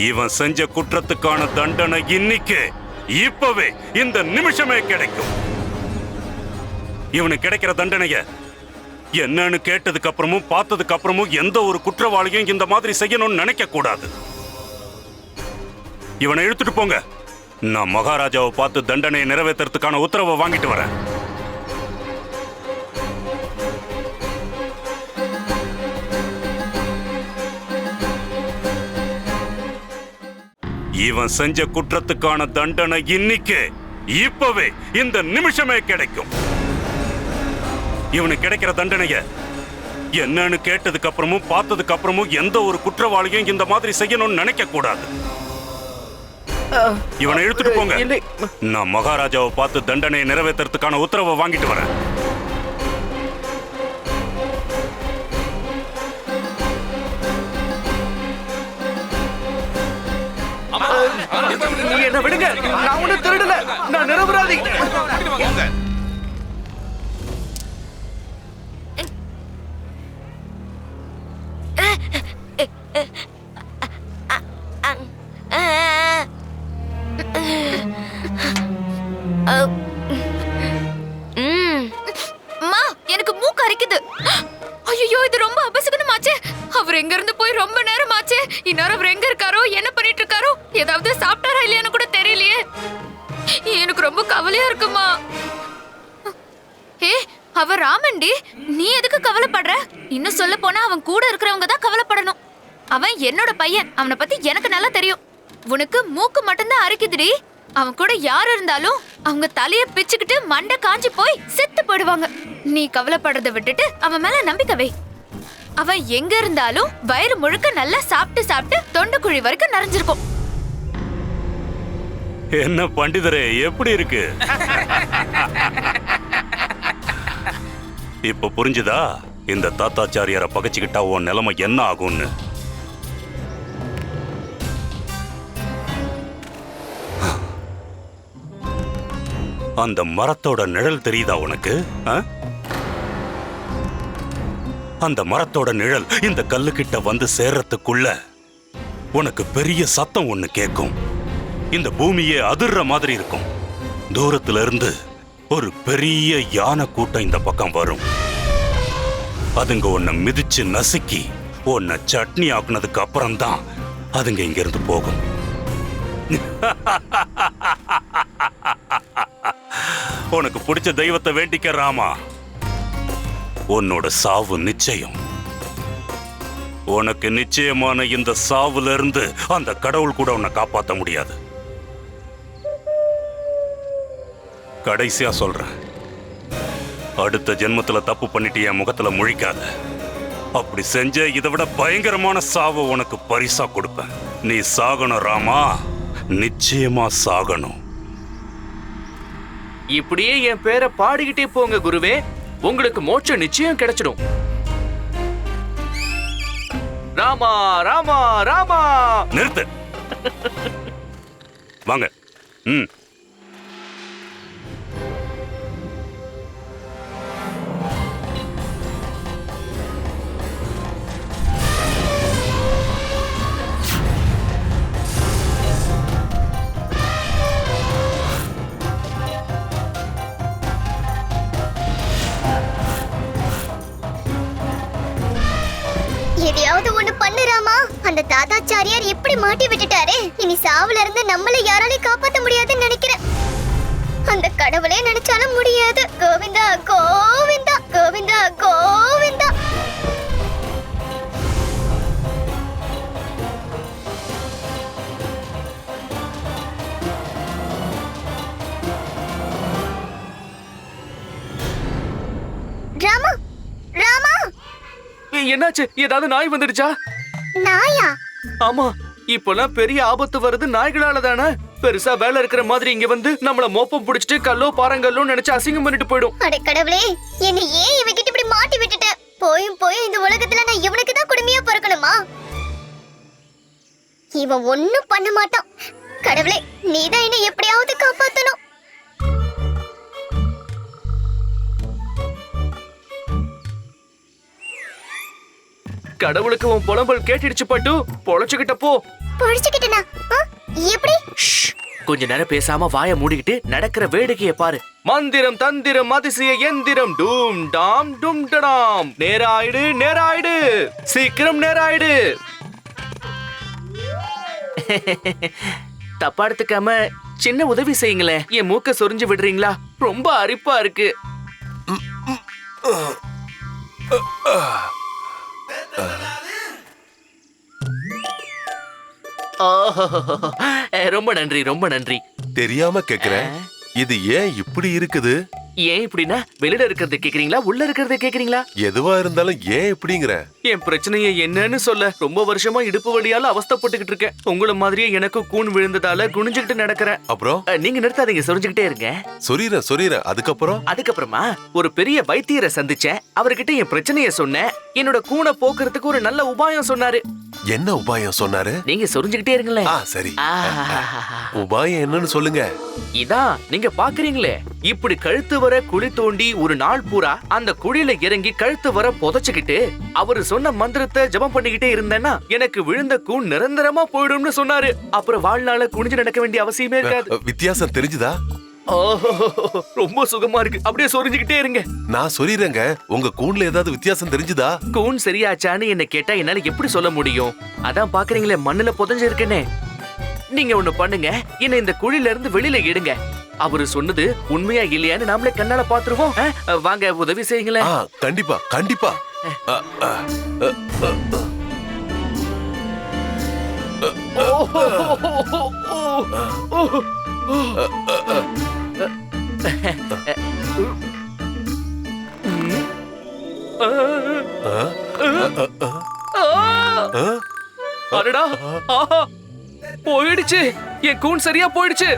இவன் செஞ்ச குற்றத்துக்கான தண்டனை இன்னைக்கு இப்பவே இந்த நிமிஷமே கிடைக்கும். இவனுக்கு கிடைக்கிற தண்டனைய என்னன்னு கேட்டதுக்கு அப்புறமும் பார்த்ததுக்கு அப்புறமும் எந்த ஒரு குற்றவாளியும் இந்த மாதிரி செய்யணும்னு நினைக்க கூடாது. இவனை இழுத்துட்டு போங்க. நான் மகாராஜாவை பார்த்து தண்டனையை நிறைவேற்றுறதுக்கான உத்தரவை வாங்கிட்டு வரேன். இவன் செஞ்ச குற்றத்துக்கான தண்டனை இன்னைக்கு இப்பவே இந்த நிமிஷமே கிடைக்கும். இவனுக்கு கிடைக்கிற தண்டனைய என்னன்னு கேட்டதுக்கு அப்புறமும் பார்த்ததுக்கு அப்புறமும் எந்த ஒரு குற்றவாளியும் இந்த மாதிரி செய்யணும்னு நினைக்க கூடாது. இவனை இழுத்துட்டு போங்க. நான் மகாராஜாவை பார்த்து தண்டனையை நிறைவேற்றுறதுக்கான உத்தரவை வாங்கிட்டு வரேன். நீ என்ன விடுங்க. நான் ஒண்ணு திருடல. நான் நிரபராதி. எனக்கு மூக்கு அரிக்குது. ஐயோ, இது ரொம்ப அபசகுனமாச்சே. அவர் எங்க இருந்து போய் ரொம்ப நேரம் ஆச்சு. இந்நேரம் அவர் எங்க இருக்காரோ, என்ன பண்ணிட்டு இருக்காரோ, ஏதாவது சாப்பிட்டாரா இல்லையான்னு கூட தெரியலையே. எனக்கு ரொம்ப கவலையா இருக்குமா. ஏ, அவ ராமன்டி, நீ எதுக்கு கவலைப்படுற? இன்னும் சொல்ல போனா அவன் கூட இருக்கிறவங்க தான் கவலைப்படணும். அவன் என்னோட பையன். அவனை பத்தி எனக்கு நல்லா தெரியும். உனக்கு மூக்கு மட்டும்தான் அரிக்குதுடி. அவன் கூட யார் இருந்தாலும் அவங்க தலைய பிச்சுக்கிட்டு மண்டை காஞ்சி போய் செத்து போடுவாங்க. நீ கவலைப்படுறத விட்டுட்டு அவன் மேல நம்பிக்கை வை. அவன் எங்க இருந்தாலும் வயிறு முழுக்க நல்லா சாப்பிட்டு சாப்பிட்டு தொண்டைக்குழி வரைக்கும் நிறைஞ்சிருக்கும். என்ன பண்டிதரே, எப்படி இருக்கு? இப்ப புரிஞ்சுதா இந்த தாத்தாச்சாரியார பகைச்சுக்கிட்டா உன் நிலைமை என்ன ஆகும்னு? அந்த மரத்தோட நிழல் தெரியுதா உனக்கு? அந்த மரத்தோட நிழல் இந்த கல்லுக்கிட்ட வந்து சேர்றதுக்குள்ள உனக்கு பெரிய சத்தம் ஒண்ணு கேட்கும். இந்த பூமியே அதிர்ற மாதிரி இருக்கும். தூரத்துல இருந்து ஒரு பெரிய யானை கூட்டம் இந்த பக்கம் வரும். அதுங்க உன்னை மிதிச்சு நசுக்கி உன்னை சட்னி ஆக்குனதுக்கு அப்புறம் தான் அதுங்க இங்க இருந்து போகும். உனக்கு பிடிச்ச தெய்வத்தை வேண்டிக்க ராமா. உன்னோட சாவு நிச்சயம். உனக்கு நிச்சயமான இந்த சாவுல இருந்து அந்த கடவுள் கூட உன்னை காப்பாற்ற முடியாது. கடைசியா சொல்றேன், அடுத்த ஜென்மத்துல தப்பு பண்ணிட்டு என் முகத்துல முழிக்காத. அப்படி செஞ்ச இதை விட பயங்கரமான சாவை உனக்கு பரிசா கொடுப்பேன். நீ சாகணும் ராமா, நிச்சயமா சாகணும். இப்படியே என் பேரை பாடிக்கிட்டே போங்க குருவே. உங்களுக்கு மோட்சம் நிச்சயம் கிடைச்சிடும். ராமா ராமா ராமா. நிறுத்து. வாங்க. எதையாவது ஒண்ணு பண்ணுறாமா. அந்த தாத்தாச்சாரியார் எப்படி மாட்டி விட்டுட்டாரு. இனி சாவுல இருந்து நம்மள யாராலையும் காப்பாத்த முடியாதுன்னு நினைக்கிறேன். அந்த கடவுளே நினைச்சாலும் முடியாது. கோவிந்தா கோவிந்தா கோவிந்தா கோவிந்தா. ராமா ராமா. என்னாச்சு? ஏதாவது நாய் வந்துடுச்சா? நாயா? ஆமா, இப்பெல்லாம் பெரிய ஆபத்து வருது நாய்களால தானே. பெருசா வேலை இருக்கிற மாதிரி இங்க வந்து நம்மள மோப்பம் பிடிச்சிட்டு கல்லோ பாறங்கல்லோ நினைச்சு அசிங்கம் பண்ணிட்டு போயிடும். அட கடவுளே, என்னை ஏன் இவகிட்ட இப்படி மாட்டி விட்டுட்ட? போயும் இந்த உலகத்துல நான் இவனுக்கு தான் குடுமையா பிறக்கணுமா? இவன் ஒண்ணும் பண்ண மாட்டான். கடவுளே, நீதான் என்னை எப்படியாவது காப்பாத்தணும். கடவுளுக்கு உன் புலம்பல் கேட்டுடுச்சு பட்டு. பொழைச்சுக்கிட்ட போ. பொழிச்சுக்கிட்டனா? எப்படி? கொஞ்ச நேரம் பேசாம வாய மூடிக்கிட்டு நடக்கிற வேடிக்கைய பாரு. மந்திரம் தந்திரம் அதிசய எந்திரம் டூம் டாம் டும் டடாம். நேராயிடு நேராயிடு, சீக்கிரம் நேராயிடு. தப்பா எடுத்துக்காம சின்ன உதவி செய்யுங்களேன். என் மூக்க சொரிஞ்சு விடுறீங்களா? ரொம்ப அரிப்பா இருக்கு. ரொம்ப நன்றி, ரொம்ப நன்றி. தெரியாம கேக்குறேன், இது ஏன் இப்படி இருக்குது? ஏன் இப்படின்னா வெளியில இருக்கிறத கேக்குறீங்களா, உள்ள இருக்கிறத கேக்குறீங்களா? எதுவா இருந்தாலும் ஏன் இப்படிங்கிற? என் பிரச்சனையை என்னன்னு சொல்ல. ரொம்ப வருஷமா இடுப்பு வலியால அவஸ்தைப்பட்டுக்கிட்டு இருக்கேன். உங்கள மாதிரியே எனக்கு கூன் விழுந்ததால குனிஞ்சுக்கிட்டு நடக்கிறேன். அப்புறம் நீங்க நிறுத்தாதீங்க, சொரிஞ்சுக்கிட்டே இருங்க. சொரீரேன். அதுக்கப்புறமா ஒரு பெரிய வைத்தியரை சந்திச்சேன். அவர்கிட்ட என் பிரச்சனைய சொன்னேன். என்னோட கூனை போக்குறதுக்கு ஒரு நல்ல உபாயம் சொன்னாரு. என்ன உபாயம் சொன்னாரு? நீங்க சொரிஞ்சுக்கிட்டே இருங்களேன். சரி, உபாயம் என்னன்னு சொல்லுங்க. இதான் நீங்க பாக்குறீங்களே, இப்படி கழுத்து வர குழி தோண்டி ஒரு நாள் பூரா அந்த குழியில இறங்கி கழுத்து வர புதைச்சுக்கிட்டு அவரு சொன்ன மந்திரத்தை ஜபம் பண்ணிக்கிட்டே இருந்தேன்னா எனக்கு விழுந்த கூன் நிரந்தரமா போயிடும்னு சொன்னாரு. அப்புறம் வாழ்நாள குனிஞ்சு நடக்க வேண்டிய அவசியமே இருக்காது. வித்தியாசம் தெரிஞ்சுதா? ரொம்ப சுகமா இருக்கு. அப்படியே சொரிஞ்சுக்கிட்டே இருங்க. நான் சொல்லிடுறேங்க. உங்க கூன்ல ஏதாவது வித்தியாசம் தெரிஞ்சுதா? கூன் சரியாச்சான்னு என்ன கேட்டா என்னால எப்படி சொல்ல முடியும்? அதான் பாக்குறீங்களே, மண்ணுல புதைஞ்சு இருக்கேனே. நீங்க ஒண்ணு பண்ணுங்க, என்ன இந்த குழில இருந்து வெளியில எடுங்க. அவரு சொன்னது உண்மையா இல்லையான்னு நாமளே கண்ணால பாத்துருவோம். வாங்க, உதவி செய்யுங்களேன். கண்டிப்பா கண்டிப்பா. அடடா, போயிடுச்சு. என் கூன் சரியா போயிடுச்சு.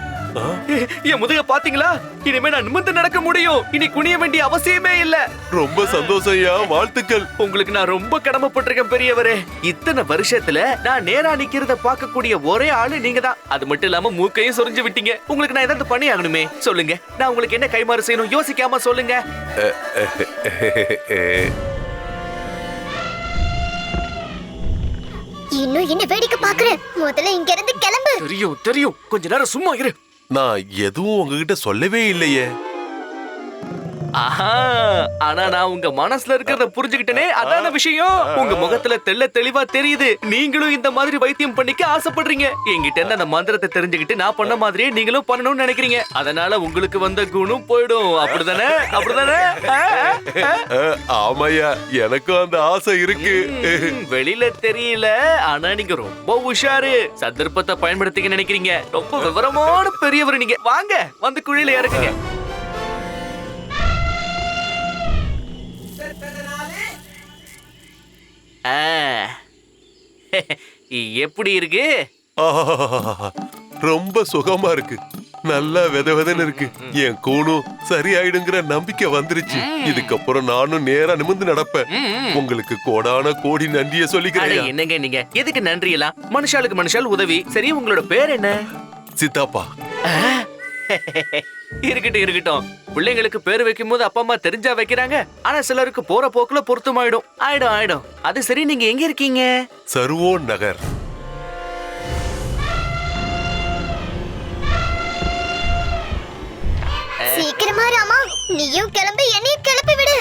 என் முதுக பாத்தீங்களா? இனிமே நான் நிமிர்ந்து நடக்க முடியும். இனி குனிய வேண்டிய அவசியமே இல்ல. ரொம்ப சந்தோஷம் ஐயா, வாழ்த்துக்கள். உங்களுக்கு நான் ரொம்ப கடமைப்பட்டிருக்கேன் பெரியவரே. இத்தனை வருஷத்துல நான் நேரா நிக்கிறத பார்க்கக்கூடிய ஒரே ஆளு நீங்க தான். அது மட்டும் இல்லாம மூக்கையும் சொரிஞ்சு விட்டீங்க. உங்களுக்கு நான் ஏதாவது பண்ணி ஆகணுமே. சொல்லுங்க, நான் உங்களுக்கு என்ன கைமாறு செய்யணும்? யோசிக்காம சொல்லுங்க. இன்னும் என்ன வேடிக்கை பாக்குறேன்? முதல்ல இங்க இருந்து கிளம்பு. தெரியும். கொஞ்ச நேரம் சும்மா இரு. நான் எதுவும் உங்ககிட்ட சொல்லவே இல்லையே. ஆனா நான் உங்க மனசுல இருக்கிறத புரிஞ்சுக்கிட்டனே, அதான விஷயம். உங்க முகத்துல தெளிவா தெரியுது. நீங்களும் இந்த மாதிரி வைத்தியம் பண்ணிக்க ஆசைப்படுறீங்க. என்கிட்ட இருந்து அந்த மந்திரத்தை தெரிஞ்சுக்கிட்டு நான் பண்ண மாதிரியே நீங்களும் பண்ணணும்னு நினைக்கிறீங்க. அதனால உங்களுக்கு வந்த குணம் போயிடும். அப்படிதானே? ஆமாய்யா, எனக்கும் அந்த ஆசை இருக்கு. வெளியில தெரியல, ஆனா நீங்க ரொம்ப உஷாரு. சந்தர்ப்பத்தை பயன்படுத்திக்க நினைக்கிறீங்க. ரொம்ப விவரமான பெரியவர் நீங்க. வாங்க, வந்து குழியில இறக்குங்க. எப்படி இருக்கு? ரொம்ப சுகமா இருக்கு. நல்லா வெதன்னு இருக்கு. என் கூணும் சரியாயிடுங்கிற நம்பிக்கை வந்துருச்சு. இதுக்கப்புறம் நானும் நேரா நிமிர்ந்து நடப்பேன். உங்களுக்கு கோடான கோடி நன்றியை சொல்லிக்கிறேன். என்னங்க நீங்க எதுக்கு நன்றி எல்லாம்? மனுஷாளுக்கு மனுஷால் உதவி. சரி, உங்களோட பேர் என்ன? சித்தாப்பா. இருக்கட்டும். பிள்ளைங்களுக்கு பேரு வைக்கும் போது அப்பா அம்மா தெரிஞ்சா வைக்கிறாங்க. ஆனா சிலருக்கு போற போக்குல பொருத்தமாயிடும். ஆயிடும். அது சரி, நீங்க எங்க இருக்கீங்க? சர்வோன் நகர். சீக்கிரமா ராமா, நீயும் கிளம்பி என்னையும் கிளப்பி விடு.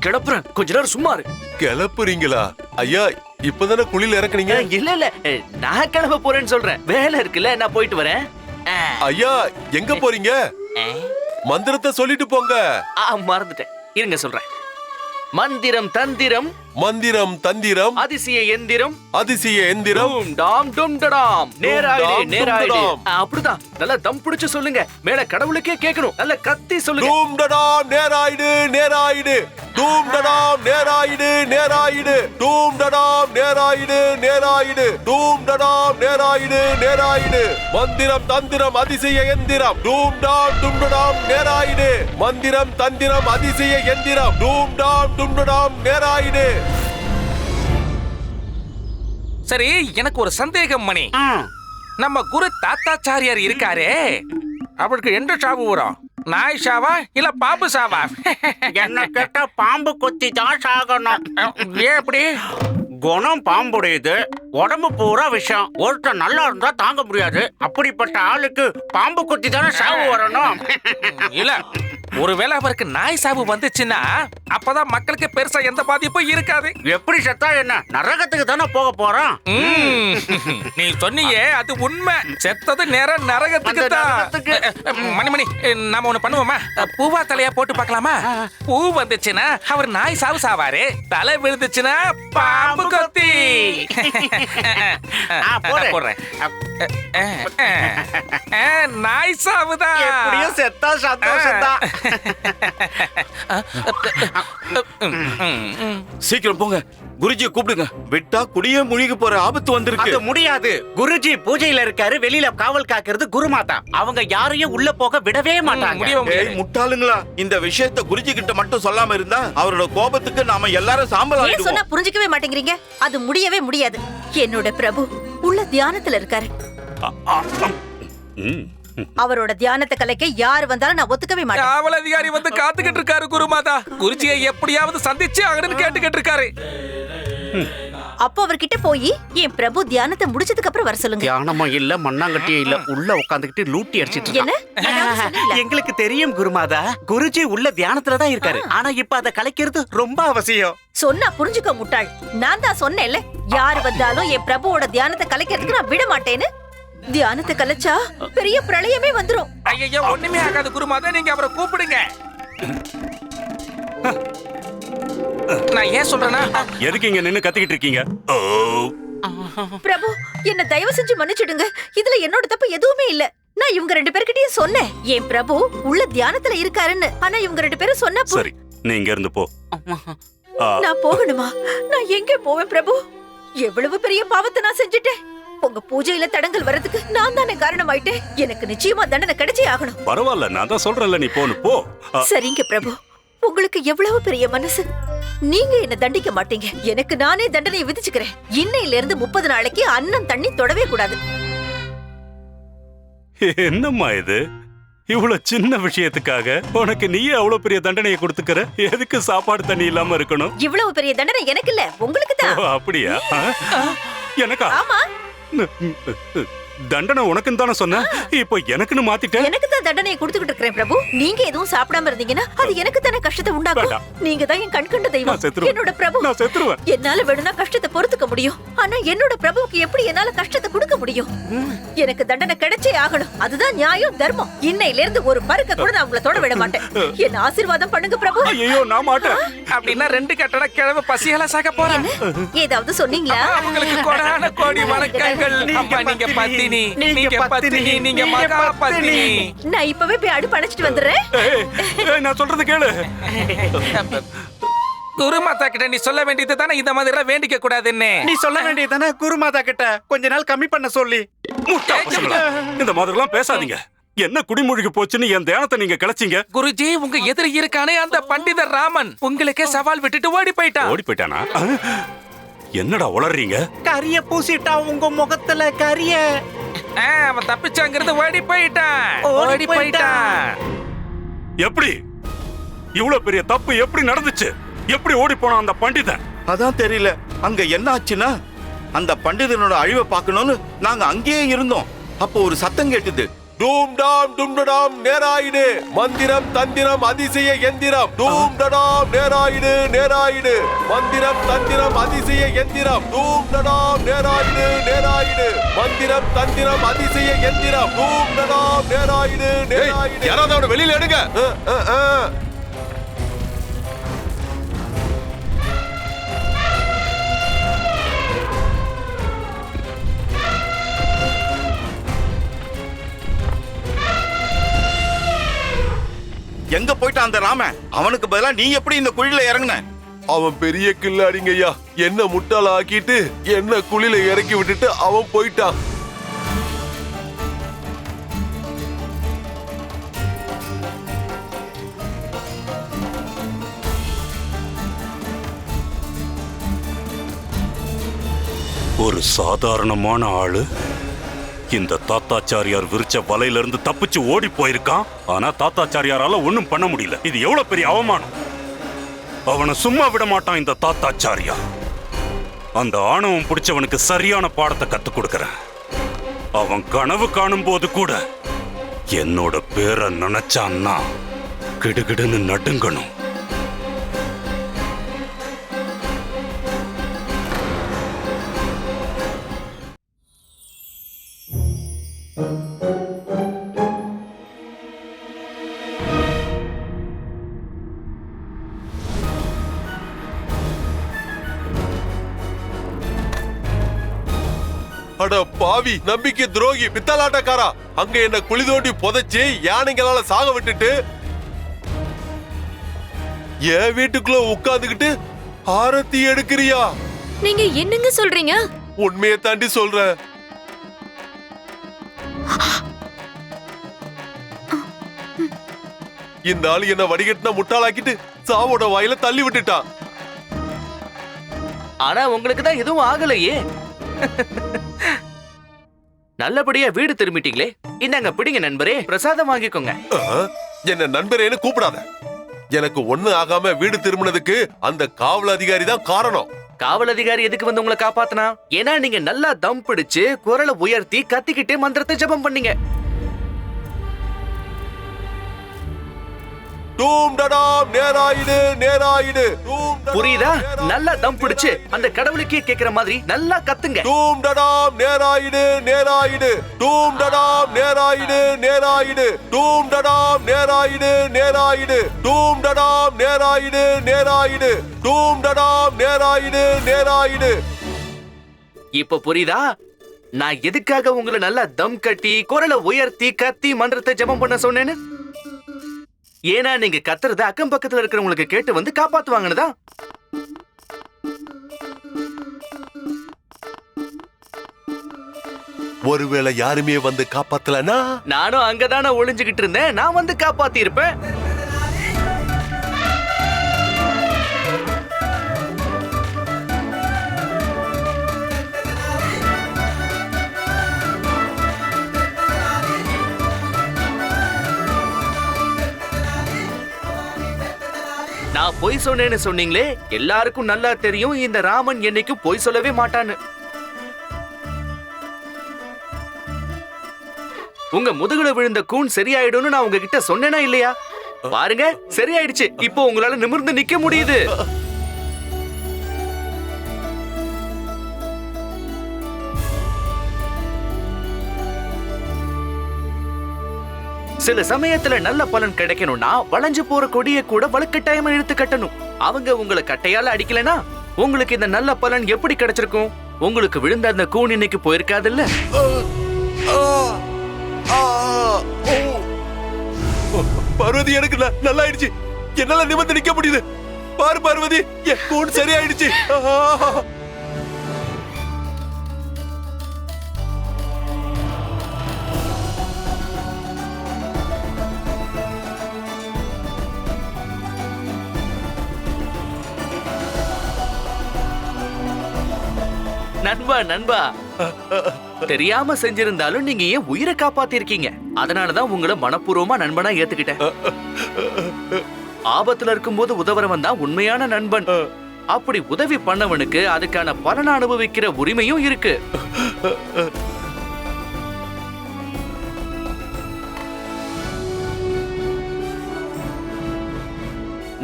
கிளப்புறேன். கொஞ்ச நேரம் சும்மா இரு. கிளப்புறீங்களா? ஐயா, இப்பதானே குழியில இறக்குனீங்க. இல்ல, நான் கிளம்ப போறேன்னு சொல்றேன். வேலை இருக்குல்ல, நான் போயிட்டு வரேன். ஐயா, எங்க போறீங்க? மந்திரத்தை சொல்லிட்டு போங்க. மறந்துட்டேன், இருங்க சொல்றேன். மந்திரம் தந்திரம் மந்திரம் தந்திரம் அதிசய எந்திரம் அதிசய எந்திரம் டும் டாம் டும் டடாம் நேராயிடு டும் டாம் நேராயிடு டும் டாம். அப்படிதான் நல்லா தம் பிடிச்சு சொல்லுங்க மேல கடவுளுக்கே கேட்கணும் நல்ல கத்தி சொல்லுங்க டூம் டடாம் நேராயிடு நேராயிடு டூம் டடாம் நேராயிடு நேராயிடு டூம் டடாம் நேராயிடு நேராயிடு டூம் டடாம் நேராயிடு நேராயிடு மந்திரம் தந்திரம் அதிசய எந்திரம் டூம் டாம் டும் டடாம் நேராயிடு மந்திரம் தந்திரம் அதிசய எந்திரம் டூம் டாம் டும் டடாம் நேராயிடு. சரி, எனக்கு ஒரு சந்தேகம் மணி. நம்ம குரு தாத்தாச்சாரியார் இருக்காரே, அவருக்கு எந்த சாவு வரும்? நாய் சாவா இல்ல பாம்பு சாவா? என்ன கேட்டா பாம்பு கொத்தி தான் சாகணும். ஏன் அப்படி? குணம் பாம்புடையது, உடம்பு பூரா விஷம். ஒருத்தர் நல்லா இருந்தா தாங்க முடியாது. அப்படிப்பட்ட ஆளுக்கு பாம்பு கொத்தி தானே சாவு வரணும். இல்ல, ஒருவேளை அவருக்கு நாய் சாவு வந்துச்சுன்னா அப்பதான் மக்களுக்கு பெருசா எந்த பாதிப்பும் இருக்காது. எப்படி செத்தா என்ன, நரகத்துக்கு தானே போக போறான். நீ சொன்னியே அது உண்மை. செத்தது நேரம் நரகத்துக்கு தான். மணி நாம ஒண்ணு பண்ணுவோமா? பூவா தலையா போட்டு பார்க்கலாமா? பூ வந்துச்சுன்னா அவர் நாய் சாவு சாவாரு, தலை விழுந்துச்சுன்னா பாம்பு கொத்தி. போடுறேன். நாய் சாவுதான். எப்படியும் செத்தா சந்தோஷம் தான். சீக்கிரம் போங்க, குருஜியை கூப்பிடுங்க. விட்டா குடியே முழுகி போற ஆபத்து வந்திருக்கு. அது முடியாது. குருஜி பூஜையில இருக்காரு, வெளியில காவல் காக்கிறது குருமாதா. அவங்க யாரையும் உள்ள போக விடவே மாட்டாங்க. ஏய் முட்டாளுங்களா, இந்த விஷயத்தை குருஜி கிட்ட மட்டும் சொல்லாம இருந்தா அவரோட கோபத்துக்கு நாம எல்லாரும் சாம்பல் ஏன் சொன்னா புரிஞ்சுக்கவே மாட்டேங்கிறீங்க? அது முடியவே முடியாது. என்னோட பிரபு உள்ள தியானத்துல இருக்காரு. அவரோட தியானத்தை கலைக்க யார் வந்தாலும் நான் ஒத்துக்கவே மாட்டேன். காவல் அதிகாரி வந்து காத்துக்கிட்டு இருக்காரு குருமாதா. குருஜியை எப்படியாவது சந்திச்சு ஆகணும்னு கேட்டுக்கிட்டு இருக்காரு. அப்போ அவர்கிட்ட போய் என் பிரபு தியானத்தை முடிச்சதுக்கு அப்புறம் வர சொல்லுங்க. தியானமும் இல்ல, மண்ணாங்கட்டியே இல்ல, உள்ள உட்காந்துக்கிட்டு லூட்டி அடிச்சிட்டு என்ன? எங்களுக்கு தெரியும் குருமாதா, குருஜி உள்ள தியானத்துல தான் இருக்காரு. ஆனா இப்ப அதை கலைக்கிறது ரொம்ப அவசியம். சொன்னா புரிஞ்சுக்க முட்டாள். நான் தான் சொன்னேன்ல, யார் வந்தாலும் என் பிரபுவோட தியானத்தை கலைக்கிறதுக்கு நான் விட மாட்டேன்னு. தியானத்தை கலைச்சா பெரிய பிரளயமே வந்துரும். ஐயோ, ஒண்ணுமே ஆகாது குருமாதா, நீங்க அவரை கூப்பிடுங்க. நான் ஏன் சொல்றேன்னா, எதுக்கு இங்க நின்னு கத்திக்கிட்டு இருக்கீங்க? பிரபு என்ன தயவு செஞ்சு மன்னிச்சிடுங்க. இதுல என்னோட தப்பு எதுவுமே இல்ல. நான் இவங்க 2 பேர்கிட்டயும் சொன்னேன் என் பிரபு உள்ள தியானத்துல இருக்காருன்னு. ஆனா இவங்க 2 பேரும் சொன்னப்போ சரி, நீ இங்க இருந்து போ. நான் போகணுமா? நான் எங்க போவேன் பிரபு? எவ்வளவு பெரிய பாவத்தை நான் செஞ்சுட்டேன். உங்க பூஜையில தடங்கல் வரதுக்கு நான் தானே காரணமாயிட்டேன். எனக்கு நிச்சயமா தண்டனை கிடைச்சே ஆகணும். பரவாயில்ல, நான் தான் சொல்றேன்ல, நீ போன்னு போ. சரிங்க பிரபு, உங்களுக்கு எவ்வளவு பெரிய மனசு. நீங்க என்ன தண்டிக்க மாட்டீங்க. எனக்கு நானே தண்டனையை விதிச்சுக்கிறேன். இன்னையில இருந்து 30 நாளைக்கு அன்னம் தண்ணி தொடவே கூடாது. என்னம்மா இது? இவ்வளவு சின்ன விஷயத்துக்காக உனக்கு நீயே அவ்வளவு பெரிய தண்டனையை கொடுத்துக்கிற? எதுக்கு சாப்பாடு தண்ணி இல்லாம இருக்கணும்? இவ்வளவு பெரிய தண்டனை எனக்கு இல்ல, உங்களுக்கு தான். அப்படியா? எனக்கா? ஆமா, தண்டனை உனக்குன்னு தானே சொன்ன, இப்போ எனக்குன்னு மாத்திட்டேன். எனக்கு தான் தண்டனையை கொடுத்துக்கிட்டு இருக்கிறேன் பிரபு. நீங்க எதுவும் சாப்பிடாம இருந்தீங்கன்னா அது எனக்கு தானே கஷ்டத்தை உண்டாக்கும். நீங்க தான் என் கண்கண்ட தெய்வம். என்னோட பிரபு, நான் செத்துருவேன். என்னால வேணும்னா கஷ்டத்தை பொறுத்துக்க முடியும். ஆனா என்னோட பிரபுவுக்கு எப்படி என்னால கஷ்டத்தை கொடுக்க முடியும்? எனக்கு தண்டனை கிடைச்சே ஆகணும். அதுதான் நியாயம், தர்மம். இன்னையில இருந்து ஒரு பருக்க கூட நான் உங்களை தொட விட மாட்டேன். என்ன ஆசீர்வாதம் பண்ணுங்க பிரபு. ஐயோ, நான் மாட்டேன். அப்படின்னா 2 கட்டட கிழவு பசியால சாக போறேன். ஏதாவது சொன்னீங்களா? உங்களுக்கு கோடான கோடி வணக்கங்கள். அப்பா, நீங்க பத்தினி, நீங்க பத்தினி, நீங்க மகா பத்தினி. நான் இப்பவே போய் அடுப்பு அணைச்சிட்டு வந்துடுறேன். நான் சொல்றது கேளு. குருமாதா கிட்ட நீ சொல்ல வேண்டியது தானே இந்த மாதிரி எல்லாம் வேண்டிக்க கூடாதுன்னு. நீ சொல்ல வேண்டியது தானே குருமாதா கிட்ட கொஞ்ச நாள் கம்மி பண்ண சொல்லி. இந்த மாதிரி எல்லாம் பேசாதீங்க. என்ன குடிமூழ்கி போச்சுன்னு என் தியானத்தை நீங்க கிளச்சிங்க. குருஜி, உங்க எதிரி இருக்கானே அந்த பண்டிதர் ராமன் உங்களுக்கே சவால் விட்டுட்டு ஓடி போயிட்டான். ஓடி போயிட்டானா? என்னடா உளறீங்க? கரிய பூசிட்டா உங்க முகத்துல கரிய. அவன் தப்பிச்சாங்கிறது ஓடி போயிட்டான். எப்படி? இவ்வளவு பெரிய தப்பு எப்படி நடந்துச்சு? எப்படி ஓடி போனான் அந்த பண்டிதன்? அதான் தெரியல. அங்க என்ன ஆச்சுன்னா, அந்த பண்டிதனோட அழிவை பார்க்கணும்னு நாங்க அங்கேயே இருந்தோம். அப்போ ஒரு சத்தம் கேட்டுது. டூம் டாம் டும் டடாம் நேராயிடு மந்திரம் தந்திரம் அதிசய எந்திரம் டூம் டடாம் நேராயிடு நேராயிடு மந்திரம் தந்திரம் அதிசய எந்திரம் டூம் டடாம் நேராயிடு நேராயிடு மந்திரம் தந்திரம் அதிசய எந்திரம் டூம் டடாம் நேராயிடு நேராயிடு. யாராவது அவனை வெளியில எடுங்க. எங்க போயிட்டான் அந்த ராமன்? அவனுக்கு பதிலா நீ எப்படி இந்த குழியில இறங்குன? அவன் பெரிய கில்லாடிங்கய்யா. என்ன முட்டாள ஆக்கிட்டு என்ன குழியில இறக்கி விட்டுட்டு அவன் போயிட்டான். ஒரு சாதாரணமான ஆளு இந்த தாத்தாச்சாரியார் விரிச்ச வலையில இருந்து தப்பிச்சு ஓடி போயிருக்கான். ஆனா தாத்தாச்சாரியாரால ஒண்ணும் பண்ண முடியல. இது எவ்வளவு பெரிய அவமானம். அவனை சும்மா விட மாட்டான் இந்த தாத்தாச்சாரியா. அந்த ஆணவம் பிடிச்சவனுக்கு சரியான பாடத்தை கத்துக் கொடுக்கறேன். அவன் கனவு காணும் போது கூட என்னோட பேரை நினைச்சான்னா கிடுகிடுன்னு நடுங்கணும். அட பாவி, நம்பிக்கை துரோகி, பித்தலாட்டக்காரா! அங்க என்ன குழி தோண்டி புதைச்சு யானைகளால சாக விட்டுட்டு என் வீட்டுக்குள்ள உட்கார்ந்துகிட்டு ஆரத்தி எடுக்கிறியா? நீங்க என்னங்க சொல்றீங்க? உண்மையை தாண்டி சொல்றேன். இந்த ஆளு என்ன வடிகட்டின முட்டாளாக்கிட்டு சாவோட வாயில தள்ளி விட்டுட்டான். ஆனா உங்களுக்கு தான் எதுவும் ஆகலையே. நல்லபடியா வீடு திரும்பிட்டீங்களே. இந்தாங்க பிடிங்க நண்பரே, பிரசாதம் வாங்கிக்கோங்க. என்ன நண்பரேன்னு கூப்பிடாத. எனக்கு ஒண்ணு ஆகாம வீடு திரும்பினதுக்கு அந்த காவல் அதிகாரி தான் காரணம். காவல் அதிகாரி எதுக்கு வந்து உங்களை காப்பாத்தினா? ஏன்னா நீங்க நல்லா தம் பிடிச்சு குரலை உயர்த்தி கத்திக்கிட்டே மந்திரத்தை ஜபம் பண்ணீங்க. டூம் டடாம் நேராயிடு நேராயிடு. புரியுதா? நல்லா தம் பிடிச்சு அந்த கடவுளுக்கே கேக்குற மாதிரி நல்லா கத்துங்க. டூம் டடாம் நேராயிடு நேராயிடு. டூம் டடாம் நேராயிடு நேராயிடு. டூம் டடாம் நேராயிடு நேராயிடு. டூம் டடாம் நேராயிடு நேராயிடு. டூம் டடாம் நேராயிடு நேராயிடு. இப்ப புரியுதா நான் எதுக்காக உங்களை நல்லா தம் கட்டி குரலை உயர்த்தி கத்தி மந்திரத்தை ஜபம் பண்ண சொன்னேன்னு? ஏன்னா நீங்க கத்துறத அக்கம் பக்கத்துல இருக்கிறவங்களுக்கு கேட்டு வந்து காப்பாத்துவாங்கன்னுதான். ஒருவேளை யாருமே வந்து காப்பாத்தலனா நானும் அங்கதானே ஒளிஞ்சுகிட்டு இருந்தேன். நான் வந்து காப்பாத்தி இருப்பேன். நான் பொய் சொன்னேன்னு சொன்னீங்களே, எல்லாருக்கும் நல்லா தெரியும் இந்த ராமன் என்னைக்கும் பொய் சொல்லவே மாட்டான்னு. உங்க முதுகுல விழுந்த கூன் சரியாயிடும்னு நான் உங்ககிட்ட சொன்னேனா இல்லையா? பாருங்க, சரியாயிடுச்சு. இப்போ உங்களால நிமிர்ந்து நிக்க முடியுது. சில சமயத்துல நல்ல பலன் கிடைக்கணும்னா வளைஞ்சு போற கொடியை கூட வலுக்கட்டாயமா இழுத்து கட்டணும். அவங்க உங்களை கட்டையால அடிக்கலனா உங்களுக்கு இந்த நல்ல பலன் எப்படி கிடைச்சிருக்கும்? உங்களுக்கு விழுந்த அந்த கூன் இன்னைக்கு போயிருக்காதுல்ல. பார்வதி, எனக்கு நல்லா ஆயிடுச்சு. என்னால நிமிர்ந்து நிக்க முடியுது. பாரு பார்வதி, என் கூன் சரியாயிடுச்சு. நண்பா நண்பா, தெரியாம செஞ்சிருந்தாலும் நீங்க ஏன் உயிரை காப்பாத்தி இருக்கீங்க. அதனாலதான் உங்களை மனப்பூர்வமா நண்பனா ஏத்துக்கிட்டேன். ஆபத்துல இருக்கும்போது உதவுறவன் தான் உண்மையான நண்பன். அப்படி உதவி பண்ணவனுக்கு அதுக்கான பலனை அனுபவிக்கிற உரிமையும் இருக்கு.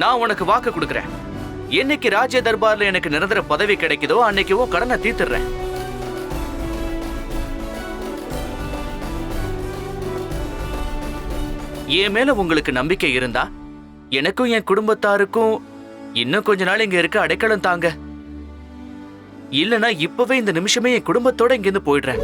நான் உனக்கு வாக்கு கொடுக்கறேன். என்னைக்கு ராஜ்ய தர்பார்ல எனக்கு நிரந்தர பதவி கிடைக்குதோ அன்னைக்கு உன் கடனை தீர்த்துறேன். என் மேல உங்களுக்கு நம்பிக்கை இருந்தா எனக்கும் என் குடும்பத்தாருக்கும் இன்னும் கொஞ்ச நாள் இங்க இருக்க அடைக்கலம் தாங்க. இல்லனா இப்பவே இந்த நிமிஷமே என் குடும்பத்தோட இங்கிருந்து போயிடுறேன்.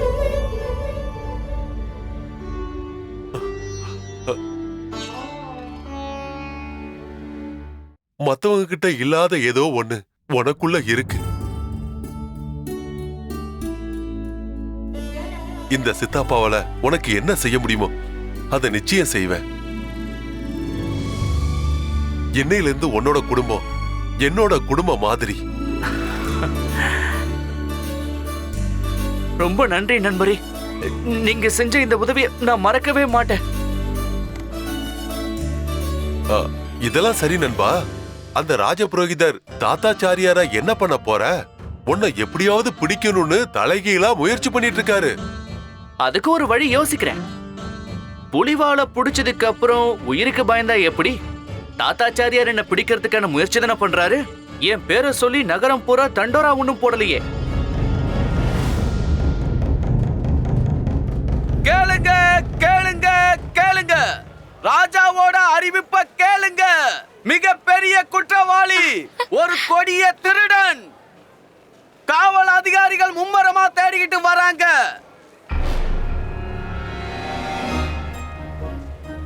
மத்தவங்க கிட்ட இல்லாத ஏதோ ஒண்ணு உனக்குள்ள இருக்கு. இந்த சித்தாப்பாவால உனக்கு என்ன செய்ய முடியுமோ அதை நிச்சயம் செய்வேன். என்னையில இருந்து உன்னோட குடும்பம் என்னோட குடும்பம் மாதிரி. ரொம்ப நன்றி நண்பரே. நீங்க செஞ்ச இந்த உதவியை நான் மறக்கவே மாட்டேன். இதெல்லாம் சரி நண்பா. அந்த ராஜபுரோகிதர் தாத்தாச்சாரியாரா என்ன பண்ண போற? உன்னை எப்படியாவது பிடிக்கணும்னு தலைகீழா முயற்சி பண்ணிட்டு இருக்காரு. அதுக்கு ஒரு வழி யோசிக்கிறேன். புலிவால புடிச்சதுக்கு அப்புறம் உயிருக்கு பயந்தா எப்படி? தாத்தாச்சாரியார் என்ன பிடிக்கிறதுக்கான முயற்சி தானே பண்றாரு. என் பேரை சொல்லி நகரம் பூரா தண்டோரா ஒண்ணும் போடலையே. கேளுங்க கேளுங்க கேளுங்க, ராஜாவோட அறிவிப்ப கேளுங்க. மிகப்பெரிய குற்றவாளி, ஒரு கொடிய திருடன், காவல் அதிகாரிகள் மும்மரமா தேடிக்கிட்டு வராங்க.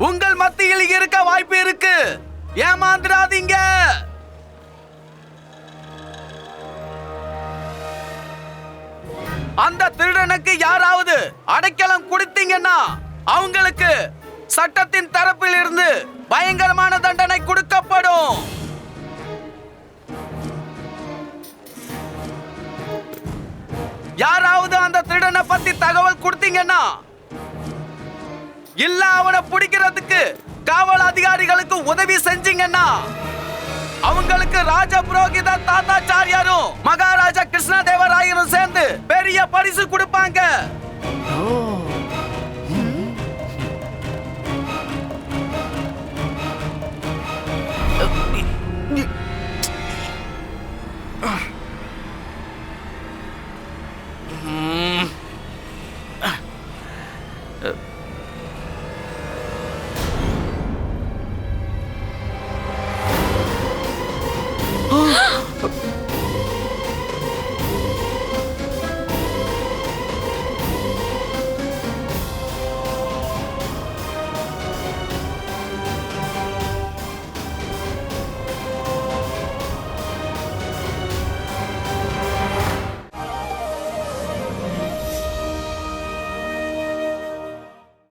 உங்கள் மத்தியில் இருக்க வாய்ப்பு இருக்கு, ஏமாந்துடாதீங்க. அந்த திருடனுக்கு யாராவது அடைக்கலம் கொடுத்தீங்கன்னா அவங்களுக்கு சட்டத்தின் தரப்பில் இருந்து பயங்கரமான தண்டனை கொடுக்கப்படும். யாராவது அந்த திருடனை பத்தி தகவல் கொடுத்தீங்கன்னா, இல்ல அவனை பிடிக்கிறதுக்கு காவல் அதிகாரிகளுக்கு உதவி செஞ்சீங்கன்னா அவங்களுக்கு ராஜ புரோகித தாத்தாச்சாரியாரும் மகாராஜா கிருஷ்ணதேவராயரும் சேர்ந்து பெரிய பரிசு கொடுப்பாங்க.